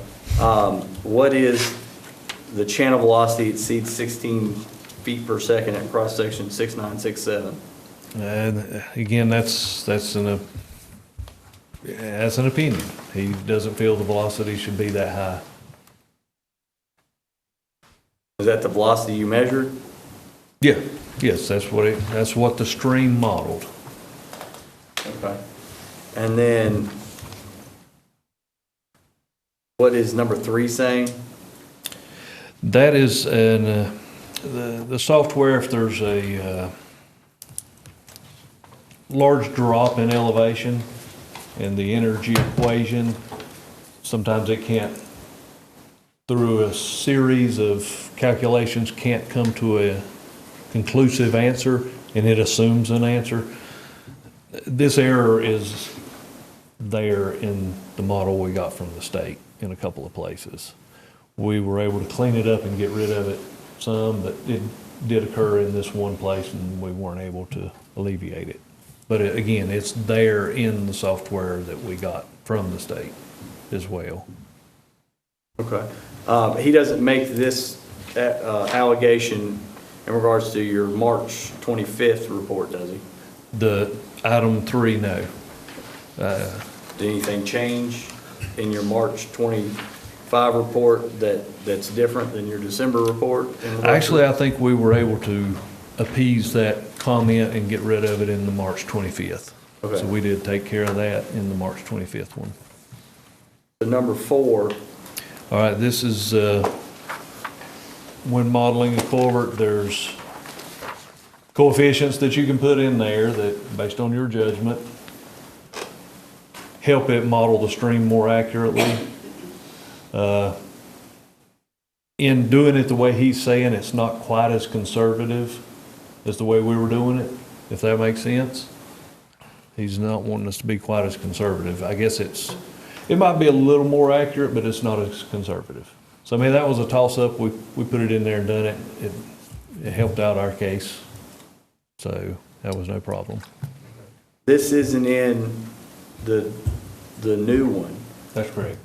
What is the channel velocity exceeds 16 feet per second at cross-section 6967? And again, that's an opinion. He doesn't feel the velocity should be that high. Is that the velocity you measured? Yeah, yes, that's what the stream modeled. Okay. And then, what is number three saying? That is the software, if there's a large drop in elevation and the energy equation, sometimes it can't, through a series of calculations, can't come to a conclusive answer, and it assumes an answer. This error is there in the model we got from the state in a couple of places. We were able to clean it up and get rid of it some, but it did occur in this one place and we weren't able to alleviate it. But again, it's there in the software that we got from the state as well. Okay. He doesn't make this allegation in regards to your March 25th report, does he? The item 3, no. Did anything change in your March 25 report that's different than your December report? Actually, I think we were able to appease that comment and get rid of it in the March 25th. Okay. So we did take care of that in the March 25th one. The number 4. All right, this is, when modeling a culvert, there's coefficients that you can put in there that, based on your judgment, help it model the stream more accurately. In doing it the way he's saying, it's not quite as conservative as the way we were doing it, if that makes sense. He's not wanting us to be quite as conservative. I guess it might be a little more accurate, but it's not as conservative. So, I mean, that was a toss-up. We put it in there and done it. It helped out our case. So that was no problem. This isn't in the new one. That's correct.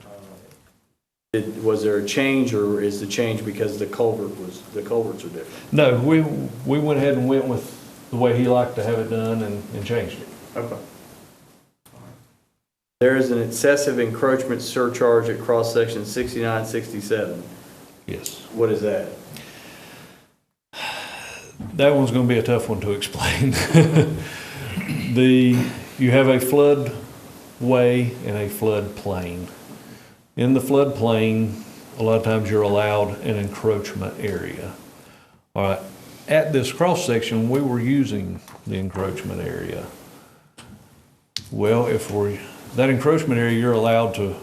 Was there a change, or is the change because the culverts are different? No, we went ahead and went with the way he liked to have it done and changed it. Okay. There is an excessive encroachment surcharge at cross-section 6967. Yes. What is that? That one's going to be a tough one to explain. You have a floodway and a floodplain. In the floodplain, a lot of times you're allowed an encroachment area. All right. At this cross-section, we were using the encroachment area. Well, that encroachment area, you're allowed to,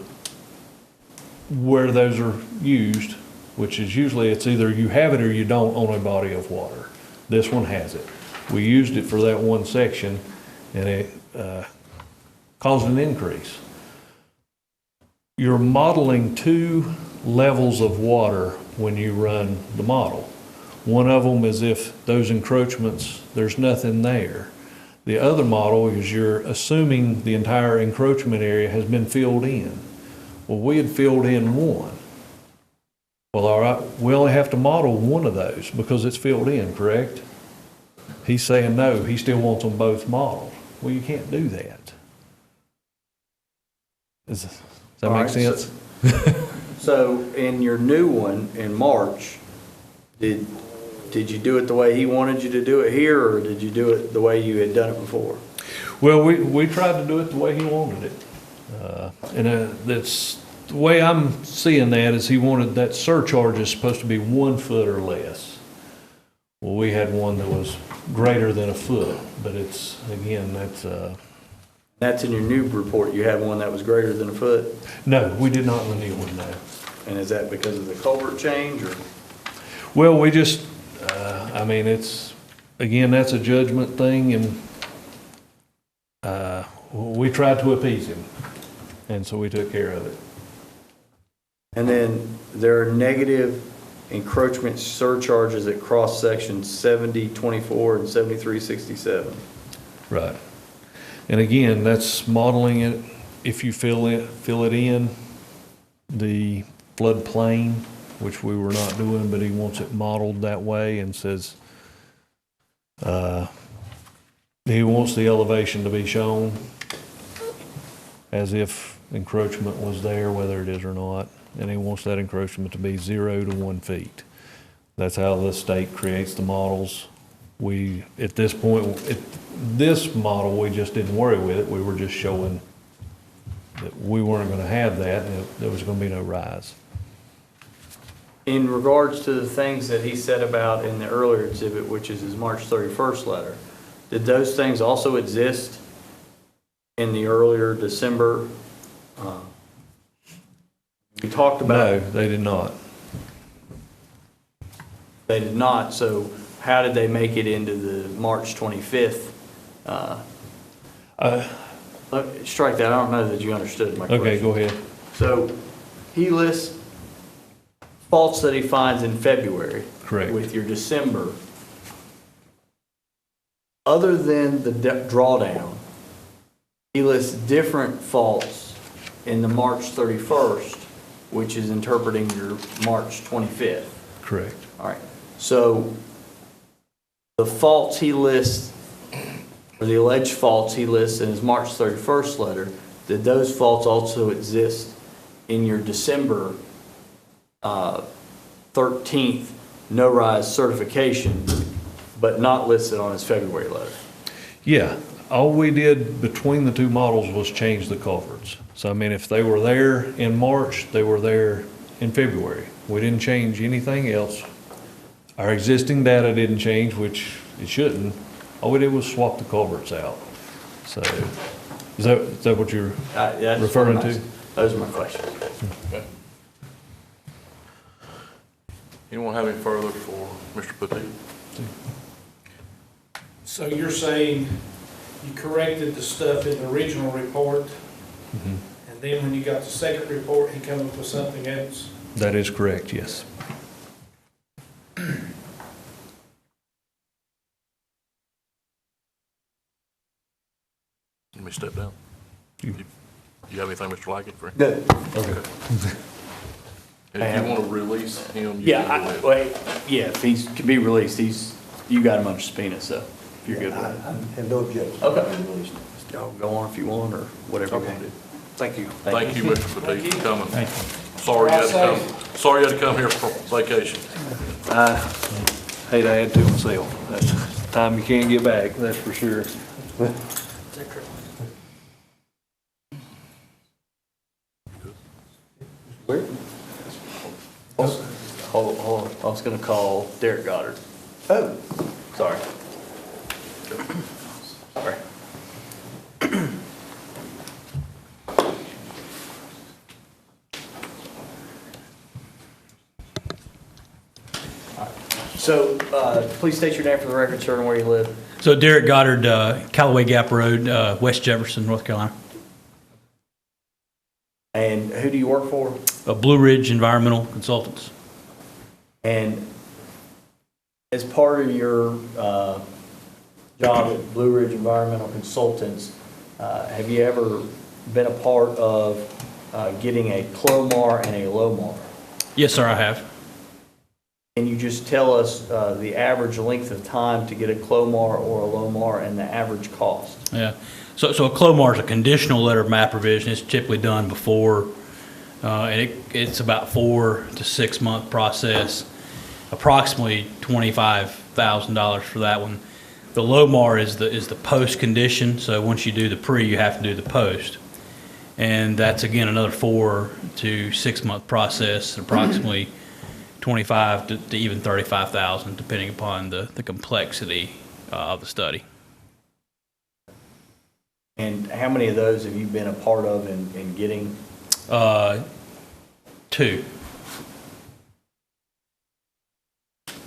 where those are used, which is usually it's either you have it or you don't on a body of water. This one has it. We used it for that one section, and it caused an increase. You're modeling 2 levels of water when you run the model. One of them is if those encroachments, there's nothing there. The other model is you're assuming the entire encroachment area has been filled in. Well, we had filled in one. Well, all right, we only have to model one of those because it's filled in, correct? He's saying no, he still wants them both modeled. Well, you can't do that. Does that make sense? So in your new one in March, did you do it the way he wanted you to do it here, or did you do it the way you had done it before? Well, we tried to do it the way he wanted it. That's the way I'm seeing that is he wanted that surcharge is supposed to be 1 foot or less. Well, we had one that was greater than a foot, but it's, again, That's in your new report. You had one that was greater than a foot? No, we did not renew one, no. And is that because of the culvert change, or? Well, we just, I mean, it's, again, that's a judgment thing, and we tried to appease him, and so we took care of it. And then there are negative encroachment surcharges at cross sections 7024 and 7367. Right. And again, that's modeling it, if you fill it in, the floodplain, which we were not doing, but he wants it modeled that way and says he wants the elevation to be shown as if encroachment was there, whether it is or not, and he wants that encroachment to be 0 to 1 feet. That's how the state creates the models. We, at this point, this model, we just didn't worry with it. We were just showing that we weren't going to have that, and there was going to be no rise. In regards to the things that he said about in the earlier exhibit, which is his March 31st letter, did those things also exist in the earlier December? We talked about. No, they did not. They did not, so how did they make it into the March 25th? Strike that, I don't know that you understood my question. Okay, go ahead. So he lists faults that he finds in February. Correct. With your December. Other than the drawdown, he lists different faults in the March 31st, which is interpreting your March 25th. Correct. All right. So the faults he lists, or the alleged faults he lists in his March 31st letter, did those faults also exist in your December 13th no-rise certification, but not listed on his February letter? Yeah, all we did between the two models was change the culverts. So I mean, if they were there in March, they were there in February. We didn't change anything else. Our existing data didn't change, which it shouldn't. All we did was swap the culverts out. So is that what you're referring to? Those are my questions. Okay. Anyone have any further for Mr. Petit? So you're saying you corrected the stuff in the original report, and then when you got the second report, he came up with something else? That is correct, yes. Let me step down. You have anything, Mr. Lackey? No. Okay. If you want to release him, you Yeah, can do it. wait, yeah, if he's, can be released, you got him under subpoena, so if you're good with it. I have no objection. Okay. Y'all go on if you want, or whatever you want to do. Thank you. Thank you, Mr. Petit, for coming. Thank you. Sorry you had to come, sorry you had to come here for vacation. I hate I had to myself. That's time you can't get back, that's for sure. Where? Hold on, I was gonna call Derek Goddard. Oh. Sorry. Sorry. So, please state your name for the record, sir, and where you live. So Derek Goddard, Callaway Gap Road, West Jefferson, North Carolina. And who do you work for? Blue Ridge Environmental Consultants. And as part of your job at Blue Ridge Environmental Consultants, have you ever been a part of getting a CLOMAR and a LOMAR? Yes, sir, I have. Can you just tell us the average length of time to get a CLOMAR or a LOMAR and the average cost? Yeah. So a CLOMAR is a conditional letter of map revision. It's typically done before, and it's about 4 to 6 month process. Approximately $25,000 for that one. The LOMAR is the post condition. So once you do the pre, you have to do the post, and that's again another 4 to 6 month process. Approximately 25 to even 35,000, depending upon the complexity of the study. And how many of those have you been a part of in getting? 2.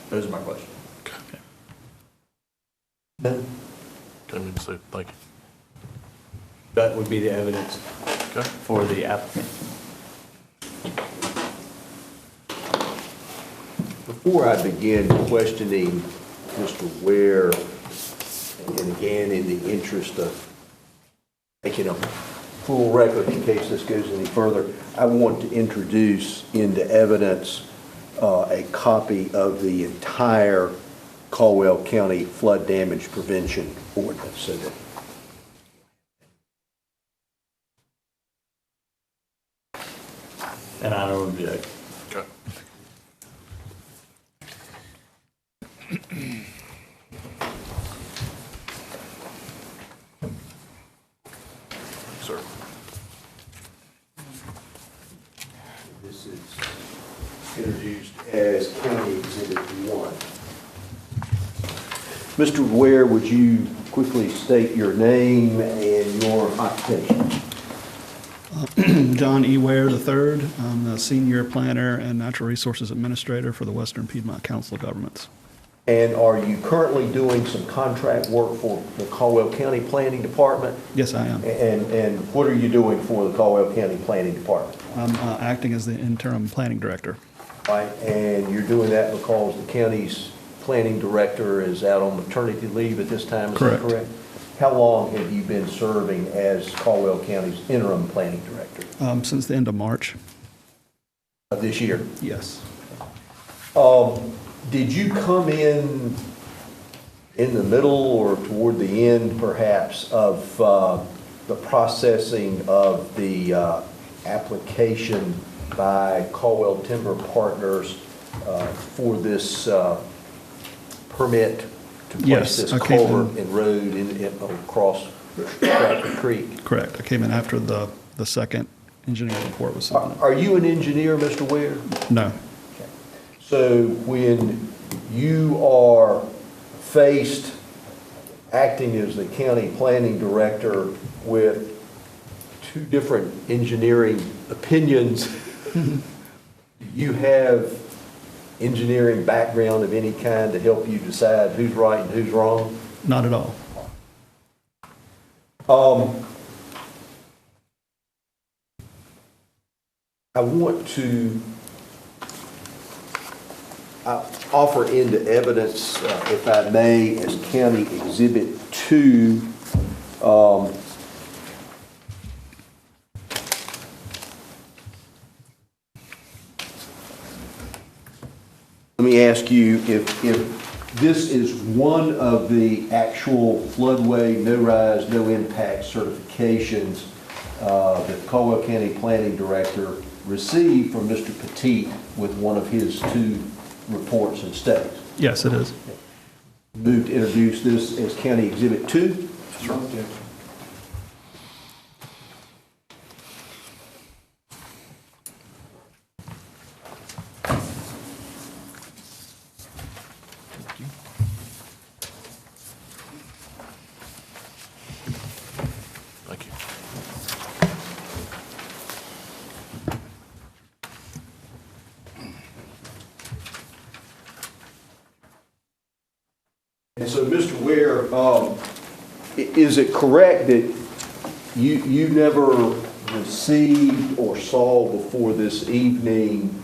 Those are my questions. Okay, so thank you. That would be the evidence for the applicant. Before I begin questioning Mr. Ware, and again, in the interest of making a full record in case this goes any further, I want to introduce into evidence a copy of the entire Caldwell County flood damage prevention ordinance. So that And I don't object. Okay. Sir. this is introduced as County Exhibit 1. Mr. Ware, would you quickly state your name and your occupation? John E. Ware III. I'm the Senior Planner and Natural Resources Administrator for the Western Piedmont Council of Governments. And are you currently doing some contract work for the Caldwell County Planning Department? Yes, I am. And what are you doing for the Caldwell County Planning Department? I'm acting as the Interim Planning Director. Right, and you're doing that because the county's planning director is out on maternity leave at this time, is that correct? How long have you been serving as Caldwell County's interim planning director? Since the end of March. Of this year? Yes. Did you come in the middle or toward the end, perhaps, of the processing of the application by Caldwell Timber Partners for this permit to place this culvert and road across Stratford Creek? Correct. I came in after the second engineering report was submitted. Are you an engineer, Mr. Ware? No. Okay. So when you are faced, acting as the county planning director, with two different engineering opinions, do you have engineering background of any kind to help you decide who's right and who's wrong? Not at all. I want to offer into evidence, if I may, as County Exhibit 2, let me ask you if this is one of the actual floodway, no-rise, no-impact certifications that the Caldwell County Planning Director received from Mr. Petit with one of his two reports and studies. Yes, it is. Move to introduce this as County Exhibit 2. That's right. Thank you. And so, Mr. Ware, is it correct that you never received or saw before this evening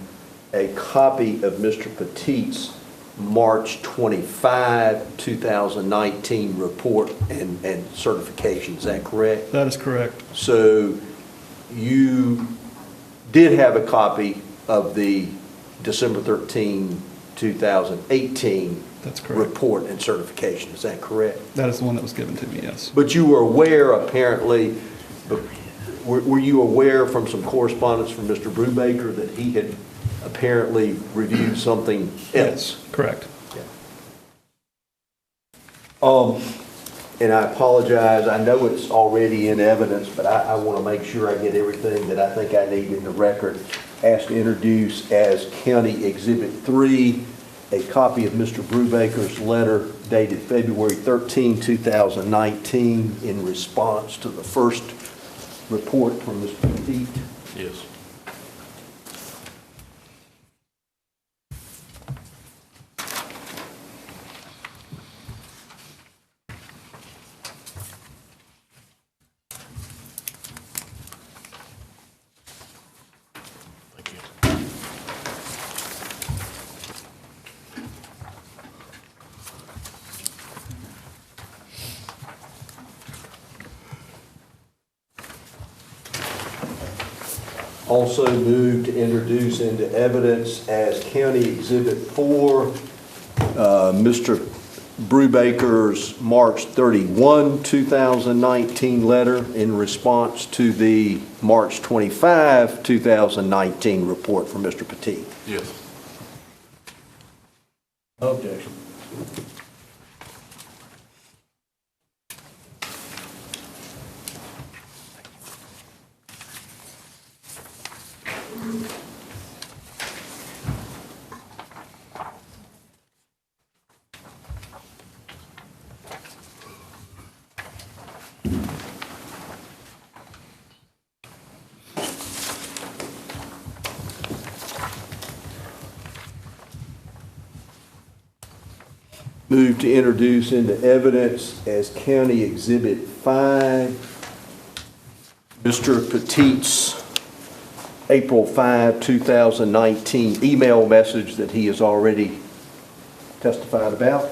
a copy of Mr. Petit's March 25, 2019 report and certification? Is that correct? That is correct. So you did have a copy of the December 13, 2018 That's correct. report and certification. Is that correct? That is the one that was given to me, yes. But you were aware, apparently, were you aware from some correspondence from Mr. Brubaker that he had apparently reviewed something else? Yes, correct. And I apologize, I know it's already in evidence, but I want to make sure I get everything that I think I need in the record. Asked to introduce as County Exhibit 3, a copy of Mr. Brubaker's letter dated February 13, 2019, in response to the first report from Mr. Petit. Yes. Also moved to introduce into evidence as County Exhibit 4, Mr. Brubaker's March 31, 2019 letter in response to the March 25, 2019 report from Mr. Petit. Yes. Objection. Move to introduce into evidence as County Exhibit 5, Mr. Petit's April 5, 2019 email message that he has already testified about.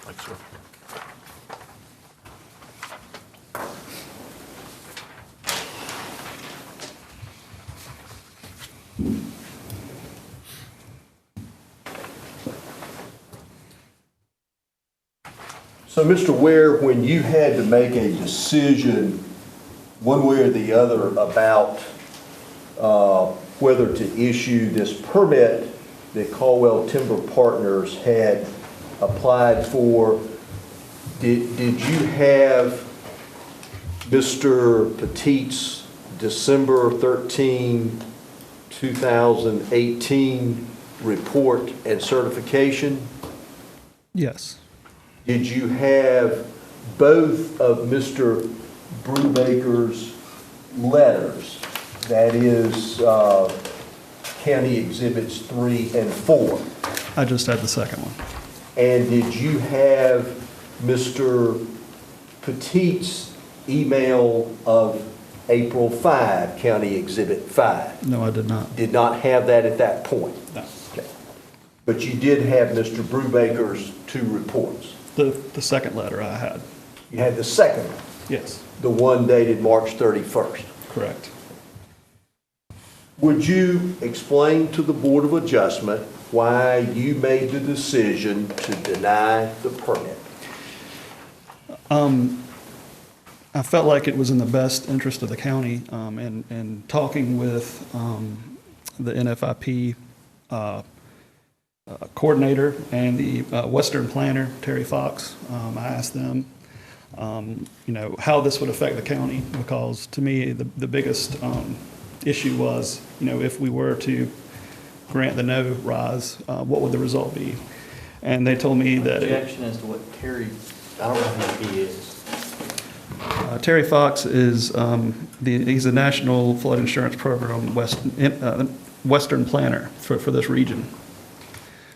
Thanks, sir. So, Mr. Ware, when you had to make a decision one way or the other about whether to issue this permit that Caldwell Timber Partners had applied for, did you have Mr. Petit's December 13, 2018 report and certification? Yes. Did you have both of Mr. Brubaker's letters, that is County Exhibits 3 and 4? I just had the second one. And did you have Mr. Petit's email of April 5, County Exhibit 5? No, I did not. Did not have that at that point? No. Okay. But you did have Mr. Brubaker's 2 reports? The second letter I had. You had the second one? Yes. The one dated March 31st? Correct. Would you explain to the Board of Adjustment why you made the decision to deny the permit? I felt like it was in the best interest of the county, and talking with the NFIP coordinator and the Western planner, Terry Fox. I asked them, how this would affect the county, because to me, the biggest issue was, if we were to grant the no rise, what would the result be? And they told me that Objection as to what Terry, I don't know who he is. Terry Fox is he's the National Flood Insurance Program Western planner for this region.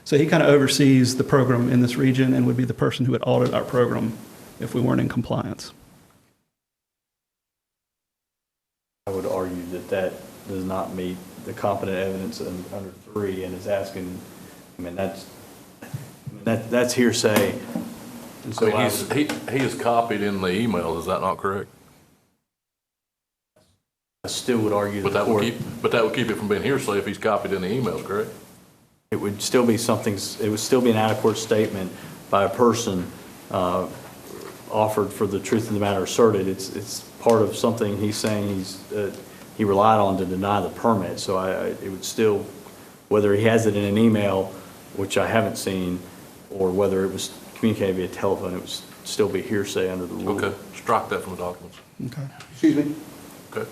So he kind of oversees the program in this region and would be the person who would audit our program if we weren't in compliance. I would argue that does not meet the competent evidence under 3 and is asking, that's hearsay. And so he is copied in the email, is that not correct? I still would argue But that would keep it from being hearsay if he's copied in the emails, correct? It would still be it would still be an out-of-court statement by a person offered for the truth of the matter asserted. It's part of something he's saying he relied on to deny the permit. So it would still, whether he has it in an email, which I haven't seen, or whether it was communicated via telephone, it would still be hearsay under the rule. Okay, strike that from the documents. Okay. Excuse me? Okay.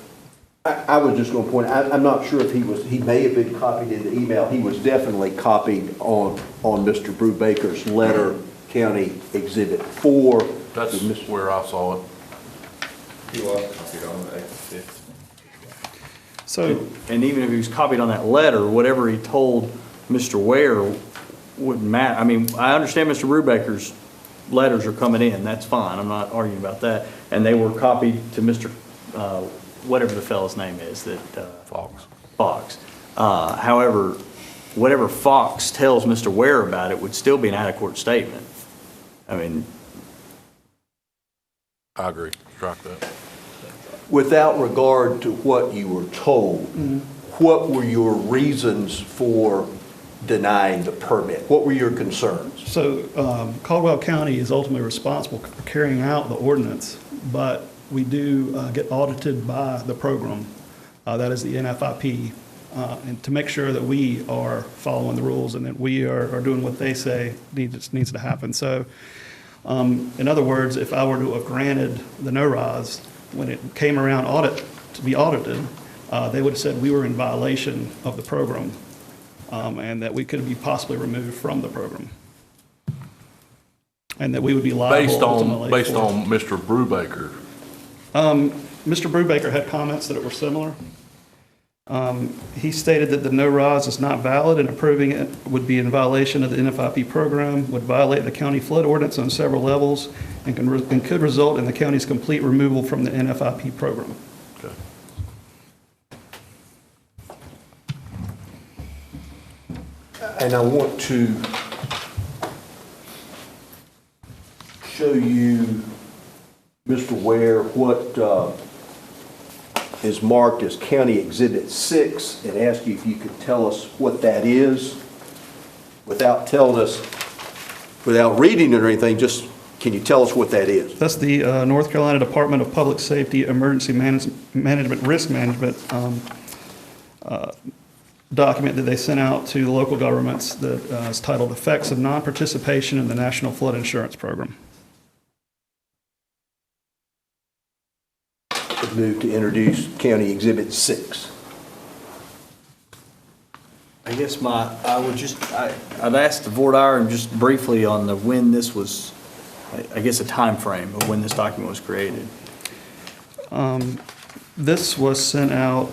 I was just going to point out, I'm not sure if he may have been copied in the email. He was definitely copied on Mr. Brubaker's letter, County Exhibit 4. That's where I saw it. He was copied on the April 5th. So, and even if he was copied on that letter, whatever he told Mr. Ware wouldn't matter. I mean, I understand Mr. Brubaker's letters are coming in. That's fine. I'm not arguing about that. And they were copied to Mr. Whatever the fellow's name is, that Fox. However, whatever Fox tells Mr. Ware about it would still be an out-of-court statement. I mean, I agree. Strike that. Without regard to what you were told, what were your reasons for denying the permit? What were your concerns? So Caldwell County is ultimately responsible for carrying out the ordinance, but we do get audited by the program, that is the NFIP, and to make sure that we are following the rules and that we are doing what they say needs to happen. So in other words, if I were to have granted the no-rise, when it came around to be audited, they would have said we were in violation of the program and that we could be possibly removed from the program. and that we would be liable ultimately. Based on Mr. Brubaker. Mr. Brubaker had comments that were similar. He stated that the no-rise is not valid and approving it would be in violation of the NFIP program, would violate the county flood ordinance on several levels, and could result in the county's complete removal from the NFIP program. Okay. And I want to show you, Mr. Ware, what is marked as County Exhibit 6, and ask you if you could tell us what that is without telling us, without reading it or anything, just can you tell us what that is? That's the North Carolina Department of Public Safety Emergency Management Risk Management document that they sent out to the local governments that is titled Effects of Non-Participation in the National Flood Insurance Program. Move to introduce County Exhibit 6. I guess I've asked the board item just briefly on the when this was, I guess a time frame of when this document was created. This was sent out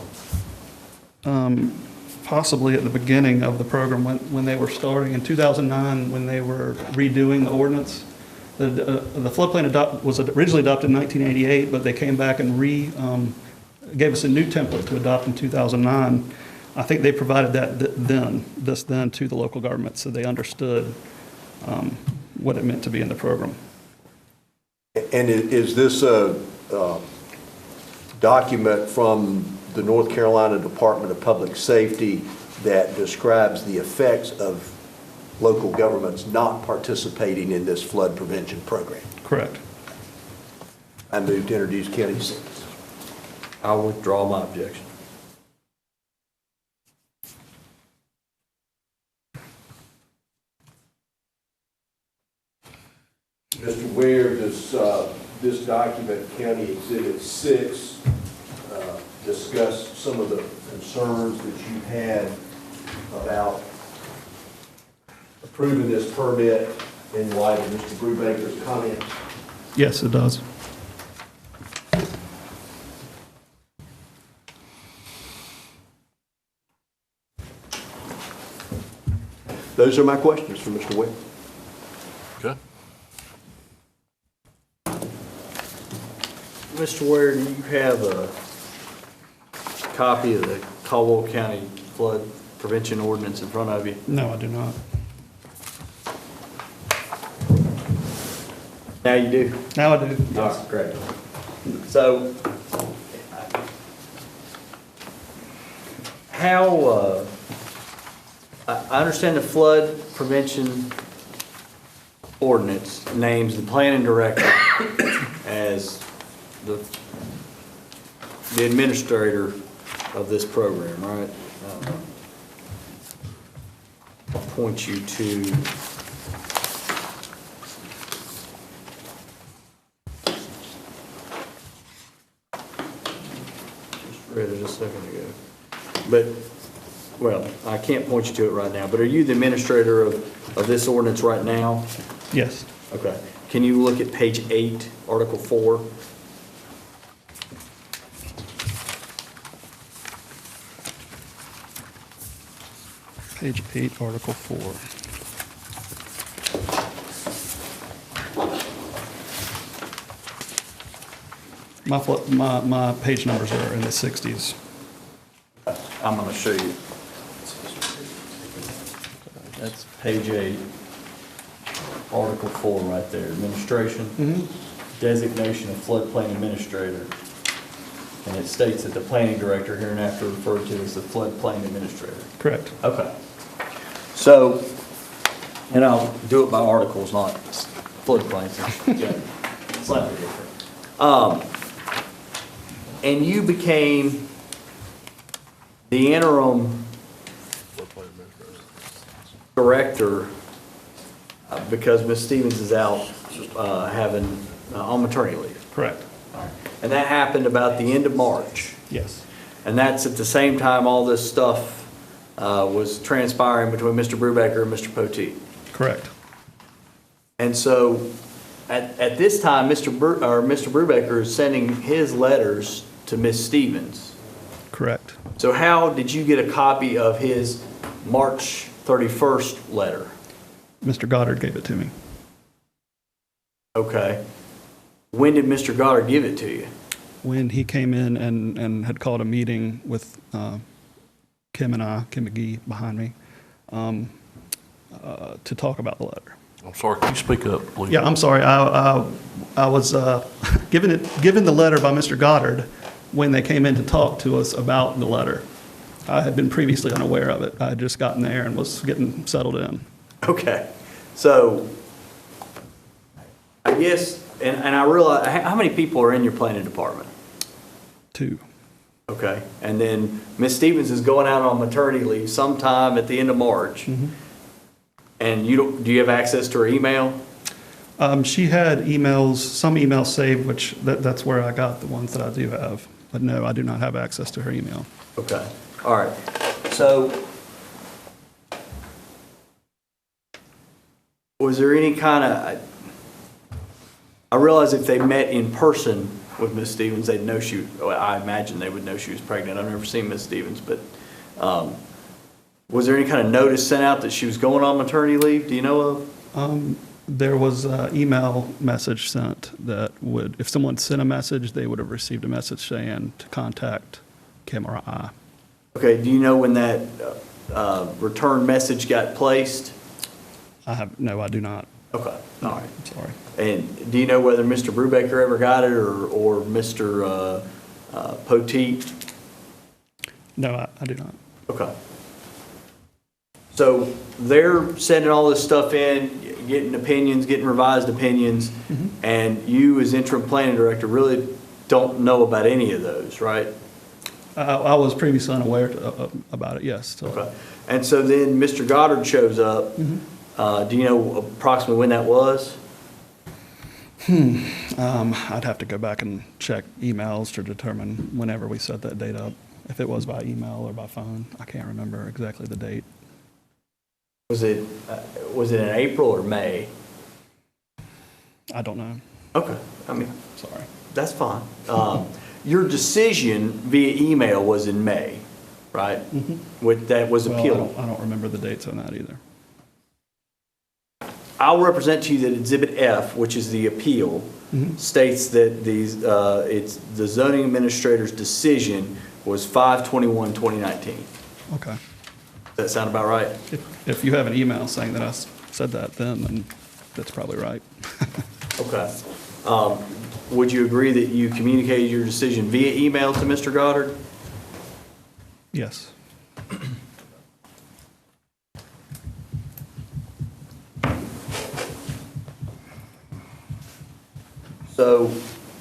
possibly at the beginning of the program when they were starting in 2009 when they were redoing the ordinance. The floodplain was originally adopted in 1988, but they came back and gave us a new template to adopt in 2009. I think they provided that then to the local government, so they understood what it meant to be in the program. And is this a document from the North Carolina Department of Public Safety that describes the effects of local governments not participating in this flood prevention program? Correct. I move to introduce County 6. I'll withdraw my objection. Mr. Ware, does this document, County Exhibit 6, discuss some of the concerns that you had about approving this permit in light of Mr. Brubaker's comments? Yes, it does. Those are my questions for Mr. Ware. Okay. Mr. Ware, do you have a copy of the Caldwell County Flood Prevention Ordinance in front of you? No, I do not. Now you do? Now I do. All right, great. So, how, I understand the flood prevention ordinance names the planning director as the administrator of this program, right? I'll point you to read it a second ago. But, well, I can't point you to it right now, but are you the administrator of this ordinance right now? Yes. Okay. Can you look at page 8, Article 4? Page 8, Article 4. My page numbers are in the 60s. I'm going to show you. That's page 8, Article 4 right there, administration, designation of floodplain administrator. And it states that the planning director hereinafter referred to as the floodplain administrator. Correct. Okay. So, and I'll do it by articles, not floodplains. Yeah, slightly different. And you became the interim director because Ms. Stevens is out on maternity leave. Correct. And that happened about the end of March. Yes. And that's at the same time all this stuff was transpiring between Mr. Brubaker and Mr. Poteet. Correct. And so at this time, Mr. Brubaker is sending his letters to Ms. Stevens. Correct. So how did you get a copy of his March 31st letter? Mr. Goddard gave it to me. Okay. When did Mr. Goddard give it to you? When he came in and had called a meeting with Kim McGee behind me, to talk about the letter. I'm sorry, can you speak up, please? Yeah, I'm sorry. I was given the letter by Mr. Goddard when they came in to talk to us about the letter. I had been previously unaware of it. I had just gotten there and was getting settled in. Okay. So I guess, and I realize, how many people are in your planning department? 2. Okay. And then Ms. Stevens is going out on maternity leave sometime at the end of March. Mm-hmm. And do you have access to her email? She had emails, some emails saved, which that's where I got the ones that I do have. But no, I do not have access to her email. Okay. All right. So was there any kind of, I realize if they met in person with Ms. Stevens, they'd know I imagine they would know she was pregnant. I've never seen Ms. Stevens, but was there any kind of notice sent out that she was going on maternity leave? Do you know of? There was an email message sent that would, if someone sent a message, they would have received a message saying to contact Kim or I. Okay. Do you know when that return message got placed? No, I do not. Okay. All right. I'm sorry. And do you know whether Mr. Brubaker ever got it or Mr. Poteet? No, I do not. Okay. So they're sending all this stuff in, getting opinions, getting revised opinions, and you as interim planning director really don't know about any of those, right? I was previously unaware about it, yes. Okay. And so then Mr. Goddard shows up. Do you know approximately when that was? I'd have to go back and check emails to determine whenever we set that date up. If it was by email or by phone, I can't remember exactly the date. Was it in April or May? I don't know. Okay. I mean, sorry. That's fine. Your decision via email was in May, right? That was appealed. I don't remember the dates on that either. I'll represent to you that Exhibit F, which is the appeal, states that it's the zoning administrator's decision was 5/21/2019. Okay. Does that sound about right? If you have an email saying that I said that then that's probably right. Okay. Would you agree that you communicated your decision via email to Mr. Goddard? Yes. So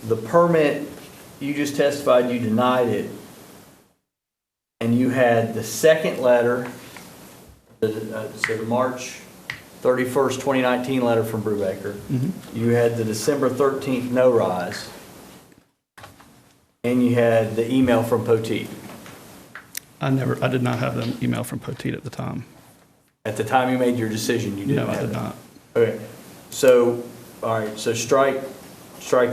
the permit, you just testified you denied it, and you had the second letter, the March 31st, 2019 letter from Brubaker. You had the December 13th no rise, and you had the email from Poteet. I did not have the email from Poteet at the time. At the time you made your decision, you didn't No, I have did it? not. Okay, so, all right, so strike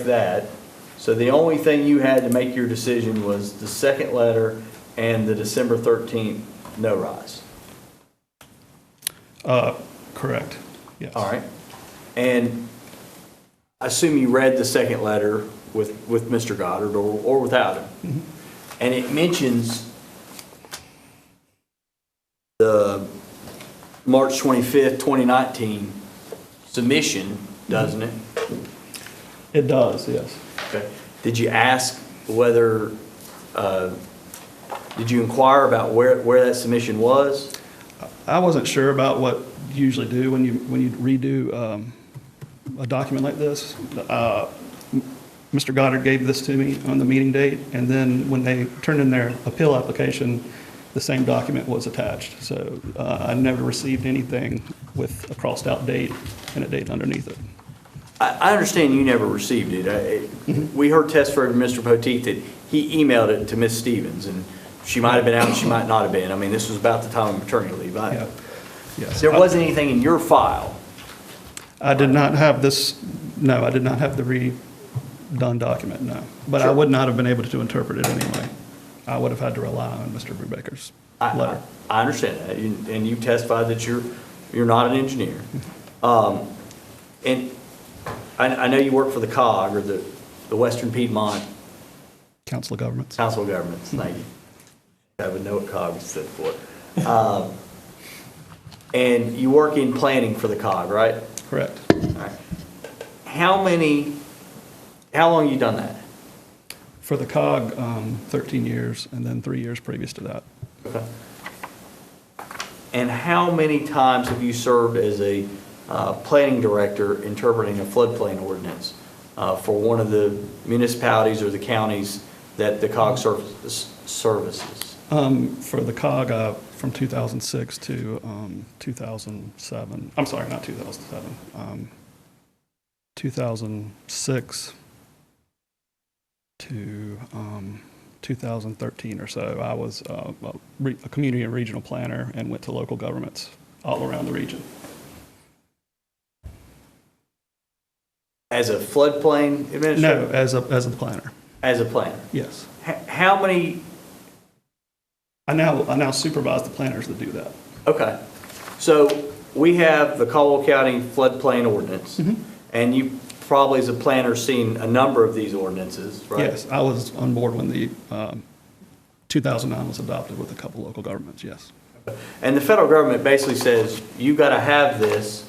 that. So the only thing you had to make your decision was the second letter and the December 13th no rise. Correct, yes. All right. And I assume you read the second letter with Mr. Goddard or without him. And it mentions the March 25th, 2019 submission, doesn't it? It does, yes. Okay. Did you ask whether, did you inquire about where that submission was? I wasn't sure about what you usually do when you redo a document like this. Mr. Goddard gave this to me on the meeting date, and then when they turned in their appeal application, the same document was attached. So I never received anything with a crossed out date and a date underneath it. I understand you never received it. We heard testimony from Mr. Poteet that he emailed it to Ms. Stevens, and she might have been out and she might not have been. I mean, this was about the time of maternity leave. Yes. There wasn't anything in your file. I did not have this, no, I did not have the redone document, no. But I would not have been able to interpret it anyway. I would have had to rely on Mr. Brubaker's letter. I understand that, and you testified that you're not an engineer. And I know you work for the COG, or the Western Piedmont Council of Governments. Council of Governments, thank you. I would know what COG stood for. And you work in planning for the COG, right? Correct. All right. How long have you done that? For the COG, 13 years, and then 3 years previous to that. Okay. And how many times have you served as a planning director interpreting a floodplain ordinance for one of the municipalities or the counties that the COG services? For the COG, from 2006 to 2007, I'm sorry, not 2007, 2006 to 2013 or so, I was a community and regional planner and went to local governments all around the region. As a floodplain administrator? No, as a planner. As a planner? Yes. How many? I now supervise the planners that do that. Okay. So we have the Caldwell County floodplain ordinance, and you probably as a planner seen a number of these ordinances, right? Yes, I was on board when the 2009 was adopted with a couple local governments, yes. And the federal government basically says, you got to have this,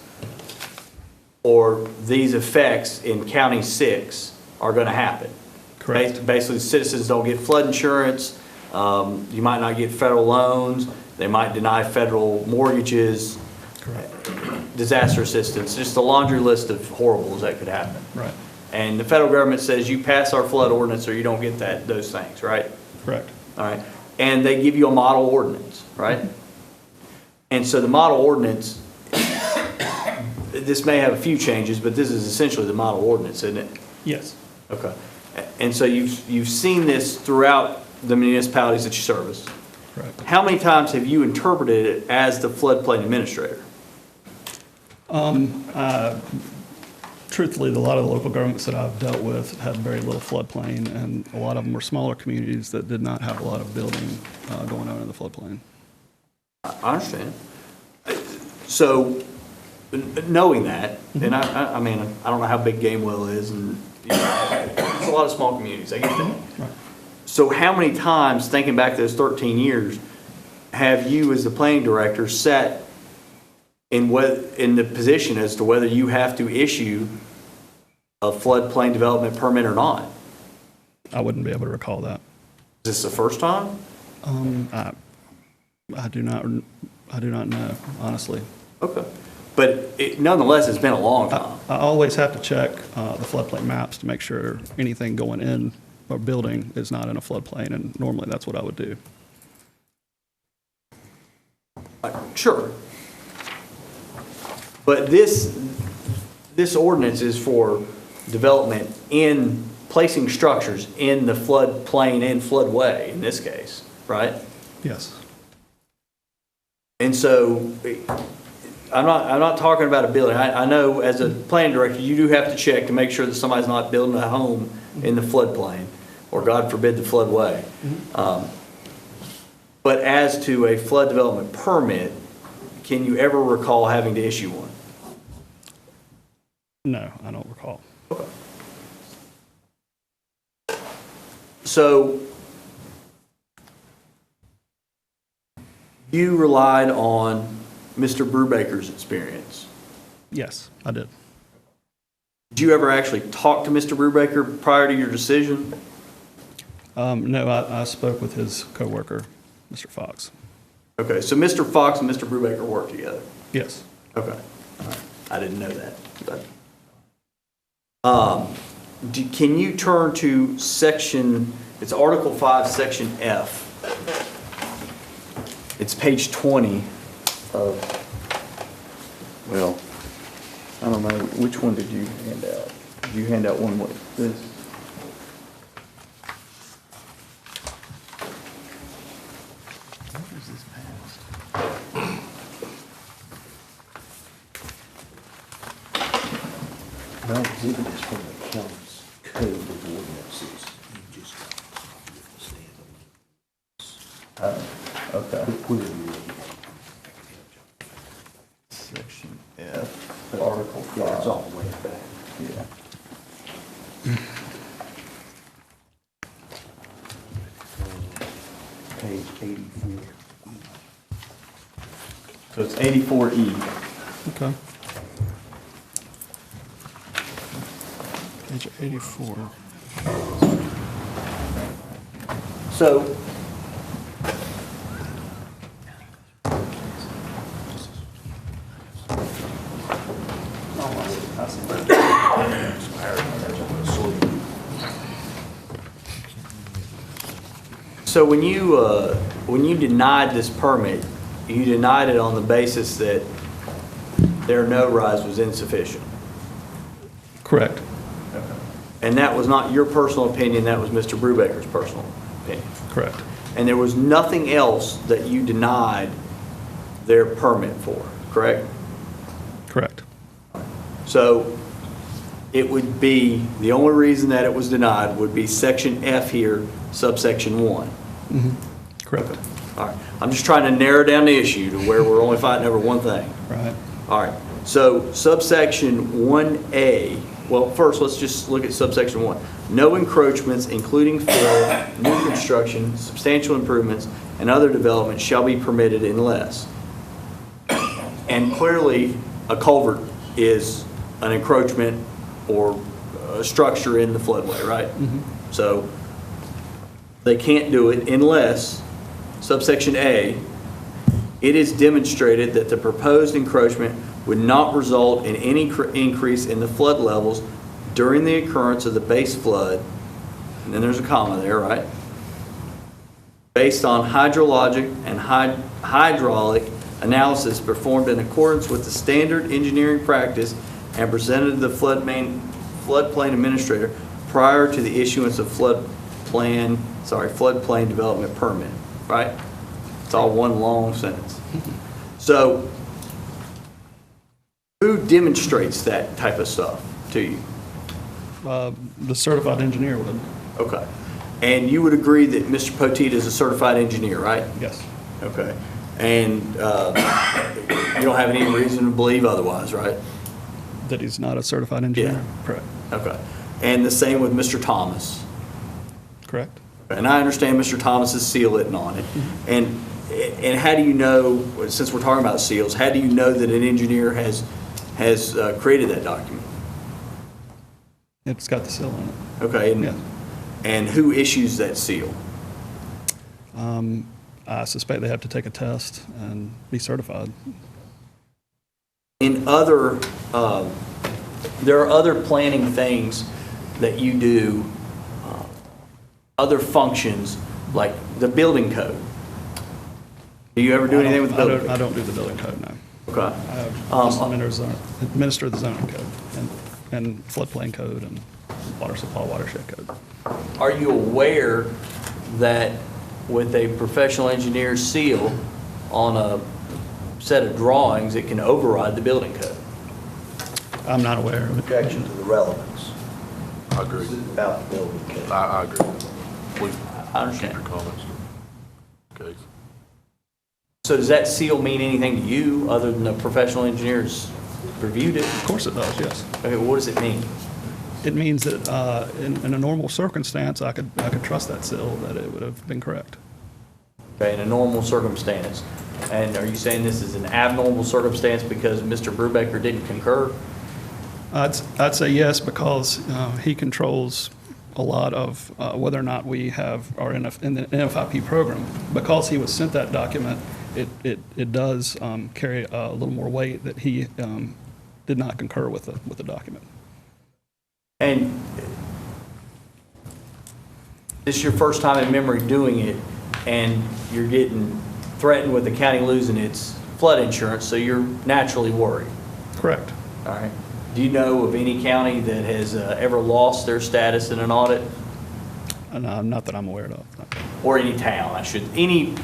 or these effects in County 6 are going to happen. Correct. Basically, citizens don't get flood insurance, you might not get federal loans, they might deny federal mortgages, disaster assistance, just a laundry list of horribles that could happen. Right. And the federal government says you pass our flood ordinance or you don't get those things, right? Correct. All right. And they give you a model ordinance, right? And so the model ordinance, this may have a few changes, but this is essentially the model ordinance, isn't it? Yes. Okay. And so you've seen this throughout the municipalities that you service. Correct. How many times have you interpreted it as the floodplain administrator? Truthfully, a lot of the local governments that I've dealt with had very little floodplain, and a lot of them were smaller communities that did not have a lot of building going on in the floodplain. I understand. So, knowing that, and I mean, I don't know how big Gamewell is, and it's a lot of small communities, I get that. Right. So how many times, thinking back to those 13 years, have you as the planning director sat in the position as to whether you have to issue a floodplain development permit or not? I wouldn't be able to recall that. Is this the first time? I do not know, honestly. Okay. But nonetheless, it's been a long time. I always have to check the floodplain maps to make sure anything going in or building is not in a floodplain, and normally that's what I would do. Sure. But this ordinance is for development in placing structures in the floodplain and floodway in this case, right? Yes. And so I'm not talking about a building. I know as a planning director, you do have to check to make sure that somebody's not building a home in the floodplain, or God forbid, the floodway. But as to a flood development permit, can you ever recall having to issue one? No, I don't recall. Okay. So you relied on Mr. Brubaker's experience? Yes, I did. Did you ever actually talk to Mr. Brubaker prior to your decision? No, I spoke with his coworker, Mr. Fox. Okay, so Mr. Fox and Mr. Brubaker work together? Yes. Okay, all right. I didn't know that. Can you turn to section, it's Article 5, Section F. It's page 20 of, well, I don't know, which one did you hand out? Did you hand out one with this? Okay. Section F, Article 5. Yeah, it's all the way back. Yeah. Page 84. So it's 84E. Okay. Page 84. So, so when you denied this permit, you denied it on the basis that their no-rise was insufficient. Correct. And that was not your personal opinion, that was Mr. Brubaker's personal opinion. Correct. And there was nothing else that you denied their permit for, correct? Correct. So it would be, the only reason that it was denied would be section F here, subsection 1. Correct. All right, I'm just trying to narrow down the issue to where we're only fighting over one thing. Right. All right, so subsection 1A, well, first, let's just look at subsection 1. No encroachments, including fill, new construction, substantial improvements, and other development shall be permitted unless. And clearly, a culvert is an encroachment or a structure in the floodway, right? So they can't do it unless, subsection A, it is demonstrated that the proposed encroachment would not result in any increase in the flood levels during the occurrence of the base flood, and then there's a comma there, right? Based on hydrologic and hydraulic analysis performed in accordance with the standard engineering practice and presented to the floodplain administrator prior to the issuance of floodplain development permit, right? It's all one long sentence. So, who demonstrates that type of stuff to you? The certified engineer would. Okay. And you would agree that Mr. Poteet is a certified engineer, right? Yes. Okay. And you don't have any reason to believe otherwise, right? That he's not a certified engineer? Yeah. Correct. Okay. And the same with Mr. Thomas? Correct. And I understand Mr. Thomas's seal written on it. And how do you know, since we're talking about seals, how do you know that an engineer has created that document? It's got the seal on it. Okay. And, Yeah. and who issues that seal? I suspect they have to take a test and be certified. In other, there are other planning things that you do, other functions, like the building code. Do you ever do anything with the building code? I don't do the building code, no. Okay. I just administer the zoning code and floodplain code and water supply watershed code. Are you aware that with a professional engineer's seal on a set of drawings, it can override the building code? I'm not aware of it. Objection to the relevance. I agree. This is about the building code. I agree. Please I understand. keep your comments. Okay. So does that seal mean anything to you other than the professional engineers reviewed it? Of course it does, yes. Okay, what does it mean? It means that in a normal circumstance, I could trust that seal that it would have been correct. Okay, in a normal circumstance. And are you saying this is an abnormal circumstance because Mr. Brubaker didn't concur? I'd say yes, because he controls a lot of whether or not we are in the NFIP program. Because he was sent that document, it does carry a little more weight that he did not concur with the document. And this is your first time in memory doing it, and you're getting threatened with the county losing its flood insurance, so you're naturally worried. Correct. All right. Do you know of any county that has ever lost their status in an audit? No, not that I'm aware of. Or any town, any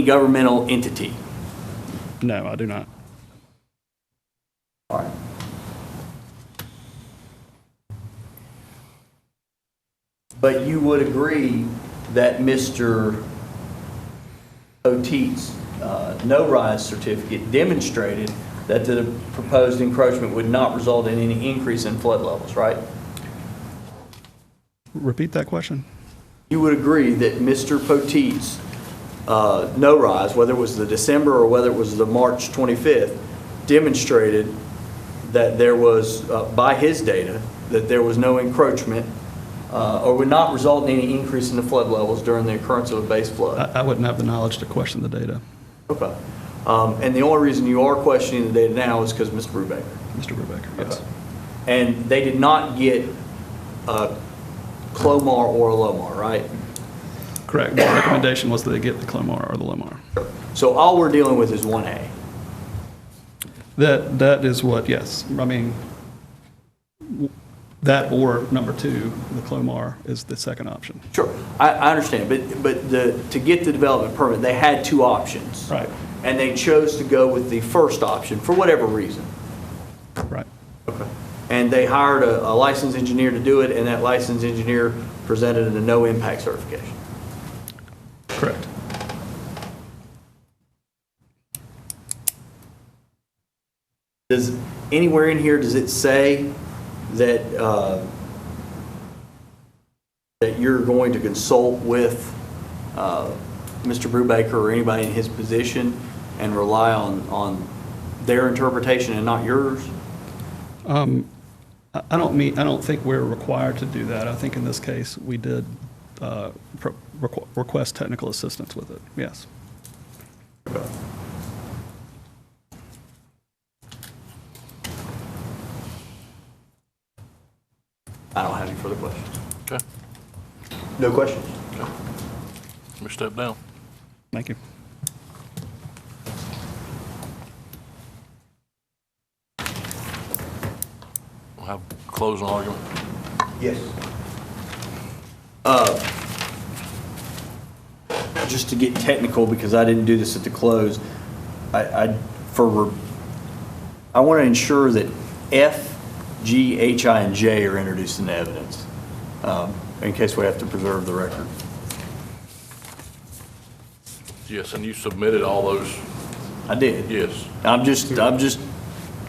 governmental entity? No, I do not. All right. But you would agree that Mr. Oteet's no-rise certificate demonstrated that the proposed encroachment would not result in any increase in flood levels, right? Repeat that question. You would agree that Mr. Poteet's no-rise, whether it was the December or whether it was the March 25th, demonstrated that there was, by his data, that there was no encroachment or would not result in any increase in the flood levels during the occurrence of a base flood. I wouldn't have the knowledge to question the data. Okay. And the only reason you are questioning the data now is because Mr. Brubaker. Mr. Brubaker, yes. Okay. And they did not get a Clomar or a Lomar, right? Correct. The recommendation was that they get the Clomar or the Lomar. So all we're dealing with is 1A. That is what, yes. I mean, that or number 2, the Clomar, is the second option. Sure, I understand, but to get the development permit, they had 2 options. Right. And they chose to go with the first option for whatever reason. Right. Okay. And they hired a licensed engineer to do it, and that licensed engineer presented a no impact certification. Correct. Does anywhere in here, does it say that that you're going to consult with Mr. Brubaker or anybody in his position and rely on their interpretation and not yours? I don't think we're required to do that. I think in this case, we did request technical assistance with it, yes. Okay. I don't have any further questions. Okay. No questions? Okay. Let me step down. Thank you. We'll have closing argument. Yes. Just to get technical, because I didn't do this at the close, I want to ensure that F, G, H, I, and J are introduced into evidence, in case we have to preserve the record. Yes, and you submitted all those. I did. Yes. I'm just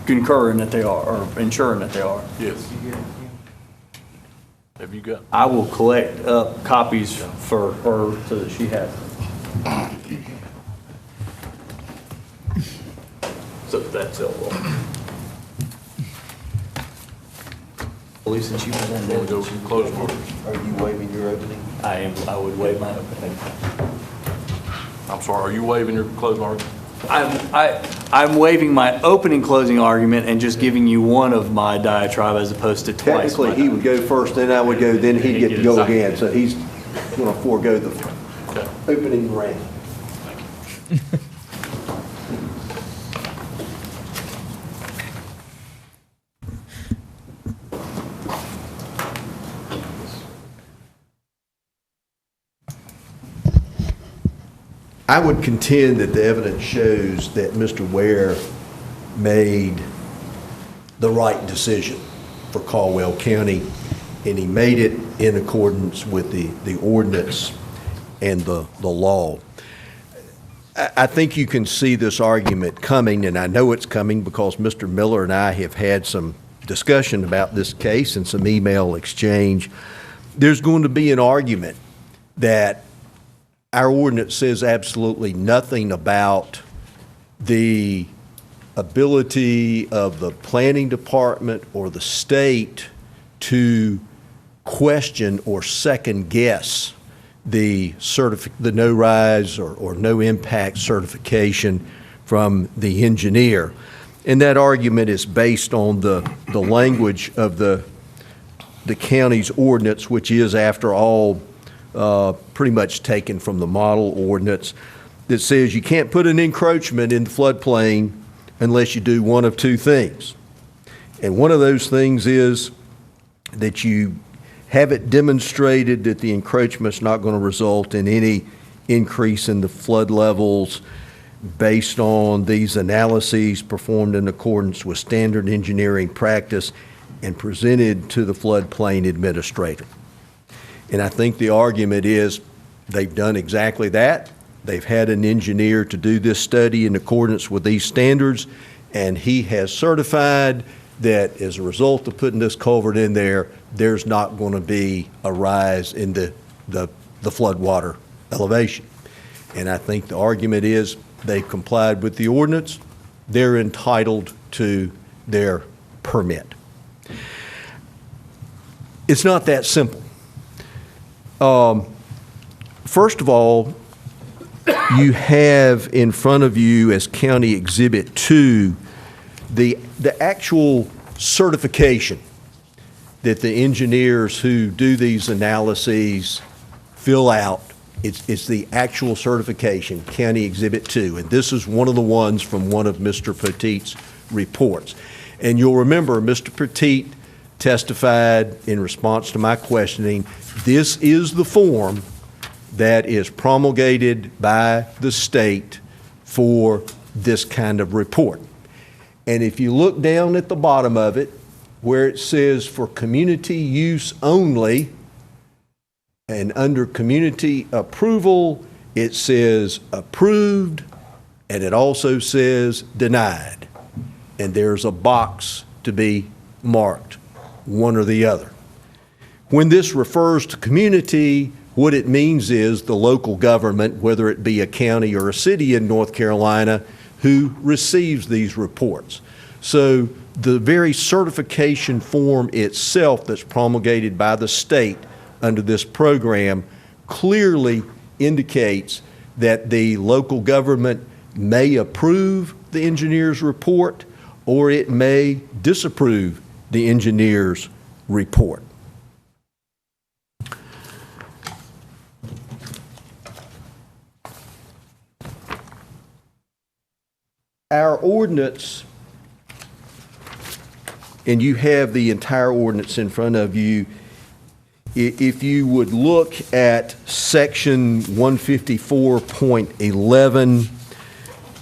concurring that they are, or ensuring that they are. Yes. Have you got? I will collect up copies for her so that she has them. So that's helpful. Lisa, since you presented Before we go it, closing argument. Are you waiving your opening? I would waive my opening. I'm sorry, are you waiving your closing argument? I'm waiving my opening closing argument and just giving you one of my diatribe as opposed to twice. Technically, he would go first, then I would go, then he'd get to go again. So he's going to forego the opening round. I would contend that the evidence shows that Mr. Ware made the right decision for Caldwell County, and he made it in accordance with the ordinance and the law. I think you can see this argument coming, and I know it's coming because Mr. Miller and I have had some discussion about this case and some email exchange. There's going to be an argument that our ordinance says absolutely nothing about the ability of the planning department or the state to question or second guess the no-rise or no-impact certification from the engineer. And that argument is based on the language of the county's ordinance, which is, after all, pretty much taken from the model ordinance, that says you can't put an encroachment in the floodplain unless you do one of two things. And one of those things is that you have it demonstrated that the encroachment's not going to result in any increase in the flood levels based on these analyses performed in accordance with standard engineering practice and presented to the floodplain administrator. And I think the argument is they've done exactly that. They've had an engineer to do this study in accordance with these standards, and he has certified that as a result of putting this culvert in there, there's not going to be a rise in the floodwater elevation. And I think the argument is they've complied with the ordinance. They're entitled to their permit. It's not that simple. First of all, you have in front of you as County Exhibit 2 the actual certification that the engineers who do these analyses fill out. It's the actual certification, County Exhibit 2, and this is one of the ones from one of Mr. Petit's reports. And you'll remember Mr. Petit testified in response to my questioning, this is the form that is promulgated by the state for this kind of report. And if you look down at the bottom of it, where it says for community use only, and under community approval, it says approved, and it also says denied. And there's a box to be marked, one or the other. When this refers to community, what it means is the local government, whether it be a county or a city in North Carolina, who receives these reports. So the very certification form itself that's promulgated by the state under this program clearly indicates that the local government may approve the engineer's report or it may disapprove the engineer's report. Our ordinance, and you have the entire ordinance in front of you, if you would look at section 154.11,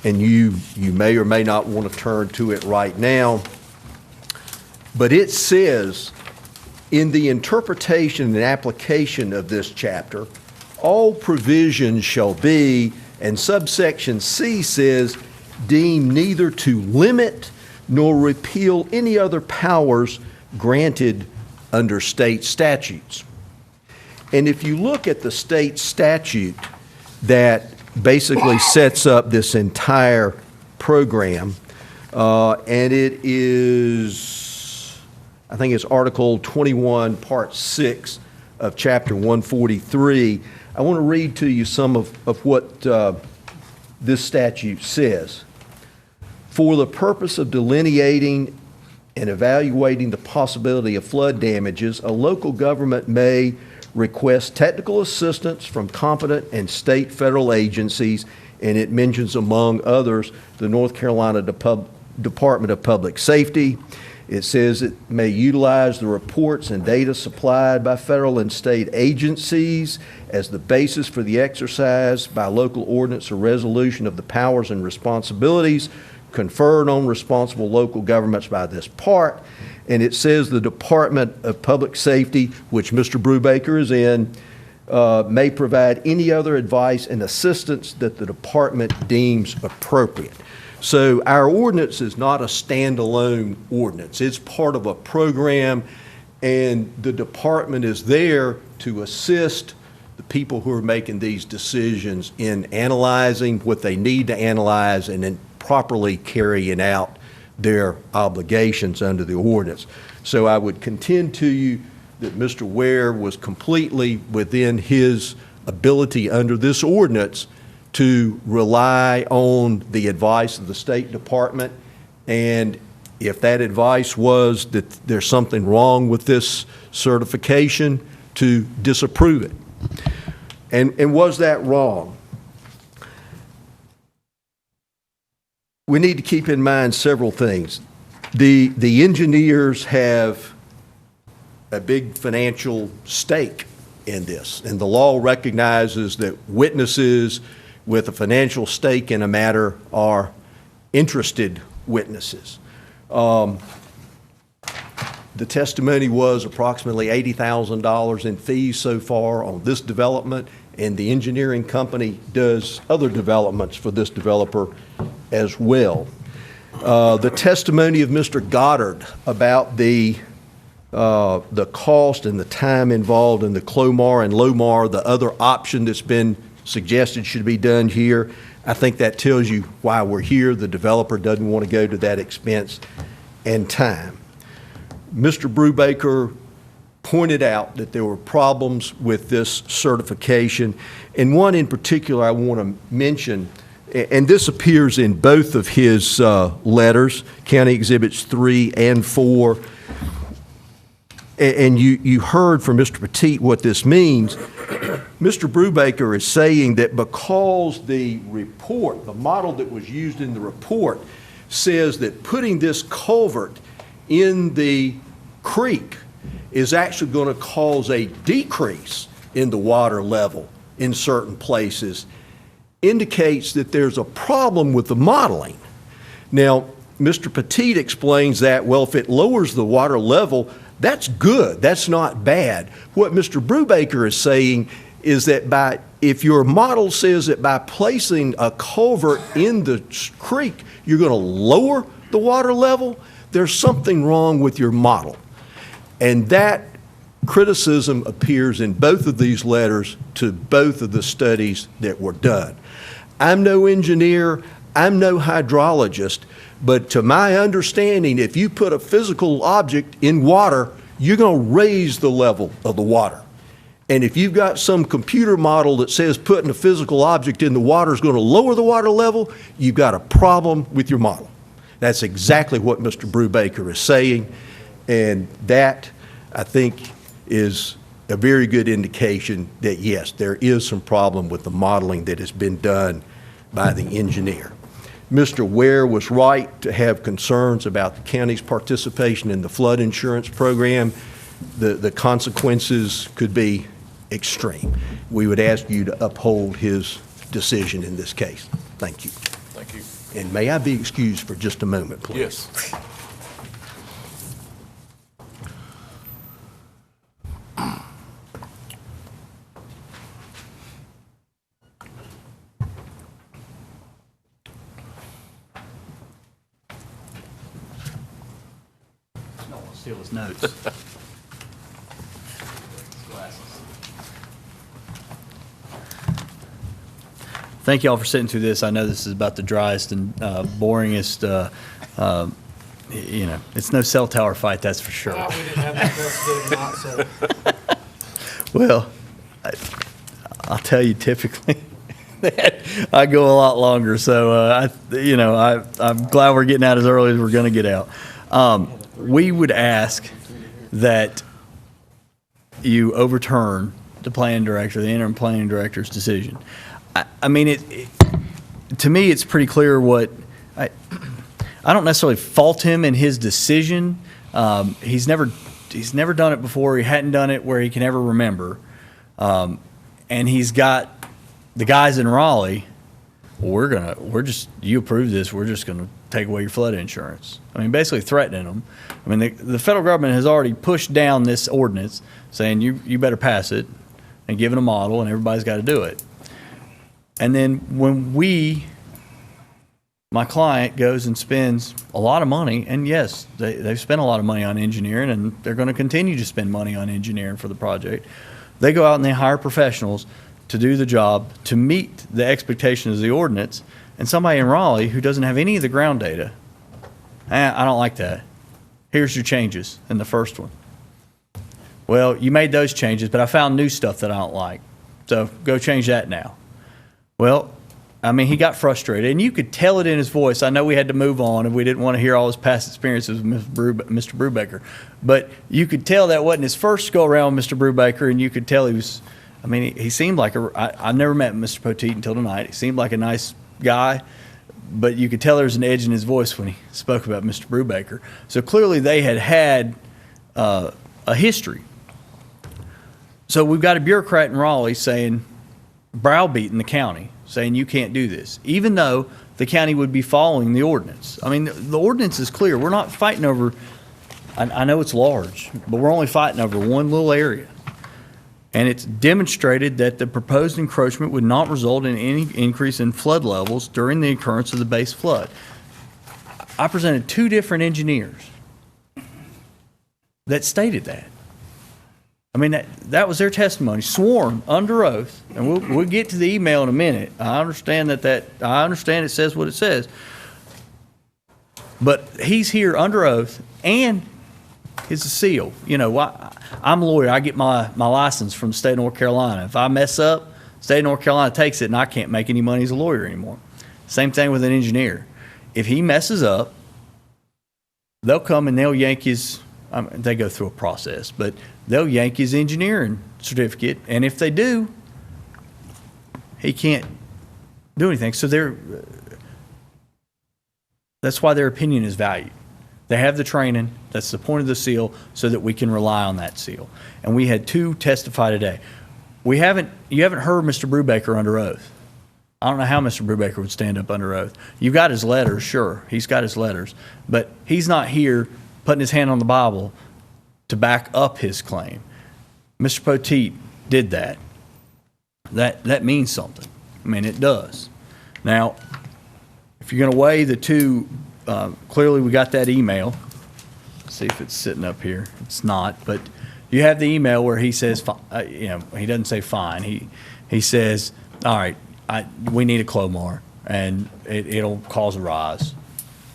and you may or may not want to turn to it right now, but it says in the interpretation and application of this chapter, all provisions shall be, and subsection C says, deemed neither to limit nor repeal any other powers granted under state statutes. And if you look at the state statute that basically sets up this entire program, and it is, I think it's Article 21, Part 6 of Chapter 143, I want to read to you some of what this statute says. For the purpose of delineating and evaluating the possibility of flood damages, a local government may request technical assistance from competent and state federal agencies, and it mentions among others the North Carolina Department of Public Safety. It says it may utilize the reports and data supplied by federal and state agencies as the basis for the exercise by local ordinance or resolution of the powers and responsibilities conferred on responsible local governments by this part. And it says the Department of Public Safety, which Mr. Brubaker is in, may provide any other advice and assistance that the department deems appropriate. So our ordinance is not a standalone ordinance. It's part of a program, and the department is there to assist the people who are making these decisions in analyzing what they need to analyze and then properly carrying out their obligations under the ordinance. So I would contend to you that Mr. Ware was completely within his ability under this ordinance to rely on the advice of the State Department, and if that advice was that there's something wrong with this certification, to disapprove it. And was that wrong? We need to keep in mind several things. The engineers have a big financial stake in this, and the law recognizes that witnesses with a financial stake in a matter are interested witnesses. The The testimony was approximately $80,000 in fees so far on this development, and the engineering company does other developments for this developer as well. The testimony of Mr. Goddard about the cost and the time involved in the Clomar and Lomar, the other option that's been suggested should be done here, I think that tells you why we're here. The developer doesn't want to go to that expense and time. Mr. Brubaker pointed out that there were problems with this certification, and one in particular I want to mention, and this appears in both of his letters, County Exhibits 3 and 4, and you heard from Mr. Petit what this means. Mr. Brubaker is saying that because the report, the model that was used in the report, says that putting this culvert in the creek is actually going to cause a decrease in the water level in certain places, indicates that there's a problem with the modeling. Now, Mr. Petit explains that, well, if it lowers the water level, that's good, that's not bad. What Mr. Brubaker is saying is that if your model says that by placing a culvert in the creek, you're going to lower the water level, there's something wrong with your model. And that criticism appears in both of these letters to both of the studies that were done. I'm no engineer, I'm no hydrologist, but to my understanding, if you put a physical object in water, you're going to raise the level of the water. And if you've got some computer model that says putting a physical object in the water is going to lower the water level, you've got a problem with your model. That's exactly what Mr. Brubaker is saying, and that, I think, is a very good indication that, yes, there is some problem with the modeling that has been done by the engineer. Mr. Ware was right to have concerns about the county's participation in the flood insurance program. The consequences could be extreme. We would ask you to uphold his decision in this case. Thank you. Thank you. And may I be excused for just a moment, please? Yes. Steal his notes. Thank you all for sitting through this. I know this is about the driest and boringest, it's no cell tower fight, that's for sure. We didn't have that else to do tonight, so. Well, I'll tell you, typically, I go a lot longer, so I'm glad we're getting out as early as we're going to get out. We would ask that you overturn the planning director, the interim planning director's decision. I mean, to me, it's pretty clear what I don't necessarily fault him in his decision. He's never done it before. He hadn't done it where he can ever remember, and he's got the guys in Raleigh. Well, you approve this, we're just gonna take away your flood insurance. I mean, basically threatening them. I mean, the federal government has already pushed down this ordinance saying you better pass it and give it a model and everybody's got to do it. And then when my client goes and spends a lot of money, and yes, they've spent a lot of money on engineering and they're going to continue to spend money on engineering for the project. They go out and they hire professionals to do the job to meet the expectations of the ordinance, and somebody in Raleigh who doesn't have any of the ground data, I don't like that. Here's your changes in the first one. Well, you made those changes, but I found new stuff that I don't like. So go change that now. Well, I mean, he got frustrated, and you could tell it in his voice. I know we had to move on, and we didn't want to hear all his past experiences with Mr. Brubaker. But you could tell that wasn't his first go-around with Mr. Brubaker, and you could tell he was, I mean, he seemed like I've never met Mr. Poteet until tonight. He seemed like a nice guy, but you could tell there was an edge in his voice when he spoke about Mr. Brubaker. So clearly they had a history. So we've got a bureaucrat in Raleigh saying, browbeating the county, saying you can't do this, even though the county would be following the ordinance. I mean, the ordinance is clear. We're not fighting over I know it's large, but we're only fighting over one little area. And it's demonstrated that the proposed encroachment would not result in any increase in flood levels during the occurrence of the base flood. I presented 2 different engineers that stated that. I mean, that was their testimony, sworn under oath, and we'll get to the email in a minute. I understand I understand it says what it says. But he's here under oath, and it's a seal. You know, I'm a lawyer. I get my license from the state of North Carolina. If I mess up, the state of North Carolina takes it, and I can't make any money as a lawyer anymore. Same thing with an engineer. If he messes up, they'll come and they'll yank his, they go through a process, but they'll yank his engineering certificate, and if they do, he can't do anything. So that's why their opinion is valued. They have the training. That's the point of the seal, so that we can rely on that seal. And we had 2 testify today. You haven't heard Mr. Brubaker under oath. I don't know how Mr. Brubaker would stand up under oath. You got his letters, sure. He's got his letters. But he's not here putting his hand on the Bible to back up his claim. Mr. Poteet did that. That means something. I mean, it does. Now, if you're going to weigh the 2, clearly we got that email. Let's see if it's sitting up here. It's not, but you have the email where he says, he doesn't say fine. He says, all right, we need a Clomar, and it'll cause a rise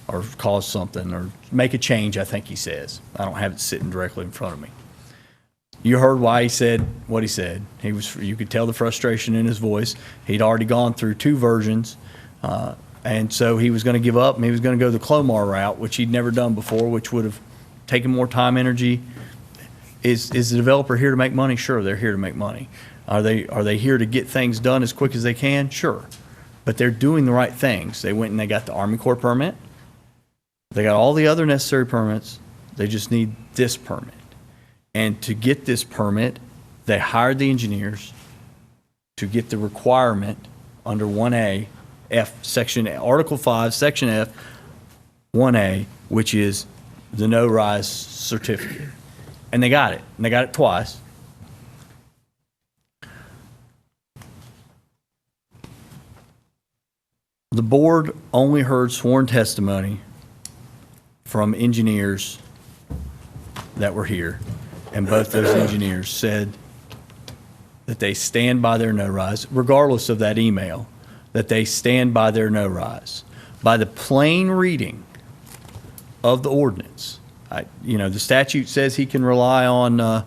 or cause something or make a change, I think he says. I don't have it sitting directly in front of me. You heard why he said what he said. You could tell the frustration in his voice. He'd already gone through 2 versions, and so he was going to give up, and he was going to go the Clomar route, which he'd never done before, which would have taken more time, energy. Is the developer here to make money? Sure, they're here to make money. Are they here to get things done as quick as they can? Sure. But they're doing the right things. They went and they got the Army Corps permit. They got all the other necessary permits. They just need this permit. And to get this permit, they hired the engineers to get the requirement under 1A, Article 5, Section F, 1A, which is the no-rise certificate. And they got it. And they got it twice. The board only heard sworn testimony from engineers that were here, and both those engineers said that they stand by their no-rise, regardless of that email, that they stand by their no-rise. By the plain reading of the ordinance, the statute says he can rely on,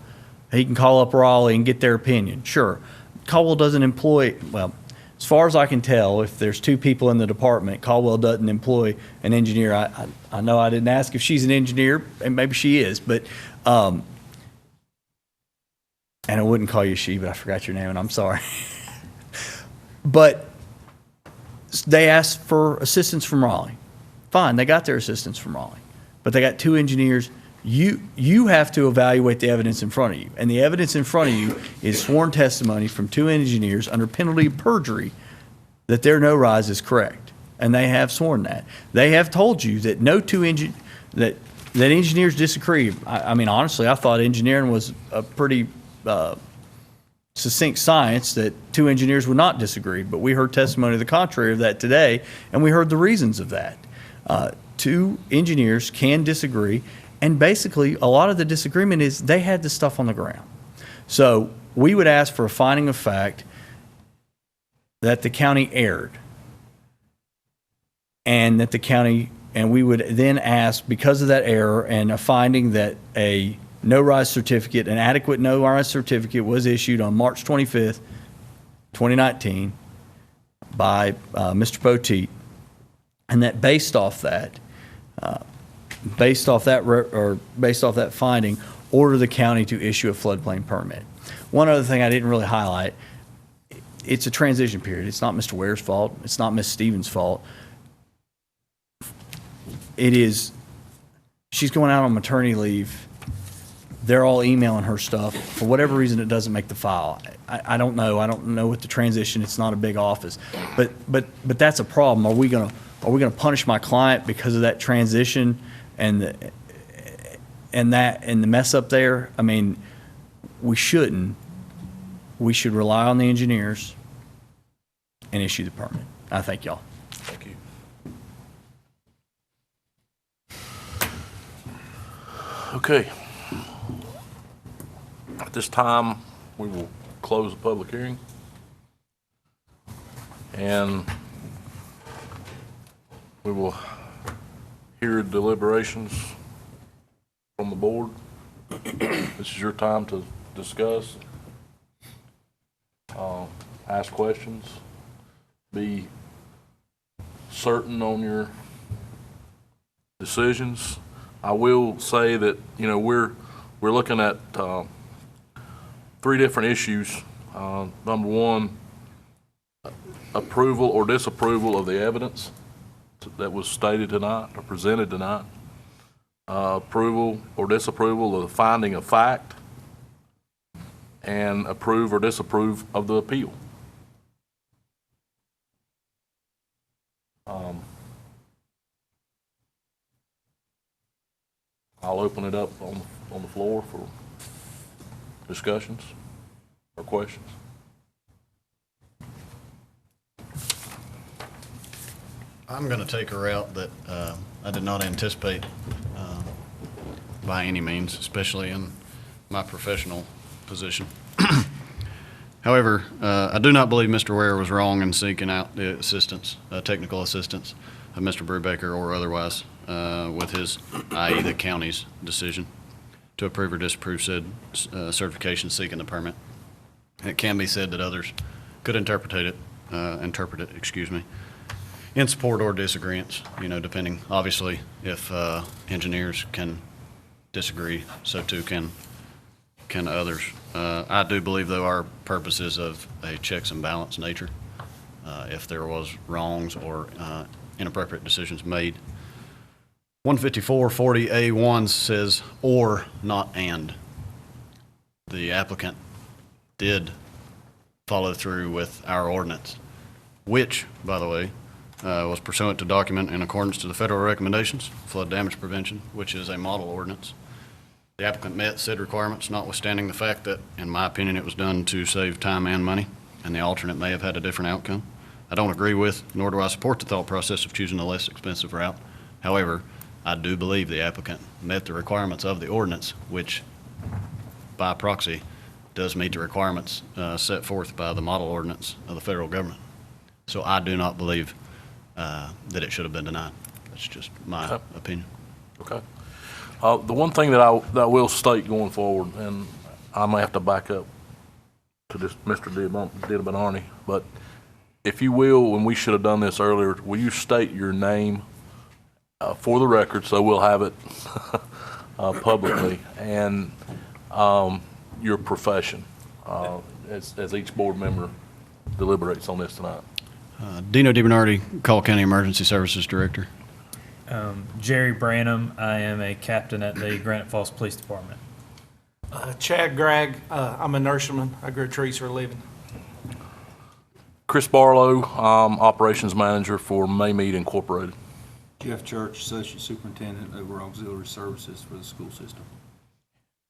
he can call up Raleigh and get their opinion. Sure. Caldwell doesn't employ, well, as far as I can tell, if there's 2 people in the department, Caldwell doesn't employ an engineer. I know I didn't ask if she's an engineer, and maybe she is, but, and I wouldn't call you she, but I forgot your name, and I'm sorry. But they asked for assistance from Raleigh. Fine, they got their assistance from Raleigh. But they got 2 engineers. You have to evaluate the evidence in front of you. And the evidence in front of you is sworn testimony from 2 engineers under penalty of perjury that their no-rise is correct. And they have sworn that. They have told you that that engineers disagree. I mean, honestly, I thought engineering was a pretty succinct science, that 2 engineers would not disagree. But we heard testimony to the contrary of that today, and we heard the reasons of that. 2 engineers can disagree. And basically, a lot of the disagreement is they had the stuff on the ground. So we would ask for a finding of fact that the county erred. And that the county, and we would then ask, because of that error and a finding that a no-rise certificate, an adequate no-rise certificate was issued on March 25th, 2019 by Mr. Poteet, and that based off that finding, order the county to issue a floodplain permit. One other thing I didn't really highlight, it's a transition period. It's not Mr. Ware's fault. It's not Ms. Stevens' fault. It is, she's going out on maternity leave. They're all emailing her stuff. For whatever reason, it doesn't make the file. I don't know. I don't know what the transition, it's not a big office. But that's a problem. Are we gonna punish my client because of that transition and and the mess up there, I mean, we shouldn't. We should rely on the engineers and issue the permit. I thank y'all. Thank you. Okay. At this time, we will close the public hearing. And we will hear deliberations from the board. This is your time to discuss, ask questions, be certain on your decisions. I will say that, you know, we're looking at 3 different issues. Number one, approval or disapproval of the evidence that was stated tonight or presented tonight. Approval or disapproval of the finding of fact, and approve or disapprove of the appeal. I'll open it up on the floor for discussions or questions. I'm going to take a route that I did not anticipate by any means, especially in my professional position. However, I do not believe Mr. Ware was wrong in seeking out the assistance, technical assistance of Mr. Brubaker or otherwise with his, i.e. the county's decision to approve or disapprove said certification seeking the permit. It can be said that others could interpret it, in support or disagreement, you know, depending, obviously, if engineers can disagree, so too can others. I do believe, though, our purpose is of a checks and balance nature. If there was wrongs or inappropriate decisions made. 15440A1 says or, not and. The applicant did follow through with our ordinance, which, by the way, was pursuant to document in accordance to the federal recommendations, flood damage prevention, which is a model ordinance. The applicant met said requirements, notwithstanding the fact that, in my opinion, it was done to save time and money, and the alternate may have had a different outcome. I don't agree with, nor do I support the thought process of choosing a less expensive route. However, I do believe the applicant met the requirements of the ordinance, which, by proxy, does meet the requirements set forth by the model ordinance of the federal government. So I do not believe that it should have been denied. That's just my opinion. Okay. The one thing that I will state going forward, and I may have to back up to this Mr. DiBonardi, but if you will, when we should have done this earlier, will you state your name for the record, so we'll have it publicly, and your profession as each board member deliberates on this tonight. Dino DiBonardi, Caldwell County Emergency Services Director. Jerry Branham, I am a captain at the Granite Falls Police Department. Chad Gregg, I'm a nurseryman. I grow trees for a living. Chris Barlow, Operations Manager for Maymead Incorporated. Jeff Church, Associate Superintendent over Auxiliary Services for the school system.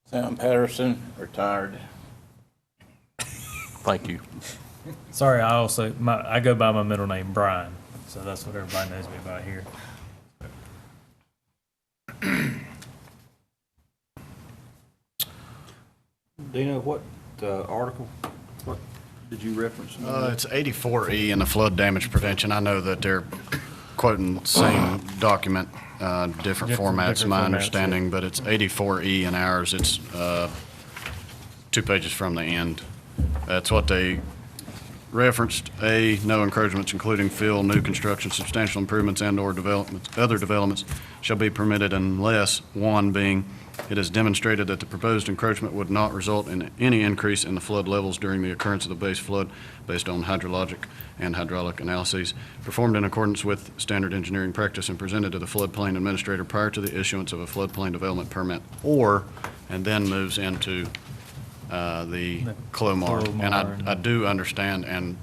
Sam Patterson, retired. Thank you. Sorry, I go by my middle name, Brian, so that's what everybody knows me by here. Dino, what article, what did you reference? It's 84E in the flood damage prevention. I know that they're quoting the same document, different formats, my understanding, yeah. But it's 84E in ours. It's 2 pages from the end. That's what they referenced. A, no encroachments including fill, new construction, substantial improvements and/or developments, other developments shall be permitted unless, one being, it is demonstrated that the proposed encroachment would not result in any increase in the flood levels during the occurrence of the base flood based on hydrologic and hydraulic analyses performed in accordance with standard engineering practice and presented to the floodplain administrator prior to the issuance of a floodplain development permit, or, and then moves into the CLOMAR. And I do understand and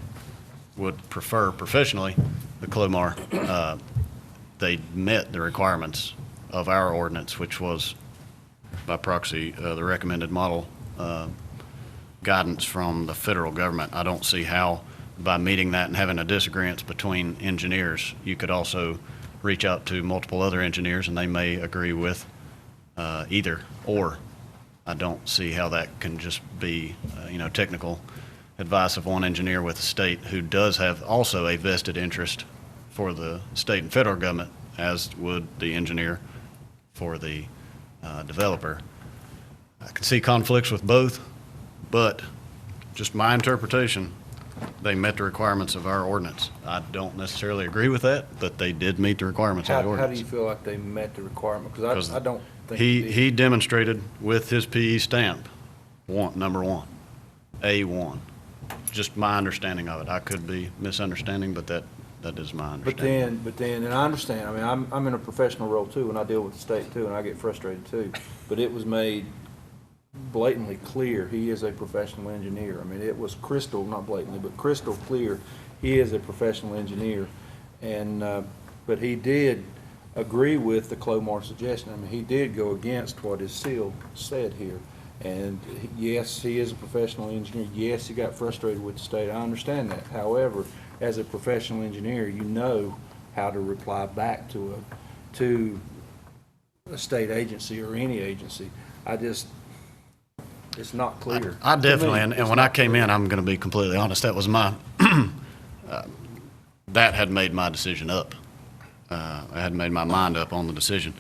would prefer professionally the CLOMAR. They met the requirements of our ordinance, which was by proxy, the recommended model guidance from the federal government. I don't see how, by meeting that and having a disagreement between engineers, you could also reach out to multiple other engineers and they may agree with either or. I don't see how that can just be, technical advice of one engineer with the state who does have also a vested interest for the state and federal government, as would the engineer for the developer. I can see conflicts with both, but just my interpretation, they met the requirements of our ordinance. I don't necessarily agree with that, but they did meet the requirements of the How do ordinance. you feel like they met the requirement? Because I don't think. He demonstrated with his PE stamp, number one, A1. Just my understanding of it. I could be misunderstanding, but that is my understanding. But then, and I understand, I mean, I'm in a professional role too, and I deal with the state too, and I get frustrated too. But it was made blatantly clear, he is a professional engineer. I mean, it was crystal, not blatantly, but crystal clear, he is a professional engineer. And, but he did agree with the Clomar suggestion. I mean, he did go against what his seal said here. And yes, he is a professional engineer. Yes, he got frustrated with the state. I understand that. However, as a professional engineer, you know how to reply back to a state agency or any agency. It's not clear. I definitely, and when I came in, I'm going to be completely honest, that was my, that had made my decision up. I had made my mind up on the decision.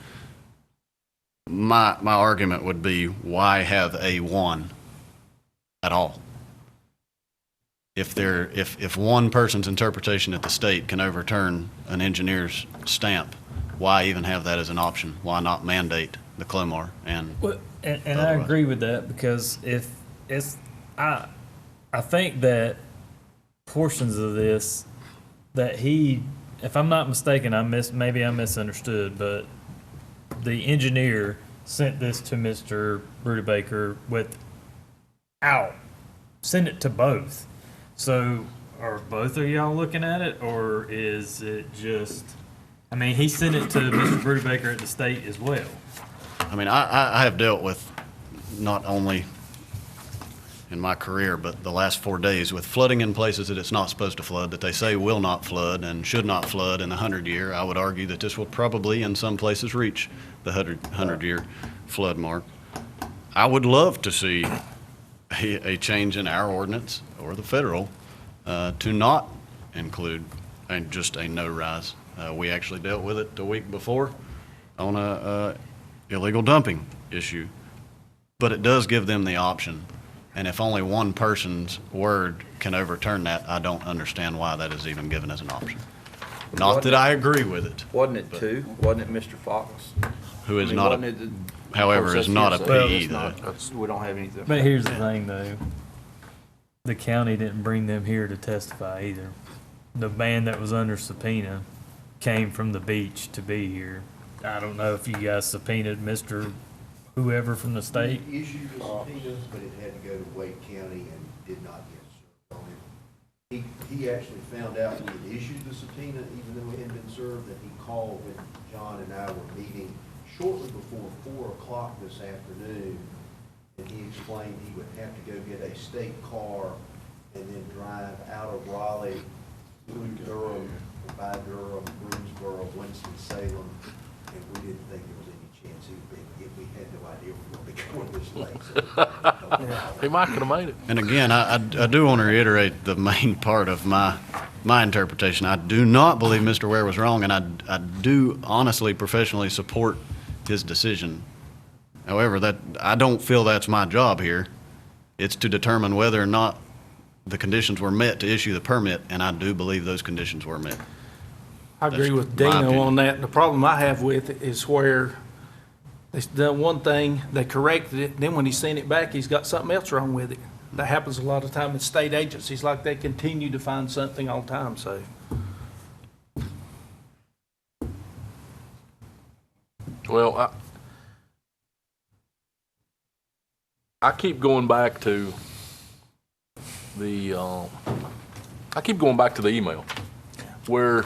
My argument would be, why have A1 at all? If one person's interpretation at the state can overturn an engineer's stamp, why even have that as an option? Why not mandate the Clomar and? Well, and I agree with that, because I think that portions of this that if I'm not mistaken, maybe I misunderstood, but the engineer sent this to Mr. Brudebaker send it to both. So are both of y'all looking at it, or is it just, I mean, he sent it to Mr. Brudebaker at the state as well. I mean, I have dealt with, not only in my career, but the last 4 days, with flooding in places that it's not supposed to flood, that they say will not flood and should not flood in the 100-year. I would argue that this will probably, in some places, reach the 100-year flood mark. I would love to see a change in our ordinance or the federal to not include just a no rise. We actually dealt with it the week before on a illegal dumping issue, but it does give them the option. And if only one person's word can overturn that, I don't understand why that is even given as an option. Not that I agree with it. Wasn't it two? Wasn't it Mr. Fox? Who is not however, is not a PE though. We don't have anything. But here's the thing though, the county didn't bring them here to testify either. The man that was under subpoena came from the beach to be here. I don't know if you guys subpoenaed Mr. whoever from the state. We issued the subpoenas, but it had to go to Wake County and did not get served on it. He actually found out we had issued the subpoena, even though it hadn't been served, and he called when John and I were meeting shortly before 4 o'clock this afternoon, and he explained he would have to go get a state car and then drive out of Raleigh through Durham, by Durham, Greensboro, Winston-Salem, and we didn't think there was any chance he would be. We had no idea we were going to be going this late. So. He might could have made it. And again, I do want to reiterate the main part of my interpretation. I do not believe Mr. Ware was wrong, and I do honestly, professionally support his decision. However, I don't feel that's my job here. It's to determine whether or not the conditions were met to issue the permit, and I do believe those conditions were met. I agree with my Dino opinion. on that. The problem I have with it is where they done one thing, they corrected it, then when he sent it back, he's got something else wrong with it. That happens a lot of time with state agencies, like they continue to find something all the time, so. Well, I keep going back to the email where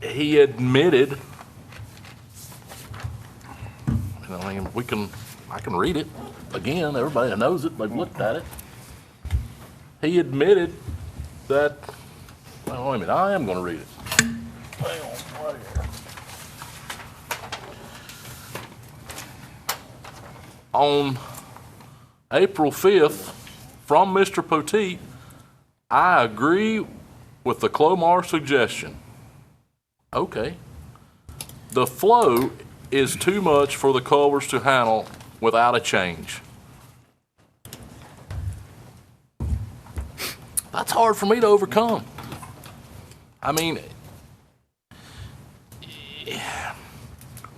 he admitted, and I mean, I can read it. Again, everybody knows it, they've looked at it. He admitted that, well, wait a minute, I am gonna read it. Hang on, right here. On April 5th, from Mr. Poteet, I agree with the Clomar suggestion. Okay. The flow is too much for the culverts to handle without a change. That's hard for me to overcome. I mean,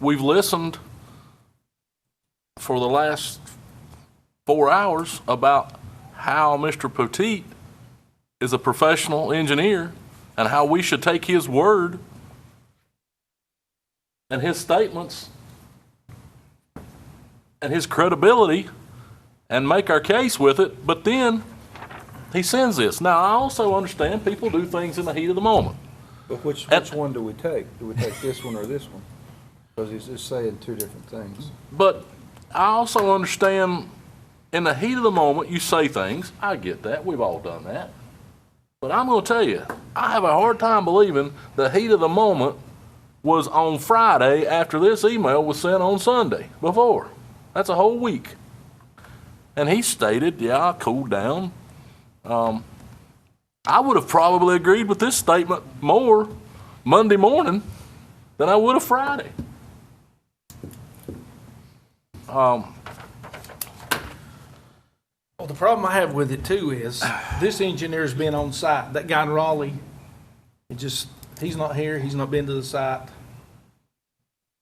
we've listened for the last 4 hours about how Mr. Poteet is a professional engineer and how we should take his word and his statements and his credibility and make our case with it, but then he sends this. Now, I also understand people do things in the heat of the moment. But which one do we take? Do we take this one or this one? Because he's just saying two different things. But I also understand in the heat of the moment, you say things. I get that. We've all done that. But I'm going to tell you, I have a hard time believing the heat of the moment was on Friday after this email was sent on Sunday before. That's a whole week. And he stated, yeah, I cooled down. I would have probably agreed with this statement more Monday morning than I would have Friday. Well, the problem I have with it too is this engineer's been on site. That guy in Raleigh, he's not here. He's not been to the site.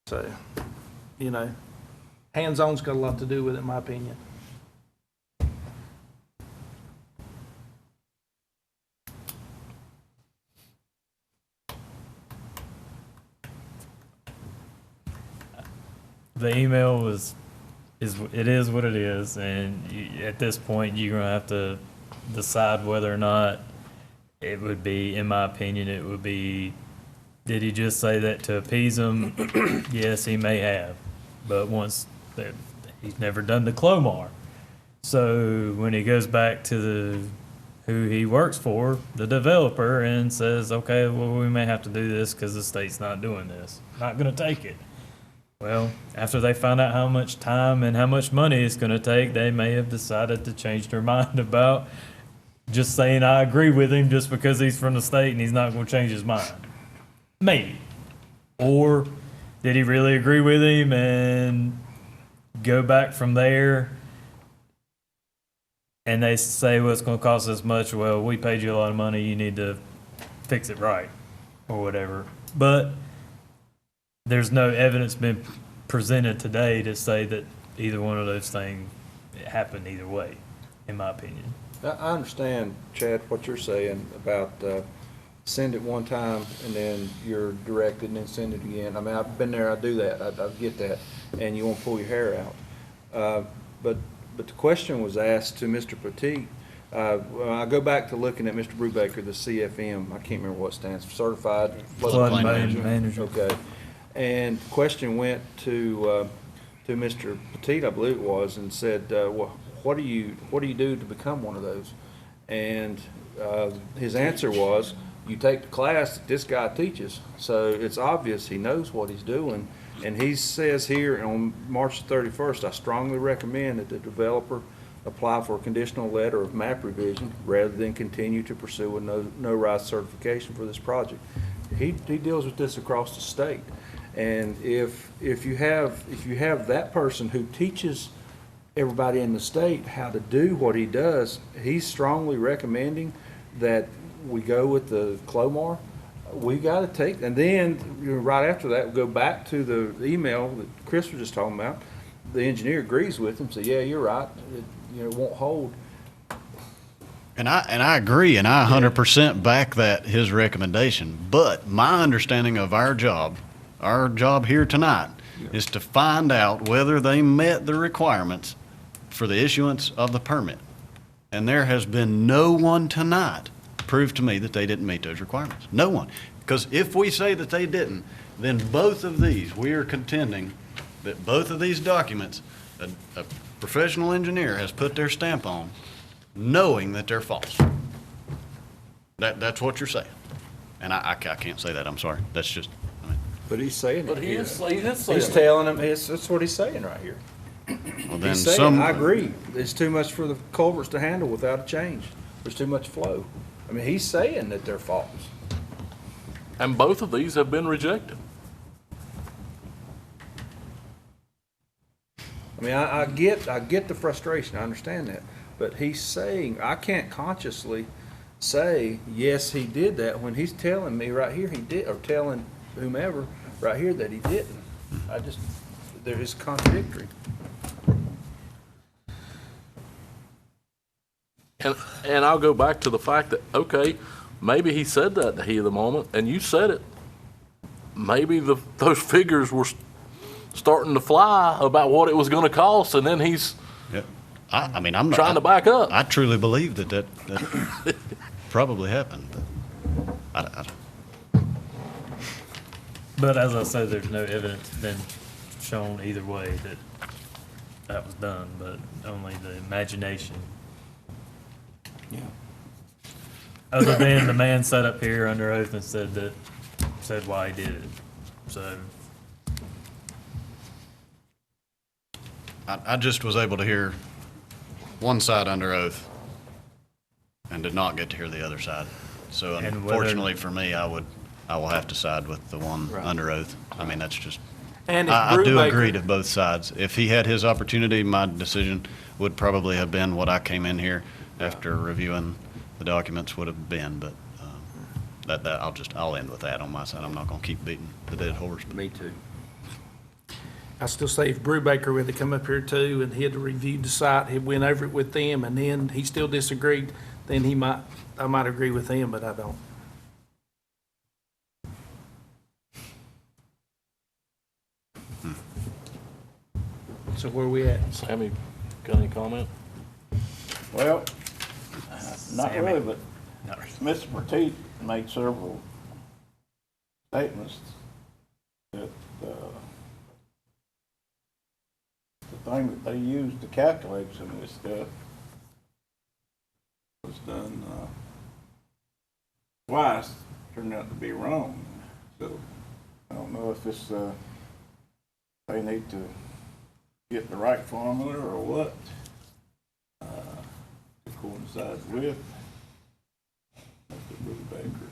So, you know, hands-on's got a lot to do with it, in my opinion. The email it is what it is, and at this point, you're gonna have to decide whether or not it would be, in my opinion, it would be, did he just say that to appease him? Yes, he may have, but he's never done the Clomar. So when he goes back to who he works for, the developer, and says, okay, well, we may have to do this because the state's not doing this, not gonna take it. Well, after they find out how much time and how much money it's going to take, they may have decided to change their mind about just saying, I agree with him just because he's from the state and he's not going to change his mind. Maybe. Or did he really agree with him and go back from there and they say, well, it's going to cost this much. Well, we paid you a lot of money. You need to fix it right or whatever. But there's no evidence been presented today to say that either one of those things happened either way, in my opinion. I understand, Chad, what you're saying about send it one time and then you're directed and then send it again. I mean, I've been there, I do that, I get that, and you won't pull your hair out. But the question was asked to Mr. Poteet. I go back to looking at Mr. Brubaker, the CFM, I can't remember what it stands for, Certified Flood Manager. Okay. And the question went to Mr. Poteet, I believe it was, and said, well, what do you do to become one of those? And his answer was, you take the class that this guy teaches. So it's obvious he knows what he's doing. And he says here on March 31st, I strongly recommend that the developer apply for a conditional letter of map revision rather than continue to pursue a no-rise certification for this project. He deals with this across the state. And if you have that person who teaches everybody in the state how to do what he does, he's strongly recommending that we go with the Clomar. We got to take, and then right after that, we'll go back to the email that Chris was just talking about. The engineer agrees with him, so yeah, you're right. It won't hold. And I agree, and I 100% back his recommendation. But my understanding of our job here tonight is to find out whether they met the requirements for the issuance of the permit. And there has been no one tonight prove to me that they didn't meet those requirements. No one. Because if we say that they didn't, then both of these, we are contending that both of these documents, a professional engineer has put their stamp on, knowing that they're false. That's what you're saying. And I can't say that, I'm sorry. That's just, I mean. But he's saying But it he here. is saying it. He's telling him, that's what he's saying right here. Well, then He's saying, some. I agree, it's too much for the culverts to handle without a change. There's too much flow. I mean, he's saying that they're false. And both of these have been rejected. I mean, I get the frustration, I understand that, but he's saying, I can't consciously say, yes, he did that, when he's telling me right here he did, or telling whomever right here that he didn't. There is contradictory. And I'll go back to the fact that, okay, maybe he said that in the heat of the moment, and you said it. Maybe those figures were starting to fly about what it was going to cost, and then he's I mean, I'm not trying to back up. I truly believe that probably happened. But But as I said, there's no evidence been shown either way that was done, but only the imagination. Yeah. Other than the man sat up here under oath and said why he did it. So I just was able to hear one side under oath and did not get to hear the other side. So And whether- unfortunately for me, I will have to side with the one under oath. I mean, that's just, And if I do Brubaker- agree to both sides. If he had his opportunity, my decision would probably have been what I came in here after reviewing the documents would have been, but I'll end with that on my side. I'm not gonna keep beating the dead horse. Me too. I still say if Brubaker would have come up here too and he had reviewed the site, he went over it with them, and then he still disagreed, then I might agree with him, but I don't. So where we at? Sammy, got any comment? Well, not Sammy. really, but Mr. Petit made several statements that the thing that they used to calculate some of this stuff was done twice, turned out to be wrong. So I don't know if it's they need to get the right formula or what to coincide with Mr. Brubaker.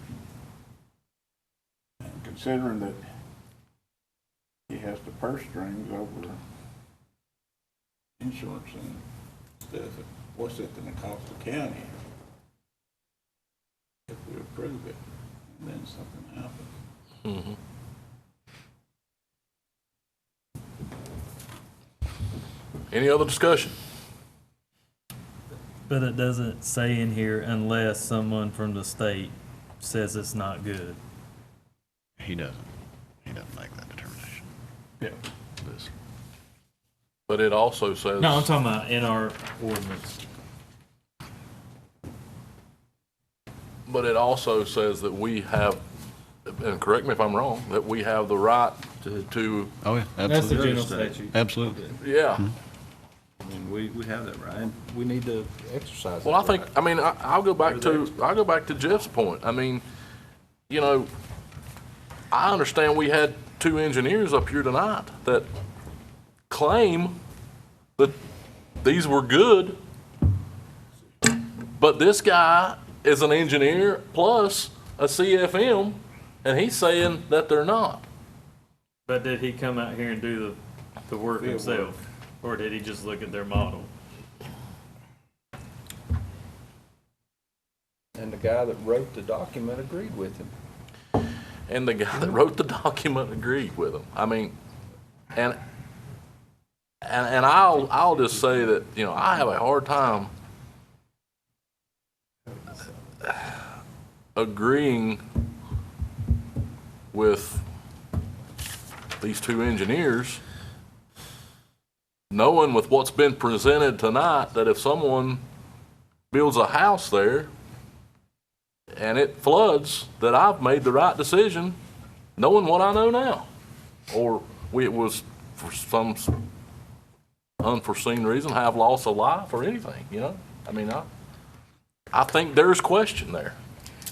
And considering that he has the purse strings over insurance and stuff, what's it gonna cost the county if we approve it and then something happens? Mm-hmm. Any other discussion? But it doesn't say in here unless someone from the state says it's not good. He doesn't make that determination. Yeah. This. But it also says. No, I'm talking about in our ordinance. But it also says that we have, and correct me if I'm wrong, that we have the right to. Oh, yeah, absolutely. That's the general statute. Absolutely. Yeah. Mhm. I mean, we have that right, and we need to exercise that Well, I think, right. I mean, I'll go back to Jeff's point. I mean, you know, I understand we had two engineers up here tonight that claim that these were good, but this guy is an engineer plus a CFM, and he's saying that they're not. But did he come out here and do the work himself? Or did he just look at their model? And the guy that wrote the document agreed with him. And the guy that wrote the document agreed with him. I mean, and I'll just say that, you know, I have a hard time agreeing with these two engineers, knowing with what's been presented tonight that if someone builds a house there and it floods, that I've made the right decision, knowing what I know now. Or it was for some unforeseen reason, have loss of life or anything, you know? I mean, I think there's question there.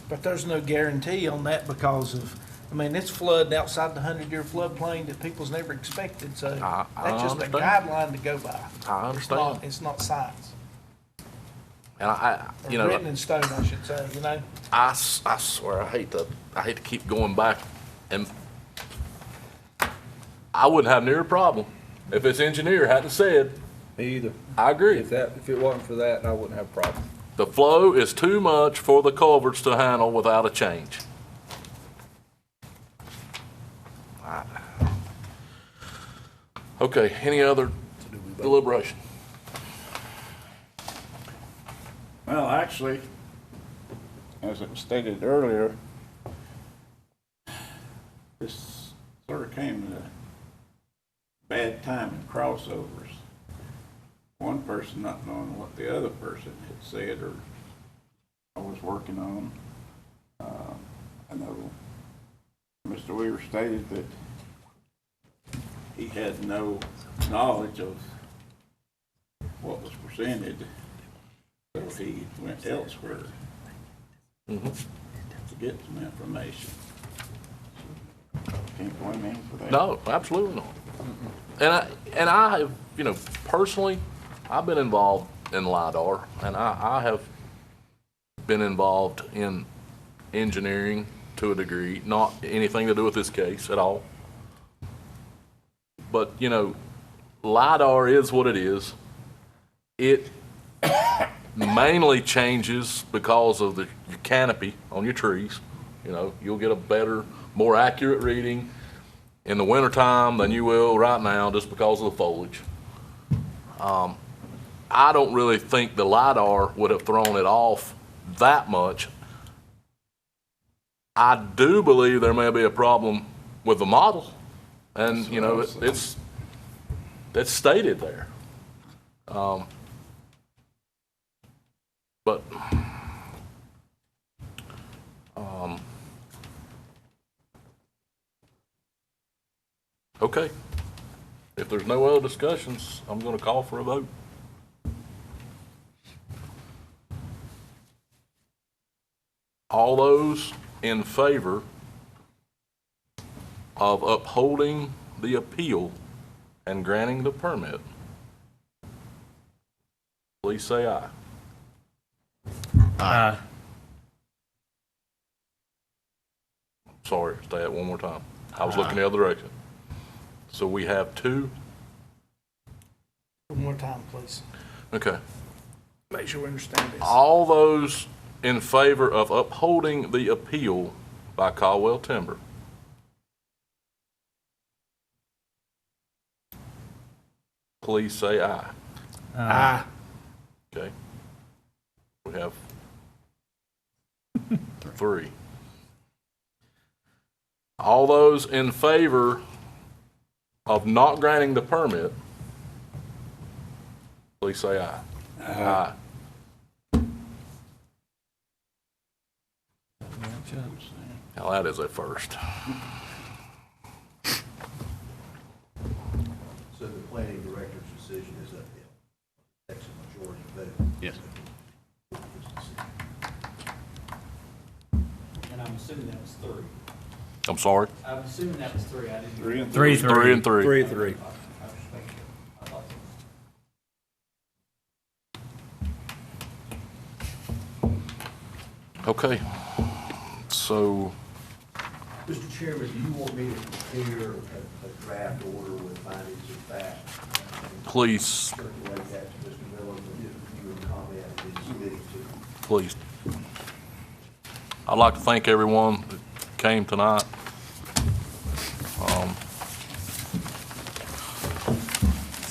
But there's no guarantee on that because of, I mean, it's flooding outside the 100-year floodplain that people's never expected, so that's just a understand. guideline to go by. I understand. It's not science. And you know, Written in stone, I should say, you know? I swear, I hate to keep going back, and I wouldn't have near a problem if this engineer hadn't said. Me either. I agree. If it wasn't for that, I wouldn't have a problem. The flow is too much for the culverts to handle without a change. Okay, any other deliberation? Well, actually, as it was stated earlier, this sort of came at a bad time in crossovers. One person not knowing what the other person had said or I was working on. I know Mr. Weaver stated that he had no knowledge of what was presented, so he went elsewhere to get some information. Can't blame him for that. No, absolutely not. And I have, you know, personally, I've been involved in LIDAR, and I have been involved in engineering to a degree, not anything to do with this case at all. But, you know, LIDAR is what it is. It mainly changes because of the canopy on your trees. You know, you'll get a better, more accurate reading in the wintertime than you will right now just because of the foliage. I don't really think the LIDAR would have thrown it off that much. I do believe there may be a problem with the model, and you know that's stated there. But okay, if there's no other discussions, I'm going to call for a vote. All those in favor of upholding the appeal and granting the permit, please say aye. Aye. Sorry, say it one more time. I was looking the other direction. So we have two. One more time, please. Okay. Make sure we understand this. All those in favor of upholding the appeal by Caldwell Timber, please say aye. Aye. Okay. We have three. All those in favor of not granting the permit, please say aye. Aye. Now that is a first. So the planning director's decision is upheld. That's a majority vote. Yes. And I'm assuming that was three. I'm sorry? I'm assuming that was three. I didn't. Three and Three. Three and three. 3-3. Okay. So, Mr. Chairman, do you want me to prepare a draft order with findings of fact? please, Circulate that to Mr. Miller, and if you would comment and submit it to. please. I'd like to thank everyone that came tonight.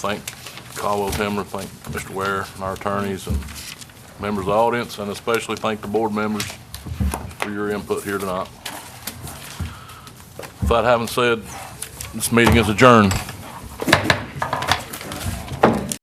Thank Caldwell Timber, thank Mr. Ware and our attorneys and members of the audience, and especially thank the board members for your input here tonight. With that having said, this meeting is adjourned.